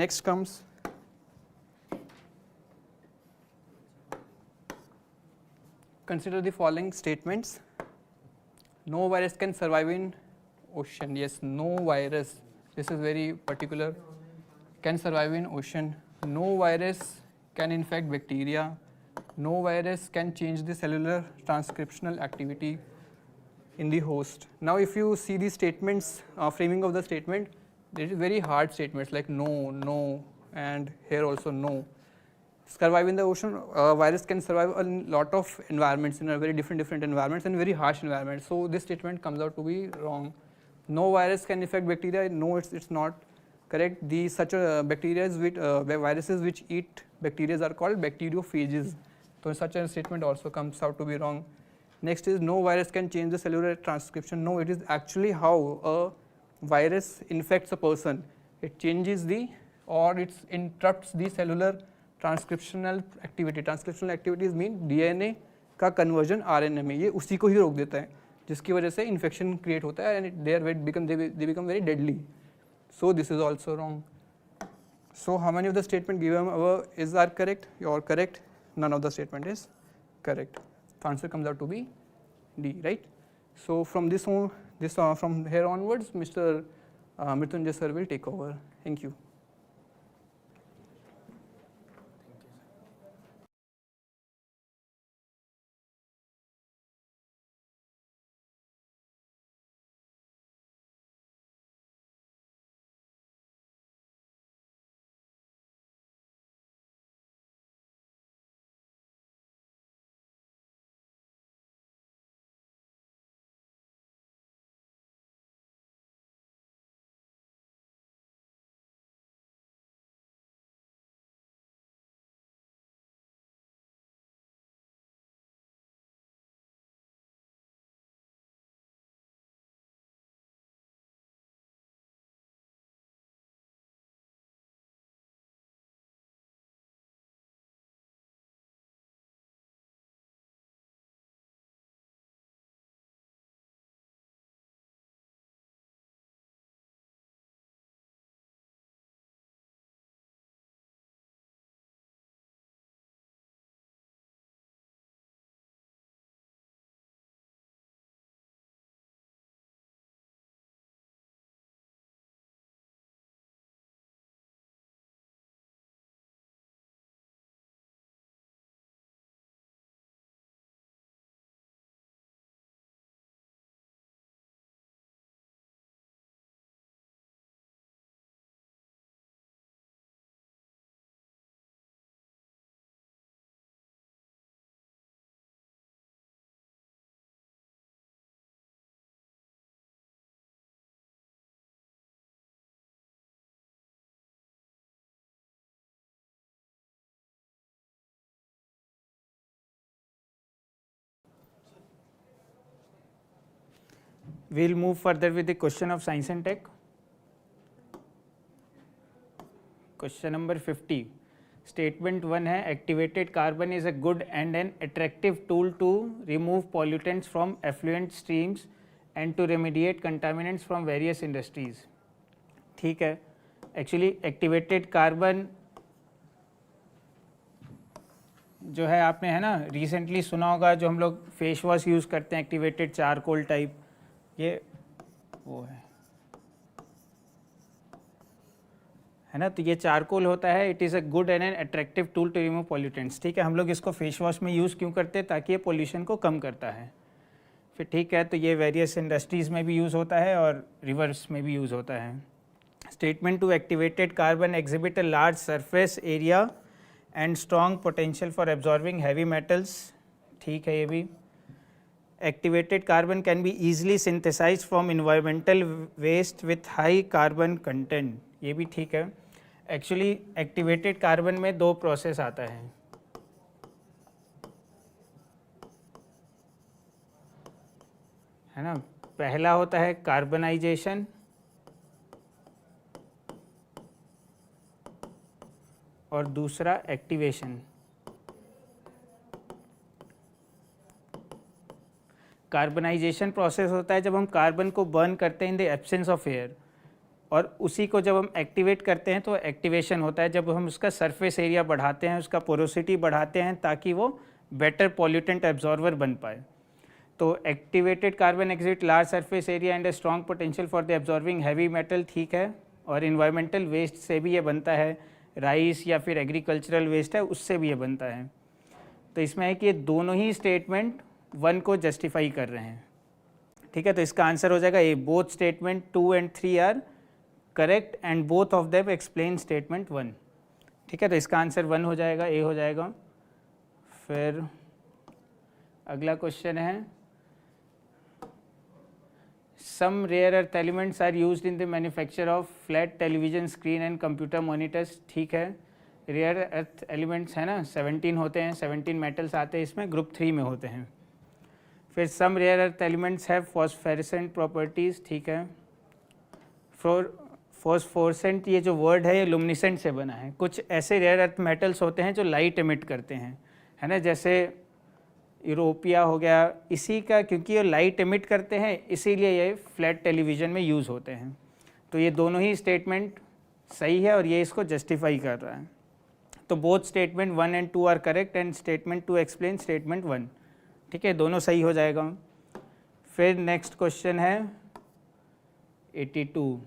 Next comes consider the following statements. No virus can survive in ocean. Yes, no virus, this is very particular, can survive in ocean. No virus can infect bacteria. No virus can change the cellular transcriptional activity in the host. Now if you see the statements, framing of the statement, there is very hard statements like no, no, and here also no. Survive in the ocean, virus can survive a lot of environments, in a very different environments and very harsh environments. So this statement comes out to be wrong. No virus can infect bacteria. No, it's not correct. The such a bacteria which viruses which eat bacteria are called bacteriophages. So such a statement also comes out to be wrong. Next is no virus can change the cellular transcription. No, it is actually how a virus infects a person. It changes the, or it interrupts the cellular transcriptional activity. Transcriptional activities mean DNA का conversion RNA में, ये उसी को ही रोक देता है, जिसकी वजह से infection create होता है and they become very deadly. So this is also wrong. So how many of the statement given above are correct? You are correct. None of the statement is correct. The answer comes out to be D, right? So from this on, from here onwards, Mr. Mrityunjay sir will take over. Thank you. We'll move further with the question of science and tech. Question number 50. Statement 1 है activated carbon is a good and an attractive tool to remove pollutants from effluent streams and to remediate contaminants from various industries. ठीक है, actually activated carbon जो है आपने है ना recently सुना होगा, जो हम लोग फेस वॉश यूज़ करते हैं एक्टिवेटेड चारकोल टाइप, ये वो है ना, तो ये चारकोल होता है. It is a good and an attractive tool to remove pollutants. ठीक है, हम लोग इसको फेस वॉश में यूज़ क्यों करते हैं? ताकि ये पोल्यूशन को कम करता है. फिर ठीक है, तो ये वेरियस इंडस्ट्रीज़ में भी यूज़ होता है और रिवर्स में भी यूज़ होता है. Statement two activated carbon exhibit a large surface area and strong potential for absorbing heavy metals. ठीक है, ये भी. Activated carbon can be easily synthesized from environmental waste with high carbon content. ये भी ठीक है. Actually activated carbon में दो प्रोसेस आता है. है ना। पहला होता है कार्बनाइजेशन और दूसरा एक्टिवेशन। कार्बनाइजेशन प्रोसेस होता है जब हम कार्बन को बर्न करते हैं in the absence of air, और उसी को जब हम एक्टिवेट करते हैं तो एक्टिवेशन होता है जब हम उसका सरफेस एरिया बढ़ाते हैं, उसका पोरोसिटी बढ़ाते हैं ताकि वो बेटर पॉल्यूटेंट एब्जॉर्बर बन पाए। तो activated carbon exit large surface area and a strong potential for the absorbing heavy metal, ठीक है। और इन्वायरमेंटल वेस्ट से भी ये बनता है, राइस या फिर एग्रीकल्चरल वेस्ट है उससे भी ये बनता है। तो इसमें है कि ये दोनों ही स्टेटमेंट 1 को जस्टिफाई कर रहे हैं, ठीक है। तो इसका आंसर हो जाएगा A, both statement 2 and 3 are correct and both of them explain statement 1, ठीक है। तो इसका आंसर 1 हो जाएगा, ए हो जाएगा। फिर अगला क्वेश्चन है, some rare earth elements are used in the manufacture of flat television screen and computer monitors, ठीक है। रेयर अर्थ एलिमेंट्स है ना 17 होते हैं, 17 मेटल्स आते हैं इसमें, ग्रुप 3 में होते हैं। फिर some rare earth elements have phosphorescent properties, ठीक है। फॉस्फोरेसेंट ये जो वर्ड है ये लुमिनेसेंट से बना है। कुछ ऐसे रेयर अर्थ मेटल्स होते हैं जो लाइट एमिट करते हैं, है ना, जैसे यूरोपिया हो गया, इसी का क्योंकि ये लाइट एमिट करते हैं इसीलिए ये फ्लैट टेलीविज़न में यूज़ होते हैं। तो ये दोनों ही स्टेटमेंट सही है और ये इसको जस्टिफाई कर रहा है। तो both statement 1 and 2 are correct and statement 2 explain statement 1, ठीक है, दोनों सही हो जाएगा। फिर नेक्स्ट क्वेश्चन है 82,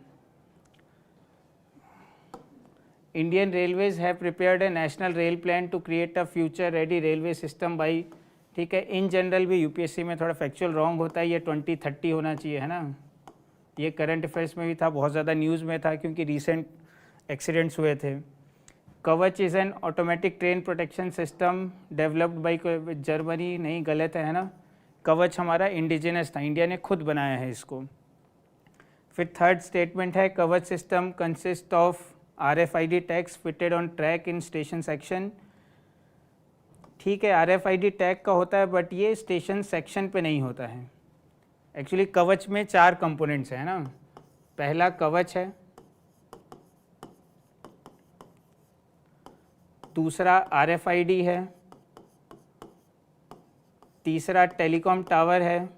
Indian railways have prepared a national rail plan to create a future ready railway system by, ठीक है। इन जनरल भी यूपीएससी में थोड़ा फैक्चुअल रॉन्ग होता है, ये 2030 होना चाहिए, है ना। ये करंट अफेयर्स में भी था, बहुत ज़्यादा न्यूज़ में था क्योंकि रिसेंट एक्सीडेंट्स हुए थे। कवच is an automatic train protection system developed by Germany, नहीं गलत है ना। कवच हमारा इंडिजिनस था, इंडिया ने खुद बनाया है इसको। फिर थर्ड स्टेटमेंट है कवच system consist of RFID tags fitted on track in station section, ठीक है। RFID टैग का होता है बट ये स्टेशन सेक्शन पे नहीं होता है। एक्चुअली कवच में 4 कंपोनेंट्स हैं ना, पहला कवच है, दूसरा RFID है, तीसरा टेलीकॉम टावर है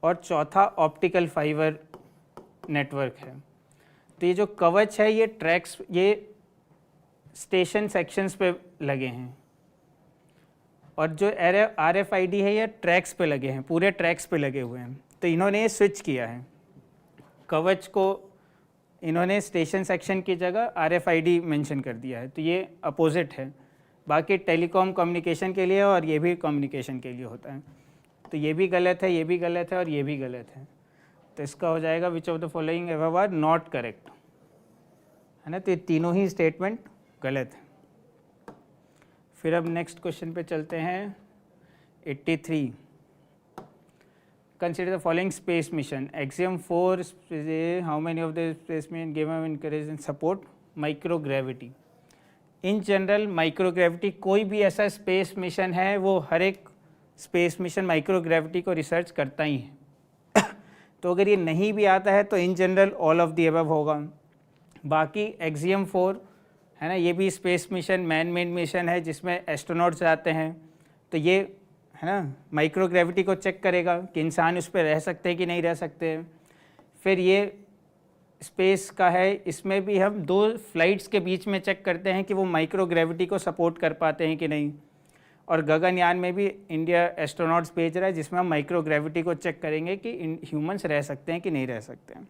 और चौथा ऑप्टिकल फाइबर नेटवर्क है। तो ये जो कवच है ये ट्रैक्स, ये स्टेशन सेक्शंस पे लगे हैं और जो RFID है ये ट्रैक्स पे लगे हैं, पूरे ट्रैक्स पे लगे हुए हैं। तो इन्होंने ये स्विच किया है, कवच को इन्होंने स्टेशन सेक्शन की जगह RFID मेंशन कर दिया है, तो ये अपोजिट है। बाकी टेलीकॉम कम्युनिकेशन के लिए और ये भी कम्युनिकेशन के लिए होता है। तो ये भी गलत है, ये भी गलत है और ये भी गलत है। तो इसका हो जाएगा which of the following above are not correct, है ना। तो ये तीनों ही स्टेटमेंट गलत है। फिर अब नेक्स्ट क्वेश्चन पे चलते हैं 83, consider the following space mission. Axiom 4, how many of the spacemen gave them encourage and support microgravity. In general microgravity कोई भी ऐसा स्पेस मिशन है वो हर एक स्पेस मिशन माइक्रोग्रेविटी को रिसर्च करता ही है तो अगर ये नहीं भी आता है तो in general all of the above होगा। बाकी एक्सियम 4 है ना, ये भी space mission man made mission है जिसमें एस्ट्रोनॉट्स जाते हैं, तो ये है ना माइक्रोग्रेविटी को चेक करेगा कि इंसान उस पर रह सकते हैं कि नहीं रह सकते हैं। फिर ये स्पेस का है, इसमें भी हम 2 फ्लाइट्स के बीच में चेक करते हैं कि वो माइक्रोग्रेविटी को सपोर्ट कर पाते हैं कि नहीं। और गगनयान में भी इंडिया एस्ट्रोनॉट्स भेज रहा है जिसमें हम माइक्रोग्रेविटी को चेक करेंगे कि ह्यूमंस रह सकते हैं कि नहीं रह सकते हैं।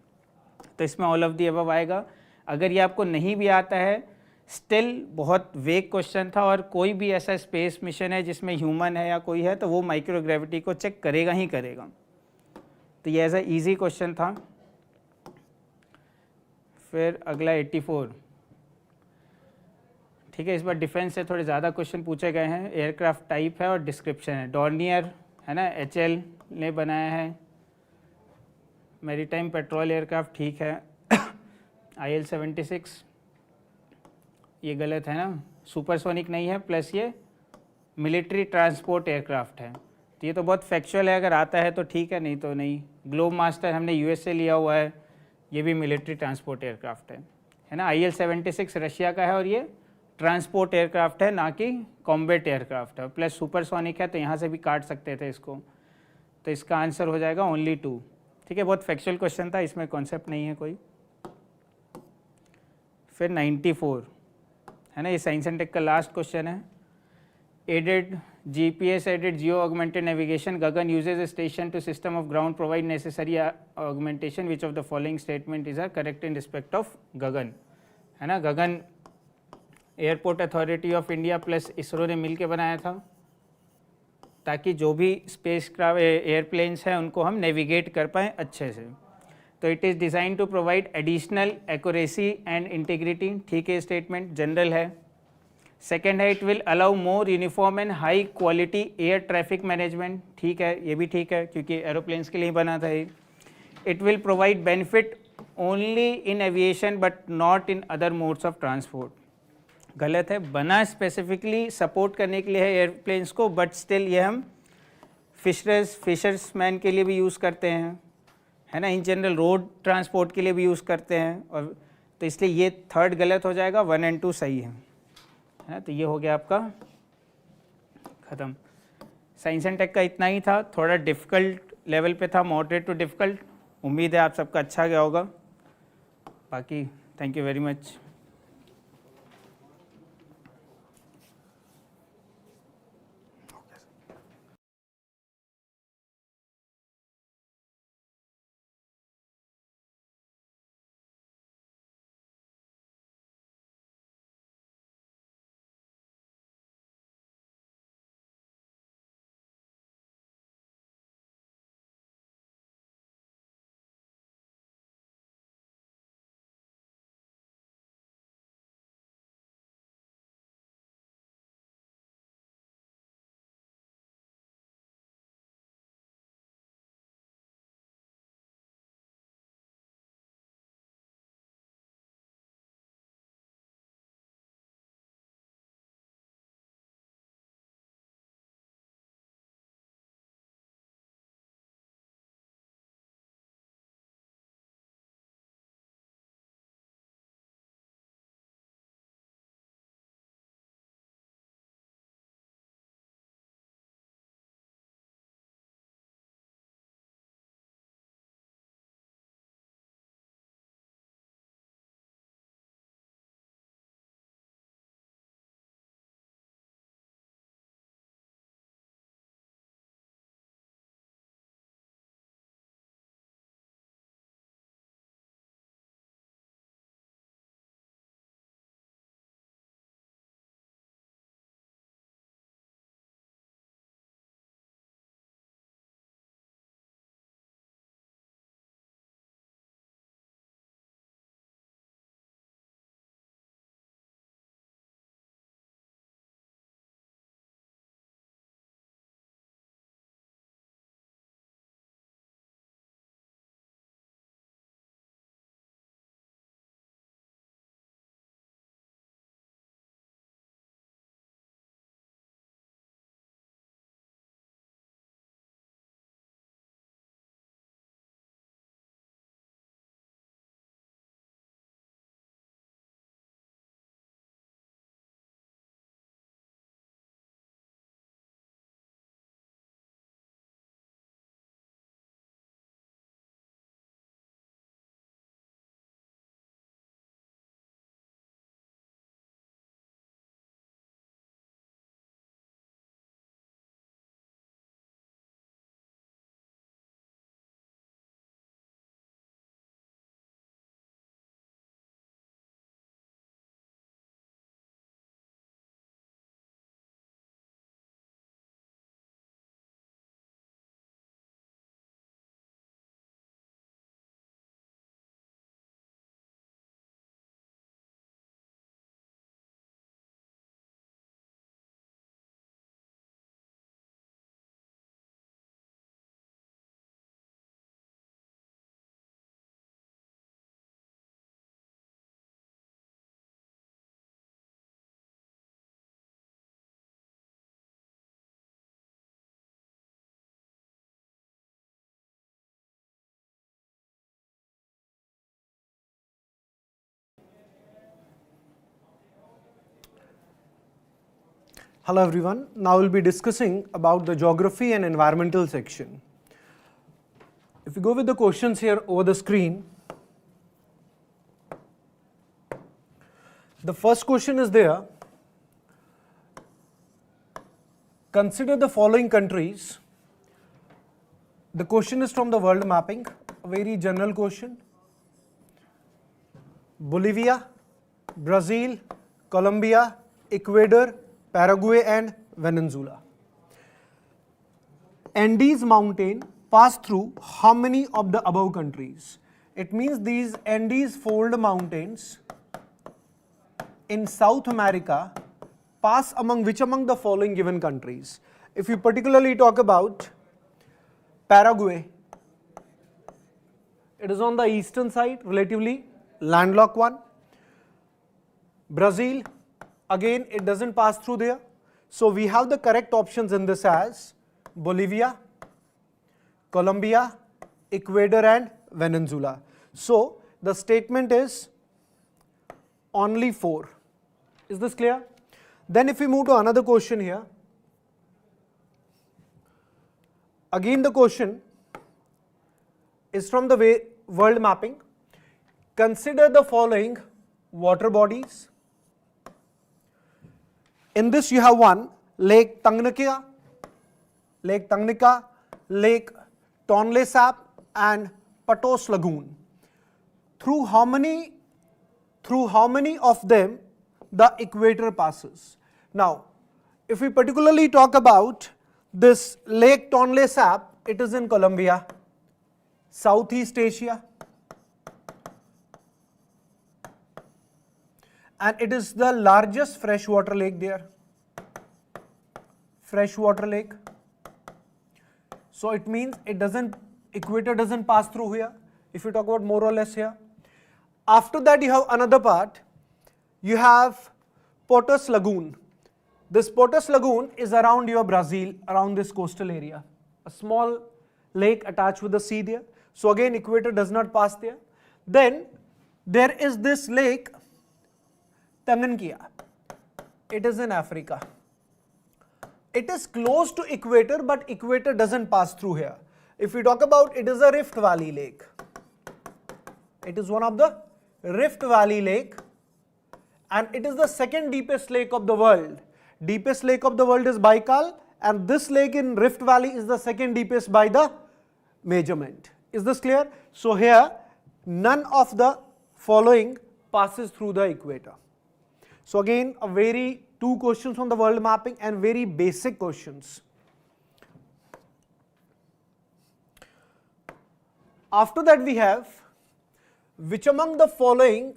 तो इसमें ऑल ऑफ दी अबव आएगा। अगर ये आपको नहीं भी आता है स्टिल बहुत वेग क्वेश्चन था और कोई भी ऐसा स्पेस मिशन है जिसमें ह्यूमन है या कोई है तो वो माइक्रोग्रेविटी को चेक करेगा ही करेगा। तो ये ऐसा ईजी क्वेश्चन था। फिर अगला 84, ठीक है। इस बार डिफेंस से थोड़े ज़्यादा क्वेश्चन पूछे गए हैं। एयरक्राफ्ट टाइप है और डिस्क्रिप्शन है। डॉर्नियर है ना, HL ने बनाया है। मैरीटाइम पेट्रोल एयरक्राफ्ट ठीक है। IL-76 ये गलत है ना, सुपरसोनिक नहीं है, प्लस ये मिलिट्री ट्रांसपोर्ट एयरक्राफ्ट है। तो ये तो बहुत फैक्चुअल है, अगर आता है तो ठीक है, नहीं तो नहीं। ग्लोब मास्टर हमने यूएस से लिया हुआ है, ये भी मिलिट्री ट्रांसपोर्ट एयरक्राफ्ट है ना। IL-76 रशिया का है और ये ट्रांसपोर्ट एयरक्राफ्ट है, ना कि कॉम्बैट एयरक्राफ्ट है। प्लस सुपरसोनिक है, तो यहाँ से भी काट सकते थे इसको। तो इसका आंसर हो जाएगा ओनली 2। ठीक है, बहुत फैक्चुअल क्वेश्चन था, इसमें कॉन्सेप्ट नहीं है कोई। फिर 94 है ना, ये साइंस एंड टेक का लास्ट क्वेश्चन है। Aided GPS aided geo augmented navigation Gagan uses a station to system of ground provide necessary augmentation, which of the following statement is correct in respect of Gagan, है ना। Gagan airport authority of India plus ISRO ने मिल के बनाया था, ताकि जो भी स्पेस क्राफ्ट एयरप्लेन्स हैं उनको हम नेविगेट कर पाएँ अच्छे से। तो it is design to provide additional accuracy and integrity, ठीक है, स्टेटमेंट जनरल है। सेकेंड है, it will allow more uniform and high quality air traffic management, ठीक है, ये भी ठीक है क्योंकि एरोप्लेन्स के लिए बना था ये। It will provide benefit only in aviation but not in other modes of transport, गलत है, बना स्पेसिफिकली सपोर्ट करने के लिए है एयरप्लेन्स को, बट स्टिल ये हम फिशर्समैन के लिए भी यूज़ करते हैं, है ना, इन जनरल रोड ट्रांसपोर्ट के लिए भी यूज़ करते हैं। और तो इसलिए ये थर्ड गलत हो जाएगा, 1 और 2 सही है ना। तो ये हो गया आपका ख़त्म। साइंस एंड टेक का इतना ही था, थोड़ा डिफ़िकल्ट लेवल पे था, मॉडरेट टू डिफ़िकल्ट। उम्मीद है आप सबका अच्छा गया होगा। बाकी thank you very much. Hello everyone. Now we'll be discussing about the geography and environmental section. If we go with the questions here over the screen, the first question is there. Consider the following countries. The question is from the world mapping, a very general question. Bolivia, Brazil, Colombia, Ecuador, Paraguay and Venezuela. Andes mountain pass through how many of the above countries? It means these Andes fold mountains in South America pass among which among the following given countries? If you particularly talk about Paraguay, it is on the eastern side, relatively landlocked one. Brazil, again it doesn't pass through there. So we have the correct options in this as Bolivia, Colombia, Ecuador and Venezuela. So the statement is only 4. Is this clear? Then if we move to another question here, again the question is from the world mapping. Consider the following water bodies. In this you have one, Lake Tanganyika, Lake Tonle Sap and Patos Lagoon. Through how many of them the equator passes? Now, if we particularly talk about this Lake Tonle Sap, it is in Colombia, Southeast Asia, and it is the largest freshwater lake there. Freshwater lake. So it means equator doesn't pass through here, if you talk about more or less here. After that you have another part, you have Potos Lagoon. This Potos Lagoon is around your Brazil, around this coastal area. A small lake attached with the sea there. So again equator does not pass there. Then there is this lake Tanganyika. It is in Africa. It is close to equator, but equator doesn't pass through here. If we talk about, it is a Rift Valley lake. It is one of the Rift Valley lake, and it is the second deepest lake of the world. Deepest lake of the world is Baikal, and this lake in Rift Valley is the second deepest by the measurement. Is this clear? So here none of the following passes through the equator. So again two questions from the world mapping and very basic questions. After that we have, which among the following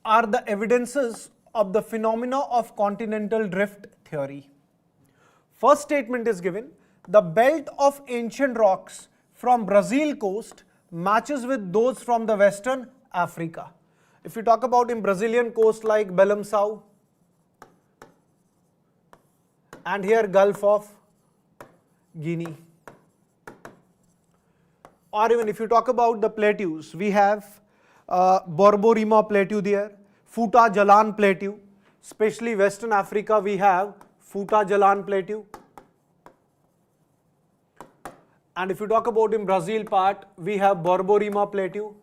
are the evidences of the phenomena of continental drift theory? First statement is given, the belt of ancient rocks from Brazil coast matches with those from the Western Africa. If you talk about in Brazilian coast like Belém-Sao, and here Gulf of Guinea. Or even if you talk about the plateaus, we have Borborema Plateau there, Futa Jalan Plateau, especially Western Africa we have Futa Jalan Plateau. And if you talk about in Brazil part, we have Borborema Plateau.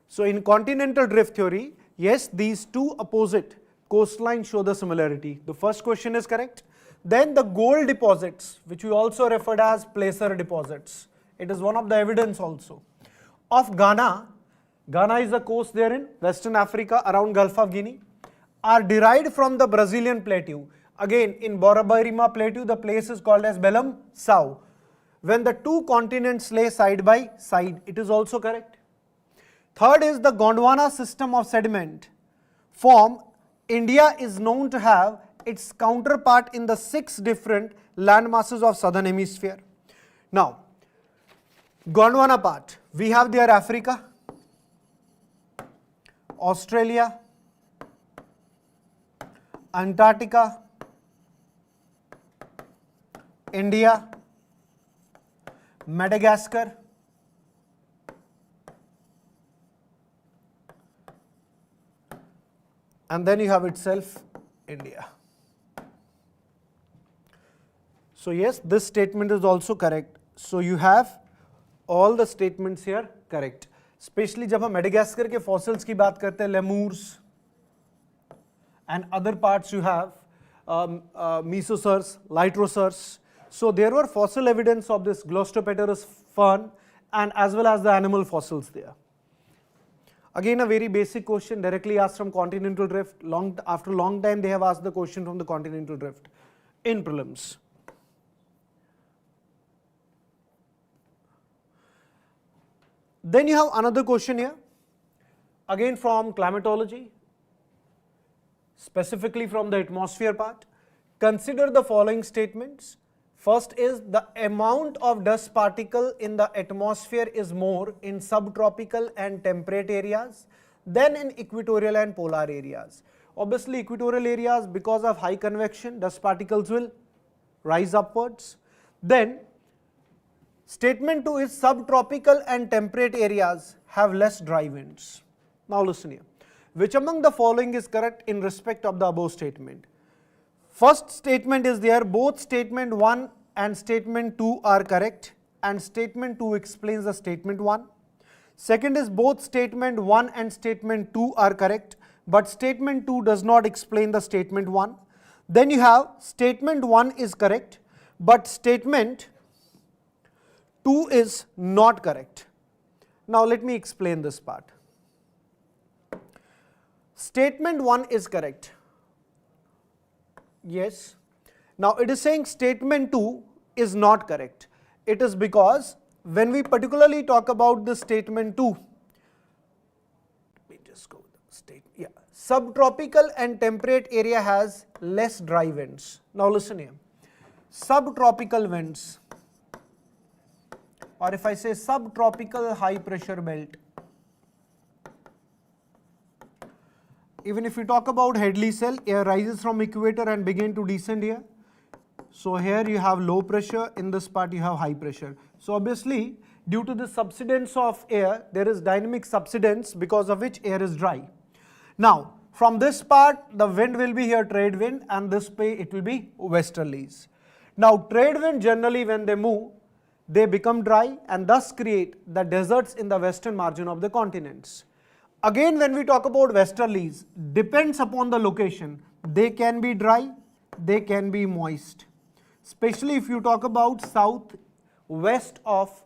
So in continental drift theory, yes, these two opposite coastlines show the similarity. The first question is correct. Then the gold deposits, which we also referred as placer deposits. It is one of the evidence also. Of Ghana, Ghana is the coast there in Western Africa around Gulf of Guinea, are derived from the Brazilian plateau. Again in Borborema Plateau, the place is called as Belém-Sao. When the two continents lay side by side, it is also correct. Third is the Gondwana system of sediment form. India is known to have its counterpart in the 6 different land masses of southern hemisphere. Now, Gondwana part, we have there Africa, Australia, Antarctica, India, Madagascar, and then you have itself India. So yes, this statement is also correct. So you have all the statements here correct. Especially जब हम Madagascar के fossils की बात करते हैं, lemurs and other parts you have mesosaurs, litrosaurs. So there were fossil evidence of this Glostopterus fern and as well as the animal fossils there. Again, a very basic question directly asked from continental drift. After a long time, they have asked the question from the continental drift in prelims. Then you have another question here, again from climatology, specifically from the atmosphere part. Consider the following statements. First is the amount of dust particle in the atmosphere is more in subtropical and temperate areas than in equatorial and polar areas. Obviously, equatorial areas, because of high convection, dust particles will rise upwards. Then statement 2 is subtropical and temperate areas have less dry winds. Now listen here. Which among the following is correct in respect of the above statement? First statement is there, both statement 1 and statement 2 are correct, and statement 2 explains the statement 1. Second is both statement 1 and statement 2 are correct, but statement 2 does not explain the statement 1. Then you have statement 1 is correct, but statement 2 is not correct. Now let me explain this part. Statement 1 is correct. Yes. Now it is saying statement 2 is not correct. It is because when we particularly talk about the statement 2, let me just go with the statement. Yeah. Subtropical and temperate area has less dry winds. Now listen here. Subtropical winds, or if I say subtropical high pressure belt, even if we talk about Hadley cell, air rises from equator and begin to descend here. So here you have low pressure, in this part you have high pressure. So obviously due to the subsidence of air, there is dynamic subsidence because of which air is dry. Now from this part the wind will be here trade wind, and this way it will be westerlies. Now trade wind generally when they move, they become dry and thus create the deserts in the western margin of the continents. Again, when we talk about westerlies, depends upon the location. They can be dry, they can be moist. Especially if you talk about south west of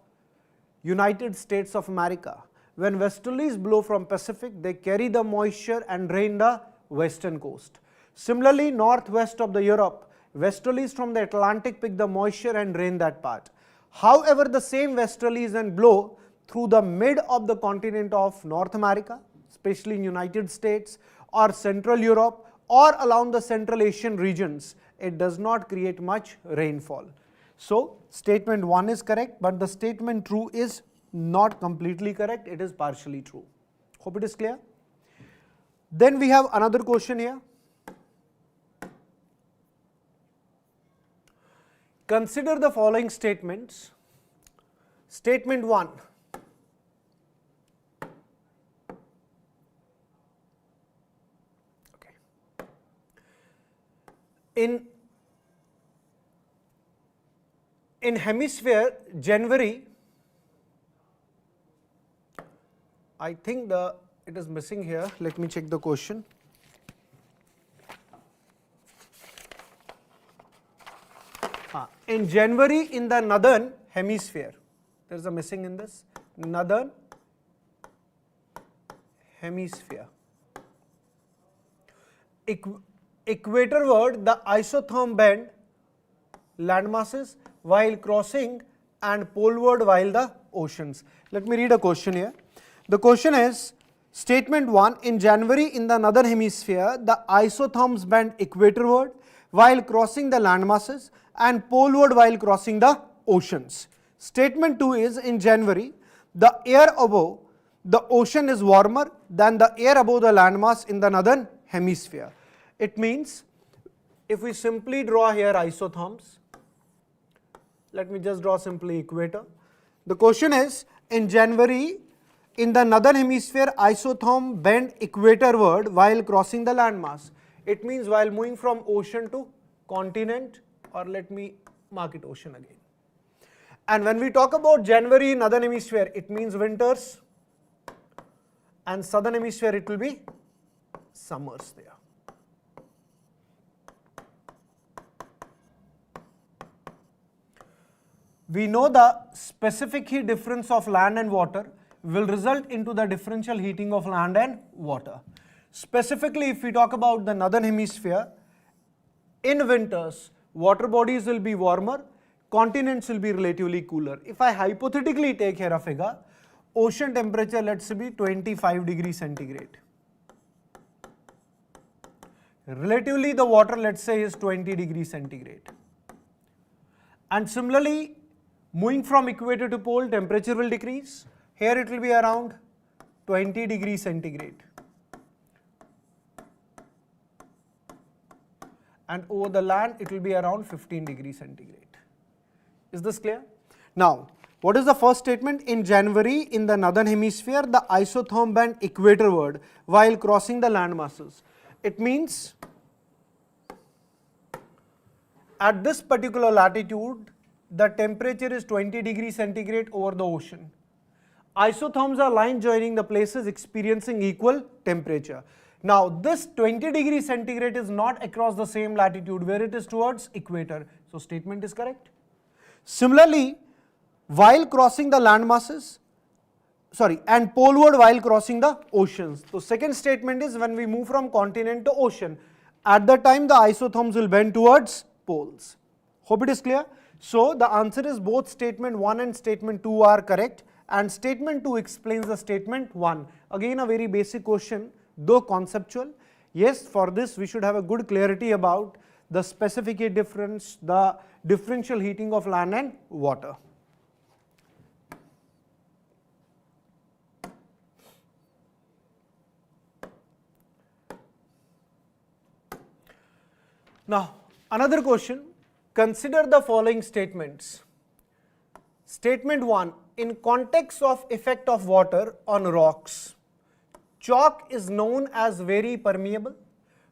United States of America. When westerlies blow from Pacific, they carry the moisture and drain the western coast. Similarly, northwest of the Europe, westerlies from the Atlantic pick the moisture and drain that part. However, the same westerlies then blow through the mid of the continent of North America, especially in United States or Central Europe or along the Central Asian regions. It does not create much rainfall. So statement 1 is correct, but the statement 2 is not completely correct, it is partially true. Hope it is clear. Then we have another question here. Consider the following statements. Statement 1. In hemisphere, January, I think it is missing here. Let me check the question. In January in the northern hemisphere, there is a missing in this, northern hemisphere. Equatorward, the isotherm bend landmasses while crossing and poleward while the oceans. Let me read a question here. The question is, statement 1, in January in the northern hemisphere, the isotherms bend equatorward while crossing the landmasses and poleward while crossing the oceans. Statement 2 is, in January, the air above the ocean is warmer than the air above the landmass in the northern hemisphere. It means, if we simply draw here isotherms, let me just draw simply equator. The question is, in January in the northern hemisphere isotherm bend equatorward while crossing the landmass. It means while moving from ocean to continent, or let me mark it ocean again. And when we talk about January in northern hemisphere, it means winters, and southern hemisphere it will be summers there. We know the specific heat difference of land and water will result into the differential heating of land and water. Specifically, if we talk about the northern hemisphere, in winters, water bodies will be warmer, continents will be relatively cooler. If I hypothetically take here a figure, ocean temperature let's say be 25 degrees centigrade. Relatively the water let's say is 20 degrees centigrade. And similarly, moving from equator to pole, temperature will decrease. Here it will be around 20 degrees centigrade. And over the land it will be around 15 degrees centigrade. Is this clear? Now, what is the first statement? In January, in the northern hemisphere, the isotherm bend equatorward while crossing the land masses. It means at this particular latitude, the temperature is 20 degrees centigrade over the ocean. Isotherms are lines joining the places experiencing equal temperature. Now, this 20 degrees centigrade is not across the same latitude where it is towards equator. So, statement is correct. Similarly, while crossing the land masses, and poleward while crossing the oceans. So, second statement is when we move from continent to ocean, at the time the isotherms will bend towards poles. Hope it is clear. So, the answer is both statement 1 and statement 2 are correct, and statement 2 explains the statement 1. Again a very basic question, though conceptual. Yes, for this we should have a good clarity about the specific heat difference, the differential heating of land and water. Now, another question, consider the following statements. Statement 1, in context of effect of water on rocks, chalk is known as very permeable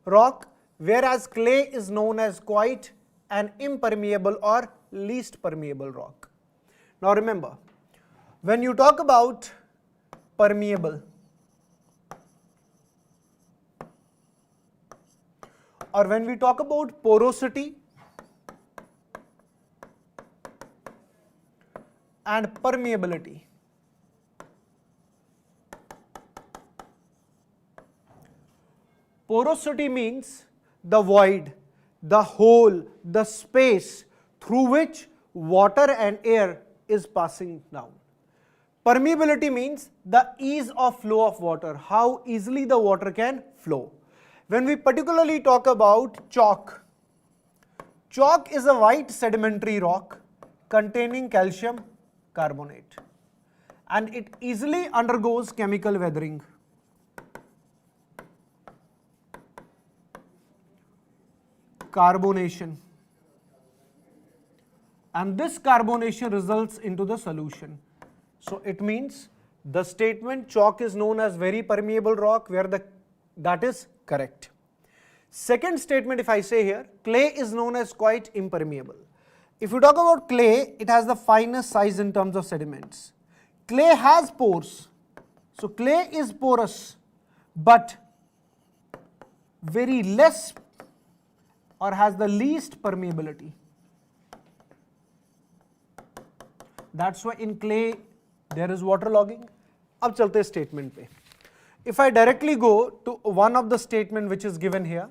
rock, whereas clay is known as quite an impermeable or least permeable rock. Now remember, when you talk about permeable or when we talk about porosity and permeability, porosity means the void, the hole, the space through which water and air is passing down. Permeability means the ease of flow of water, how easily the water can flow. When we particularly talk about chalk, chalk is a white sedimentary rock containing calcium carbonate, and it easily undergoes chemical weathering. Carbonation, and this carbonation results into the solution. So it means the statement chalk is known as very permeable rock, where that is correct. Second statement, if I say here, clay is known as quite impermeable. If you talk about clay, it has the finest size in terms of sediments. Clay has pores, so clay is porous, but very less or has the least permeability. That's why in clay there is water logging. Ab chalte hain statement pe. If I directly go to one of the statement which is given here,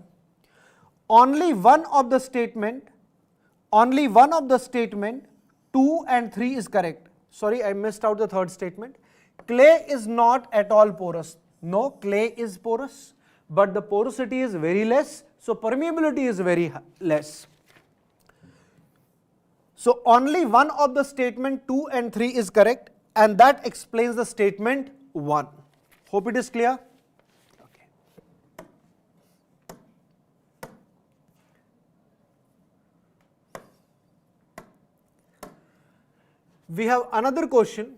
only one of the statement 2 and 3 is correct. Sorry, I missed out the third statement. Clay is not at all porous. No, clay is porous, but the porosity is very less, so permeability is very less. So only one of the statement 2 and 3 is correct, and that explains the statement 1. Hope it is clear. Okay. We have another question.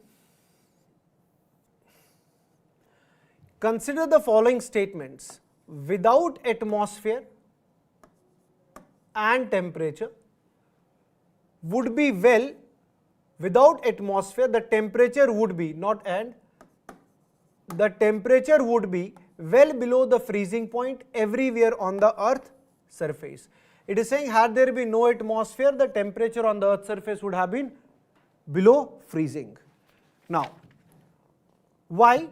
consider the following statements. Without atmosphere and temperature would be well, without atmosphere the temperature would be, not and, the temperature would be well below the freezing point everywhere on the earth surface. It is saying had there been no atmosphere, the temperature on the earth surface would have been below freezing. Now, why?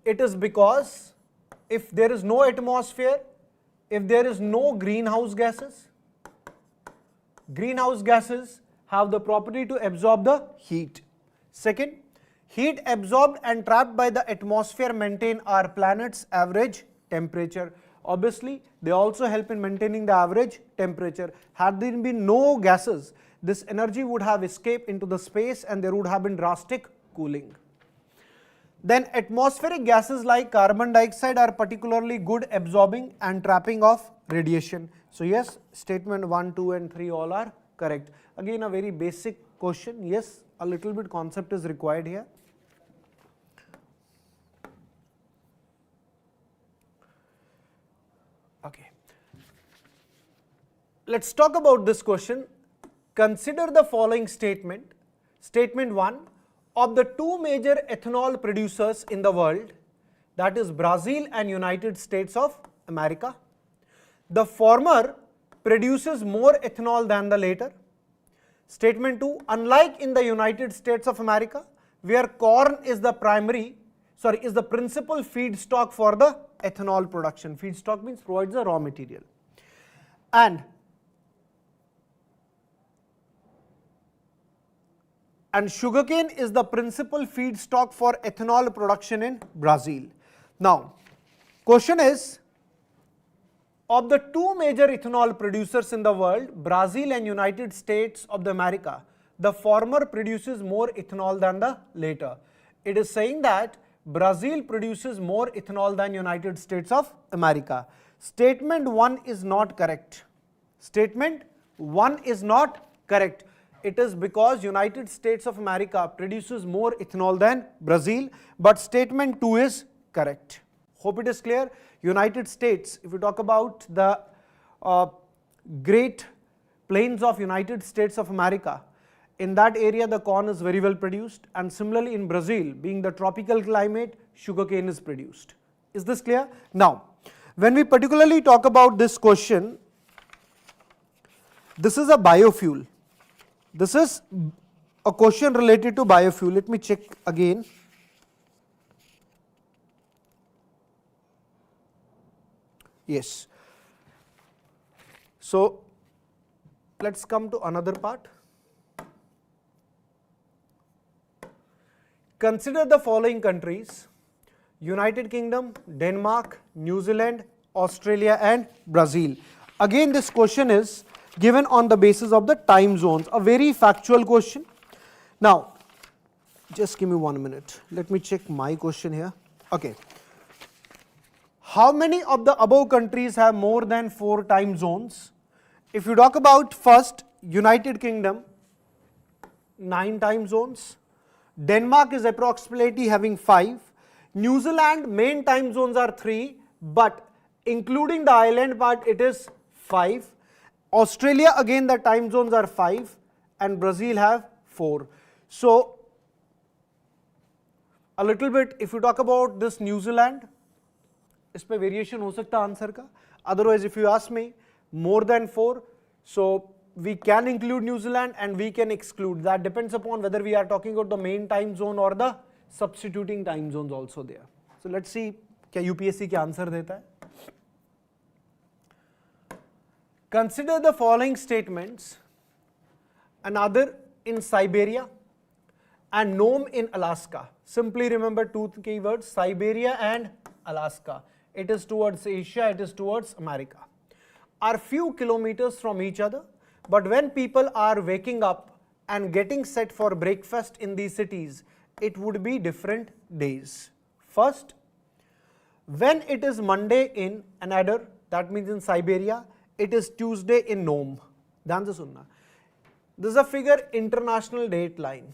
It is because if there is no atmosphere, if there is no greenhouse gases have the property to absorb the heat. Second, heat absorbed and trapped by the atmosphere maintain our planet's average temperature. Obviously, they also help in maintaining the average temperature. Had there been no gases, this energy would have escaped into the space and there would have been drastic cooling. Then atmospheric gases like carbon dioxide are particularly good absorbing and trapping of radiation. So yes, statement 1, 2 and 3 all are correct. Again a very basic question. Yes, a little bit concept is required here. Okay. Let's talk about this question. Consider the following statement. Statement 1. Of the two major ethanol producers in the world, that is Brazil and United States of America, the former produces more ethanol than the latter. Statement 2. Unlike in the United States of America, where corn is the principal feedstock for the ethanol production. Feedstock means provides the raw material. And sugarcane is the principal feedstock for ethanol production in Brazil. Now, question is, of the two major ethanol producers in the world, Brazil and United States of America, the former produces more ethanol than the latter. It is saying that Brazil produces more ethanol than United States of America. Statement 1 is not correct. Statement 1 is not correct. It is because United States of America produces more ethanol than Brazil, but statement 2 is correct. Hope it is clear. United States, if we talk about the Great Plains of United States of America, in that area the corn is very well produced, and similarly in Brazil, being the tropical climate, sugarcane is produced. Is this clear? Now, when we particularly talk about this question, this is a biofuel. This is a question related to biofuel. Let me check again. Yes. So, let's come to another part. Consider the following countries: United Kingdom, Denmark, New Zealand, Australia and Brazil. Again, this question is given on the basis of the time zones, a very factual question. Now, just give me 1 minute. Let me check my question here. Okay. How many of the above countries have more than 4 time zones? If you talk about first United Kingdom, 9 time zones. Denmark is approximately having 5. New Zealand main time zones are 3, but including the island part it is 5. Australia again the time zones are 5 and Brazil have 4. So, a little bit if you talk about this New Zealand, इस पे variation हो सकता answer का. Otherwise if you ask me more than 4, so we can include New Zealand and we can exclude. That depends upon whether we are talking about the main time zone or the substituting time zones also there. So let's see क्या UPSC क्या answer देता है. Consider the following statements: another in Siberia and Nome in Alaska. Simply remember 2 keywords, Siberia and Alaska. It is towards Asia, it is towards America. Are few kilometers from each other, but when people are waking up and getting set for breakfast in these cities, it would be different days. First, when it is Monday in Anador, that means in Siberia, it is Tuesday in Nome. ध्यान से सुनना. This is a figure international date line.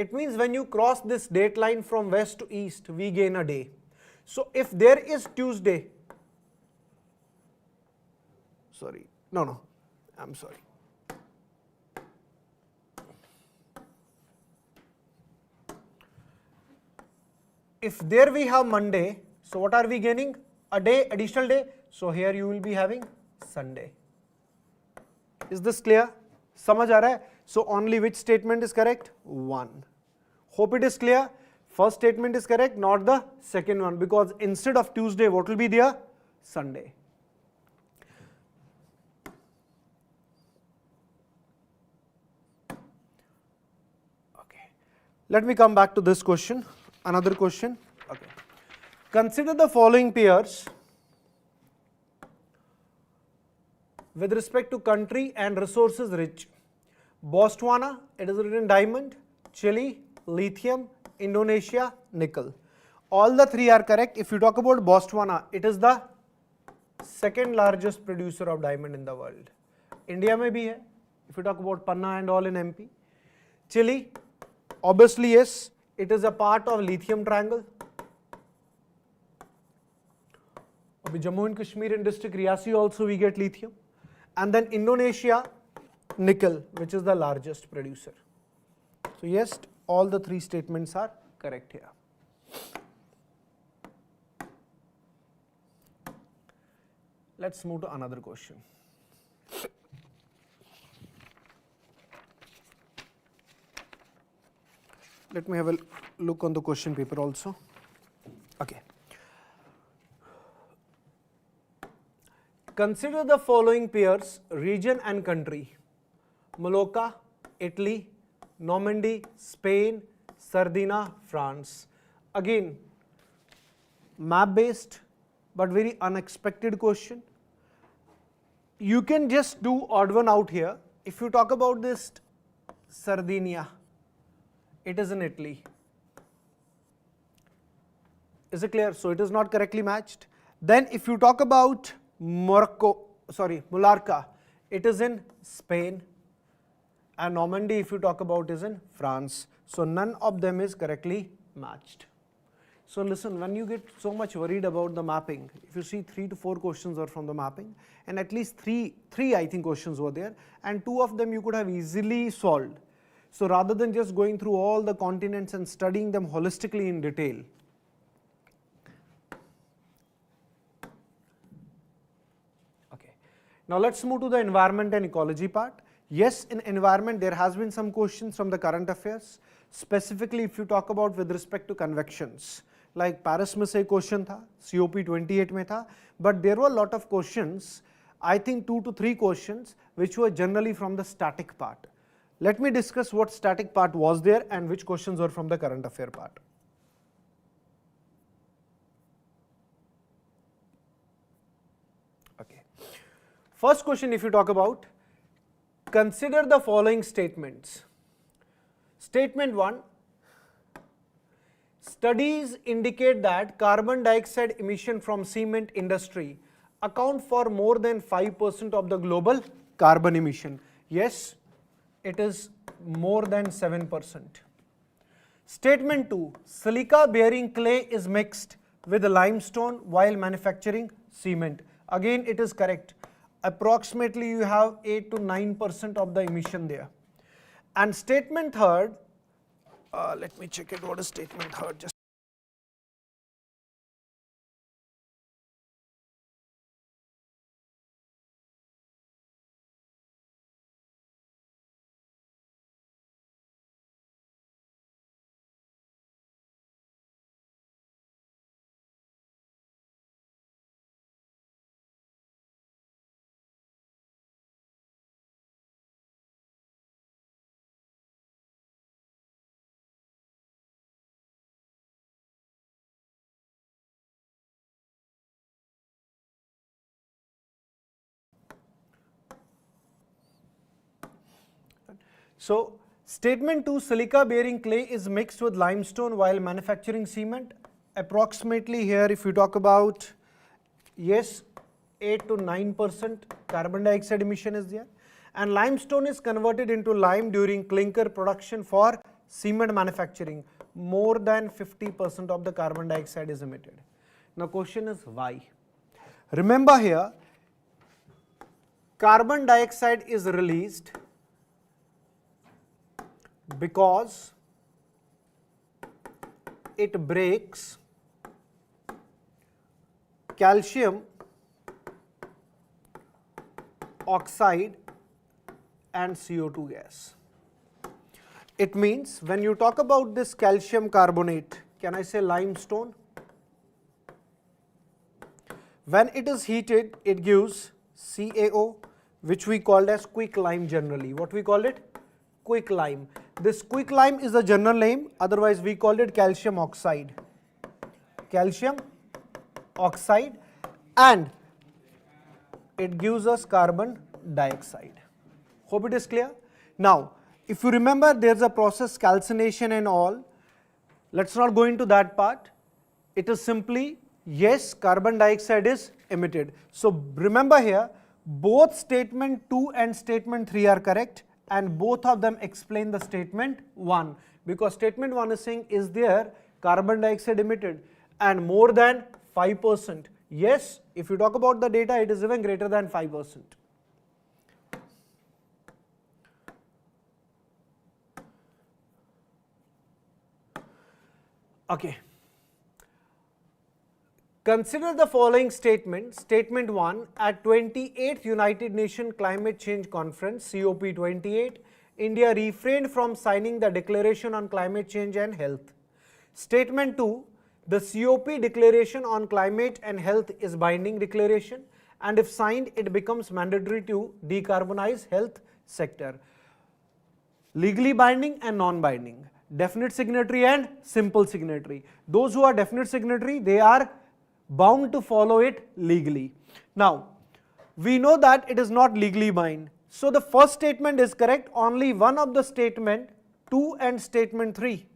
It means when you cross this date line from west to east, we gain a day. So if there is Tuesday, sorry, no, I'm sorry. If there we have Monday, so what are we gaining? A day, additional day. So here you will be having Sunday. Is this clear? समझ आ रहा है? So only which statement is correct? 1. Hope it is clear. First statement is correct, not the second one, because instead of Tuesday, what will be there? Sunday. Okay. Let me come back to this question. Another question. Okay. Consider the following pairs with respect to country and resources rich. Botswana, it is written diamond. Chile, lithium. Indonesia, nickel. All the three are correct. If you talk about Botswana, it is the second largest producer of diamond in the world. India में भी है. If you talk about Patna and all in MP. Chile, obviously yes, it is a part of lithium triangle. अभी Jammu and Kashmir and district Riyasi also we get lithium. And then Indonesia, nickel, which is the largest producer. So yes, all the three statements are correct here. Let's move to another question. Let me have a look on the question paper also. Okay. Consider the following pairs, region and country. Malacca, Italy, Normandy, Spain, Sardinia, France. Again, map based but very unexpected question. You can just do odd one out here. If you talk about this Sardinia, it is in Italy. Is it clear? So it is not correctly matched. Then if you talk about Mallorca, it is in Spain. And Normandy, if you talk about, is in France. So none of them is correctly matched. So listen, when you get so much worried about the mapping, if you see 3 to 4 questions are from the mapping, and at least three I think questions were there, and 2 of them you could have easily solved. So rather than just going through all the continents and studying them holistically in detail, okay. Now let's move to the environment and ecology part. Yes, in environment there has been some questions from the current affairs, specifically if you talk about with respect to convections, like Paris में से question था, COP 28 में था, but there were a lot of questions, I think 2 to 3 questions which were generally from the static part. Let me discuss what static part was there and which questions were from the current affair part. Okay. First question if you talk about, consider the following statements. Statement 1, studies indicate that carbon dioxide emission from cement industry account for more than 5% of the global carbon emission. Yes, it is more than 7%. Statement 2, silica bearing clay is mixed with limestone while manufacturing cement. Again, it is correct. Approximately you have 8 to 9% of the emission there. And statement 3rd, let me check it, what is statement 3rd? Just so statement 2, silica bearing clay is mixed with limestone while manufacturing cement. Approximately here if you talk about, yes, 8 to 9% carbon dioxide emission is there, and limestone is converted into lime during clinker production for cement manufacturing, more than 50% of the carbon dioxide is emitted. Now question is why? Remember here, carbon dioxide is released because it breaks calcium oxide and CO2 gas. It means when you talk about this calcium carbonate, can I say limestone? When it is heated, it gives CaO, which we called as quicklime generally. What we call it? Quicklime. This quicklime is a general name, otherwise we called it calcium oxide. Calcium oxide, and it gives us carbon dioxide. Hope it is clear. Now, if you remember, there's a process calcination and all. Let's not go into that part. It is simply, yes, carbon dioxide is emitted. So remember here, both statement 2 and statement 3 are correct, and both of them explain the statement 1, because statement 1 is saying, is there carbon dioxide emitted, and more than 5%. Yes, if you talk about the data, it is even greater than 5%. Okay. Consider the following statement. Statement 1, at 28th United Nations Climate Change Conference, COP28, India refrained from signing the Declaration on Climate Change and Health. Statement 2, the COP Declaration on Climate and Health is binding declaration, and if signed, it becomes mandatory to decarbonize health sector. Legally binding and non-binding. Definite signatory and simple signatory. Those who are definite signatory, they are bound to follow it legally. Now, we know that it is not legally bind. So the first statement is correct, only one of the statement 2 and statement 3.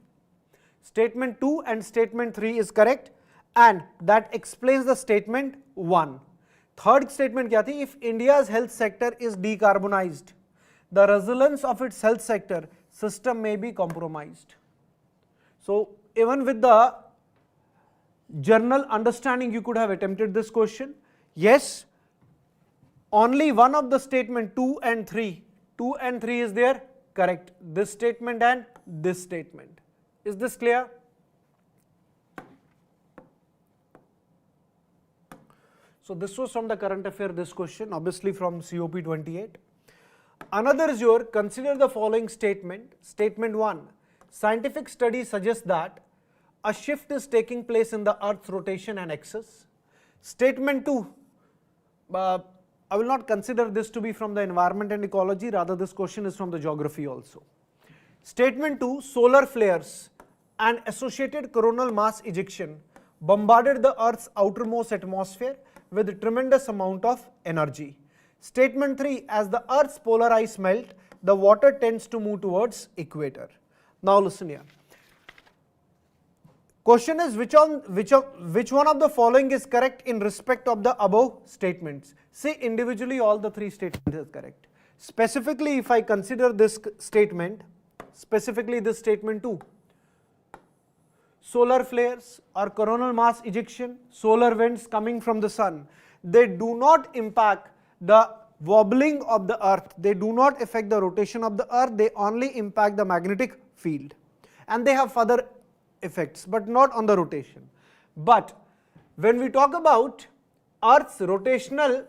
Statement 2 and statement 3 is correct, and that explains the statement 1. Third statement kya thi? If India's health sector is decarbonized, the resilience of its health sector system may be compromised. So even with the general understanding, you could have attempted this question. Yes, only one of the statement 2 and 3 is there, correct. This statement and this statement. Is this clear? So this was from the current affair, this question, obviously from COP28. Another is your, consider the following statement. Statement 1, scientific studies suggest that a shift is taking place in the Earth's rotation and axis. Statement 2, I will not consider this to be from the environment and ecology, rather this question is from the geography also. Statement 2, solar flares and associated coronal mass ejection bombarded the Earth's outermost atmosphere with a tremendous amount of energy. Statement 3, as the Earth's polar ice melt, the water tends to move towards equator. Now listen here. Question is which one of the following is correct in respect of the above statements? See, individually all the 3 statements is correct. Specifically, if I consider this statement, specifically this statement 2, solar flares or coronal mass ejection, solar winds coming from the sun, they do not impact the wobbling of the earth, they do not affect the rotation of the earth, they only impact the magnetic field, and they have further effects but not on the rotation. But when we talk about earth's rotational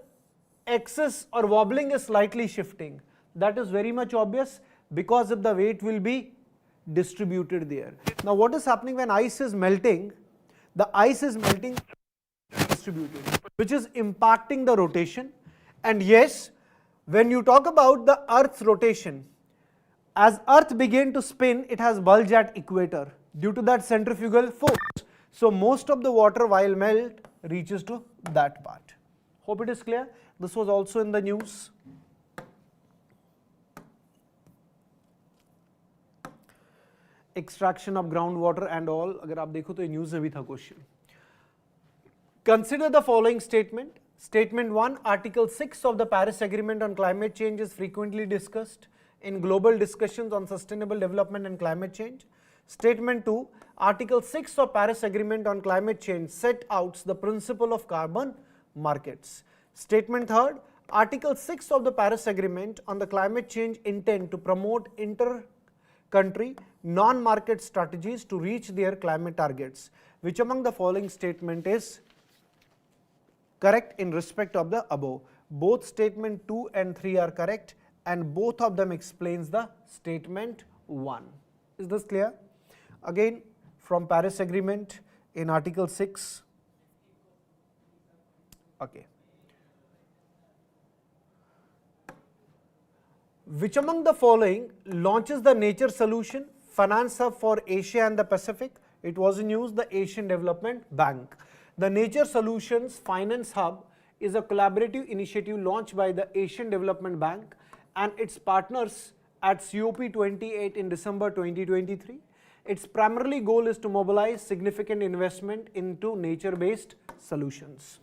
axis or wobbling is slightly shifting, that is very much obvious because of the weight will be distributed there. Now what is happening when ice is melting? The ice is melting distributed, which is impacting the rotation. And yes, when you talk about the earth's rotation, as earth began to spin, it has bulge at equator due to that centrifugal force. So most of the water while melt reaches to that part. Hope it is clear. This was also in the news. Extraction of groundwater and all, अगर आप देखो तो ये news में भी था question. Consider the following statement. Statement 1, Article 6 of the Paris Agreement on Climate Change is frequently discussed in global discussions on sustainable development and climate change. Statement 2, Article 6 of Paris Agreement on Climate Change set out the principle of carbon markets. Statement 3, Article 6 of the Paris Agreement on the Climate Change intend to promote inter-country non-market strategies to reach their climate targets. Which among the following statement is correct in respect of the above? Both statement 2 and 3 are correct, and both of them explains the statement 1. Is this clear? Again, from Paris Agreement in Article 6. Okay. Which among the following launches the Nature Solution Finance Hub for Asia and the Pacific? It was in use the Asian Development Bank. The Nature Solutions Finance Hub is a collaborative initiative launched by the Asian Development Bank and its partners at COP28 in December 2023. Its primarily goal is to mobilize significant investment into nature-based solutions.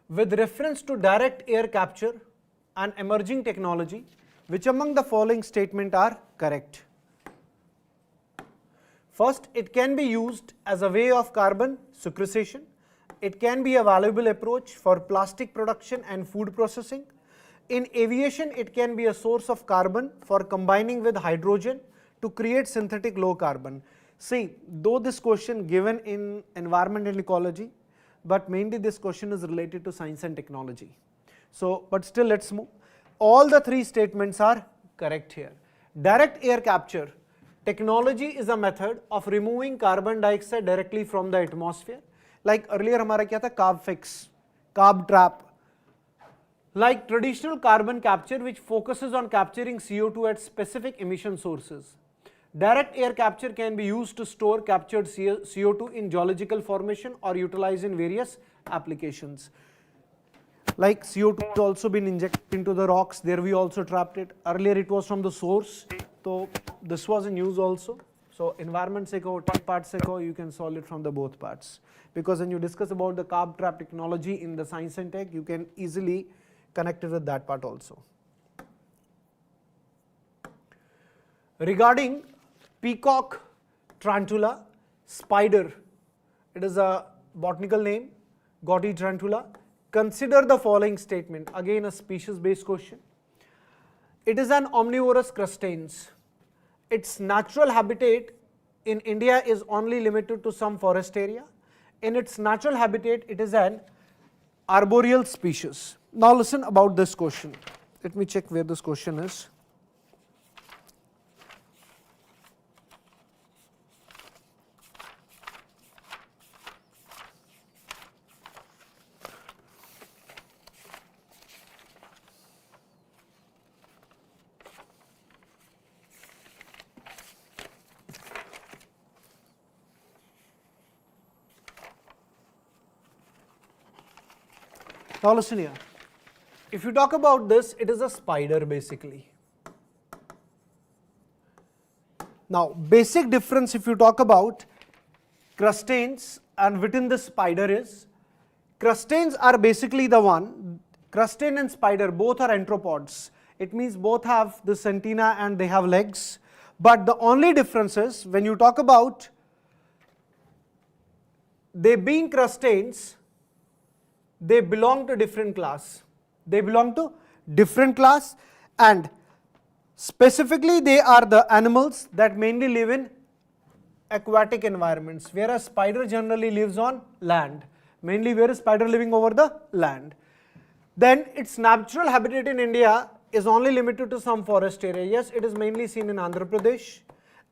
With reference to direct air capture, an emerging technology, which among the following statements are correct? First, it can be used as a way of carbon sequestration. It can be a valuable approach for plastic production and food processing. In aviation, it can be a source of carbon for combining with hydrogen to create synthetic low carbon. See, though this question given in environment and ecology, but mainly this question is related to science and technology. So, but still let's move. All the three statements are correct here. Direct air capture. Technology is a method of removing carbon dioxide directly from the atmosphere. Like earlier हमारा क्या था? Carb fix, carb trap. Like traditional carbon capture which focuses on capturing CO2 at specific emission sources. Direct air capture can be used to store captured CO2 in geological formation or utilized in various applications. Like CO2 has also been injected into the rocks, there we also trapped it. Earlier it was from the source, so this was in use also. So environment se kaho, tech part se kaho, you can solve it from the both parts. Because when you discuss about the carb trap technology in the science and tech, you can easily connect it with that part also. Regarding peacock tarantula spider, it is a botanical name, Gaudy tarantula. Consider the following statement, again a species based question. It is an omnivorous crustaceans. Its natural habitat in India is only limited to some forest area. In its natural habitat, it is an arboreal species. Now listen about this question. Let me check where this question is. Now listen here. If you talk about this, it is a spider basically. Now basic difference if you talk about crustaceans and within the spider is, crustaceans are basically the one, crustacean and spider both are anthropods. It means both have this antenna and they have legs. But the only difference is when you talk about they being crustaceans, they belong to different class. They belong to different class and specifically they are the animals that mainly live in aquatic environments, whereas spider generally lives on land. Mainly where is spider living over the land. Then its natural habitat in India is only limited to some forest area. Yes, it is mainly seen in Andhra Pradesh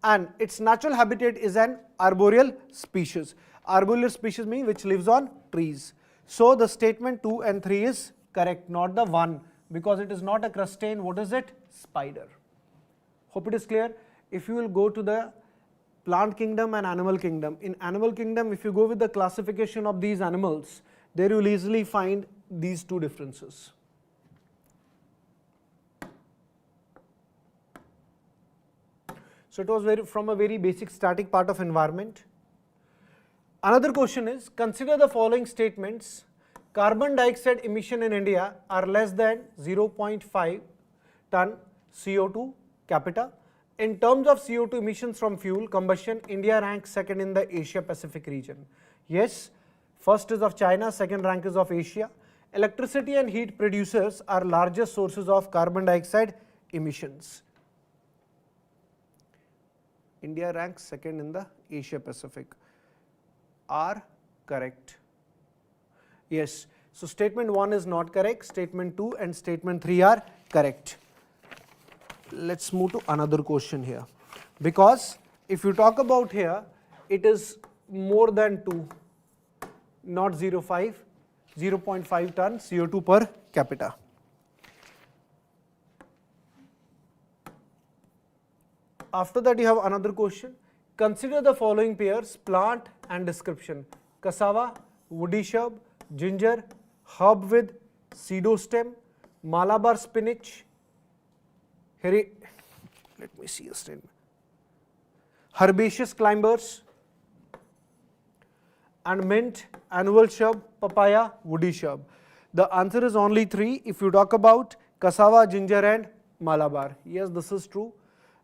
and its natural habitat is an arboreal species. Arboreal species means which lives on trees. So the statement 2 and 3 is correct, not the 1, because it is not a crustacean. What is it? Spider. Hope it is clear. If you will go to the plant kingdom and animal kingdom, in animal kingdom if you go with the classification of these animals, there you will easily find these two differences. So it was from a very basic static part of environment. Another question is, consider the following statements carbon dioxide emission in India are less than 0.5 ton CO2 capita. In terms of CO2 emissions from fuel combustion, India ranks second in the Asia Pacific region. Yes, first is of China, second rank is of Asia. Electricity and heat producers are largest sources of carbon dioxide emissions. India ranks second in the Asia Pacific. Are correct. Yes, so statement 1 is not correct, statement 2 and statement 3 are correct. Let's move to another question here, because if you talk about here, it is more than 2, not 0.5 ton CO2 per capita. After that you have another question. Consider the following pairs, plant and description: cassava, woody shrub, ginger, herb with pseudostem, Malabar spinach, let me see a statement, herbaceous climbers, and mint, annual shrub, papaya, woody shrub. The answer is only 3 if you talk about cassava, ginger and Malabar. Yes, this is true.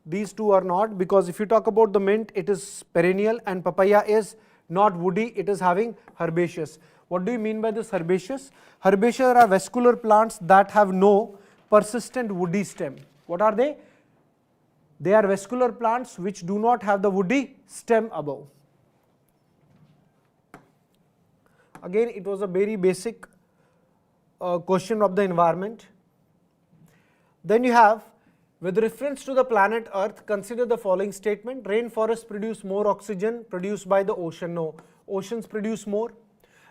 These two are not, because if you talk about the mint, it is perennial, and papaya is not woody, it is having herbaceous. What do you mean by this herbaceous? Herbaceous are vascular plants that have no persistent woody stem. What are they? They are vascular plants which do not have the woody stem above. Again, it was a very basic question of the environment. Then you have, with reference to the planet Earth, consider the following statement: rainforests produce more oxygen produced by the ocean. No, oceans produce more.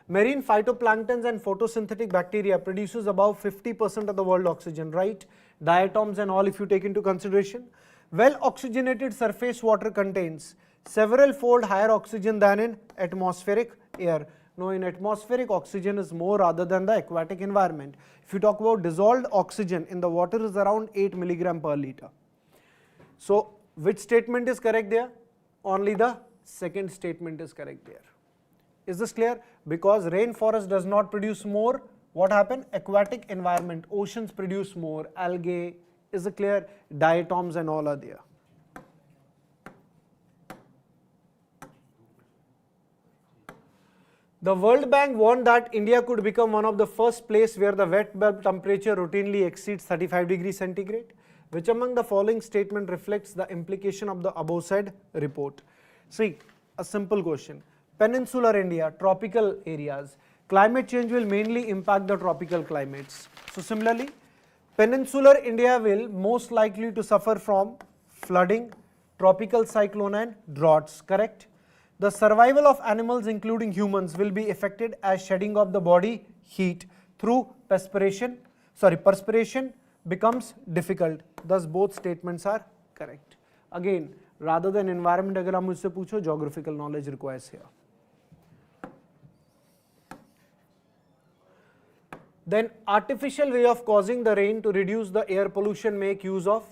Marine phytoplanktons and photosynthetic bacteria produces about 50% of the world oxygen, right? Diatoms and all if you take into consideration. Well oxygenated surface water contains several fold higher oxygen than in atmospheric air. No, in atmospheric oxygen is more rather than the aquatic environment. If you talk about dissolved oxygen in the water is around 8 milligram per liter. So which statement is correct there? Only the second statement is correct there. Is this clear? Because rainforest does not produce more, what happened? Aquatic environment, oceans produce more, algae, is it clear? Diatoms and all are there. The World Bank warned that India could become one of the first place where the wet bulb temperature routinely exceeds 35 degrees centigrade. Which among the following statement reflects the implication of the above said report? See, a simple question. Peninsular India, tropical areas. Climate change will mainly impact the tropical climates. So similarly, Peninsular India will most likely to suffer from flooding, tropical cyclone and droughts, correct? The survival of animals including humans will be affected as shedding of the body heat through perspiration becomes difficult. Thus both statements are correct. Again, rather than environment agar aap mujhse पूछो, geographical knowledge requires here. Then artificial way of causing the rain to reduce the air pollution make use of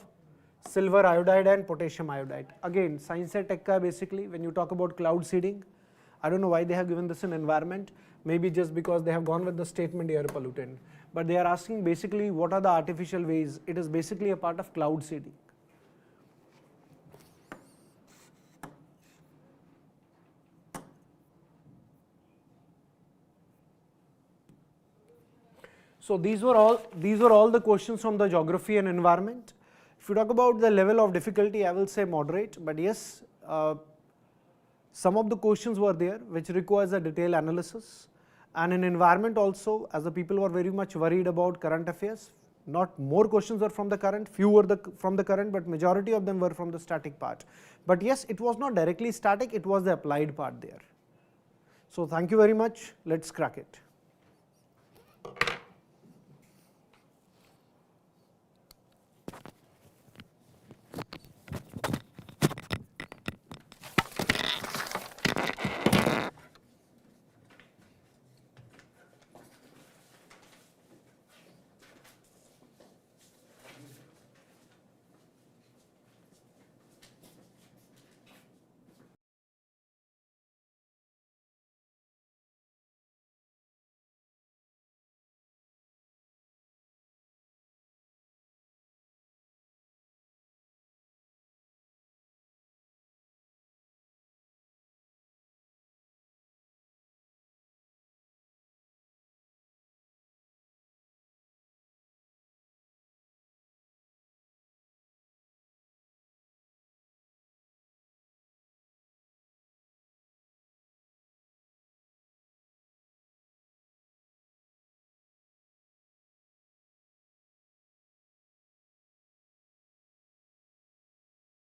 silver iodide and potassium iodide. Again, science and tech ka basically when you talk about cloud seeding. I don't know why they have given this in environment, maybe just because they have gone with the statement air pollutant. But they are asking basically what are the artificial ways. It is basically a part of cloud seeding. So these were all the questions from the geography and environment. If you talk about the level of difficulty, I will say moderate, but yes, some of the questions were there which requires a detailed analysis. And in environment also, as the people were very much worried about current affairs, not more questions were from the current, few were from the current, but majority of them were from the static part. But yes, it was not directly static, it was the applied part there. So thank you very much, let's crack it.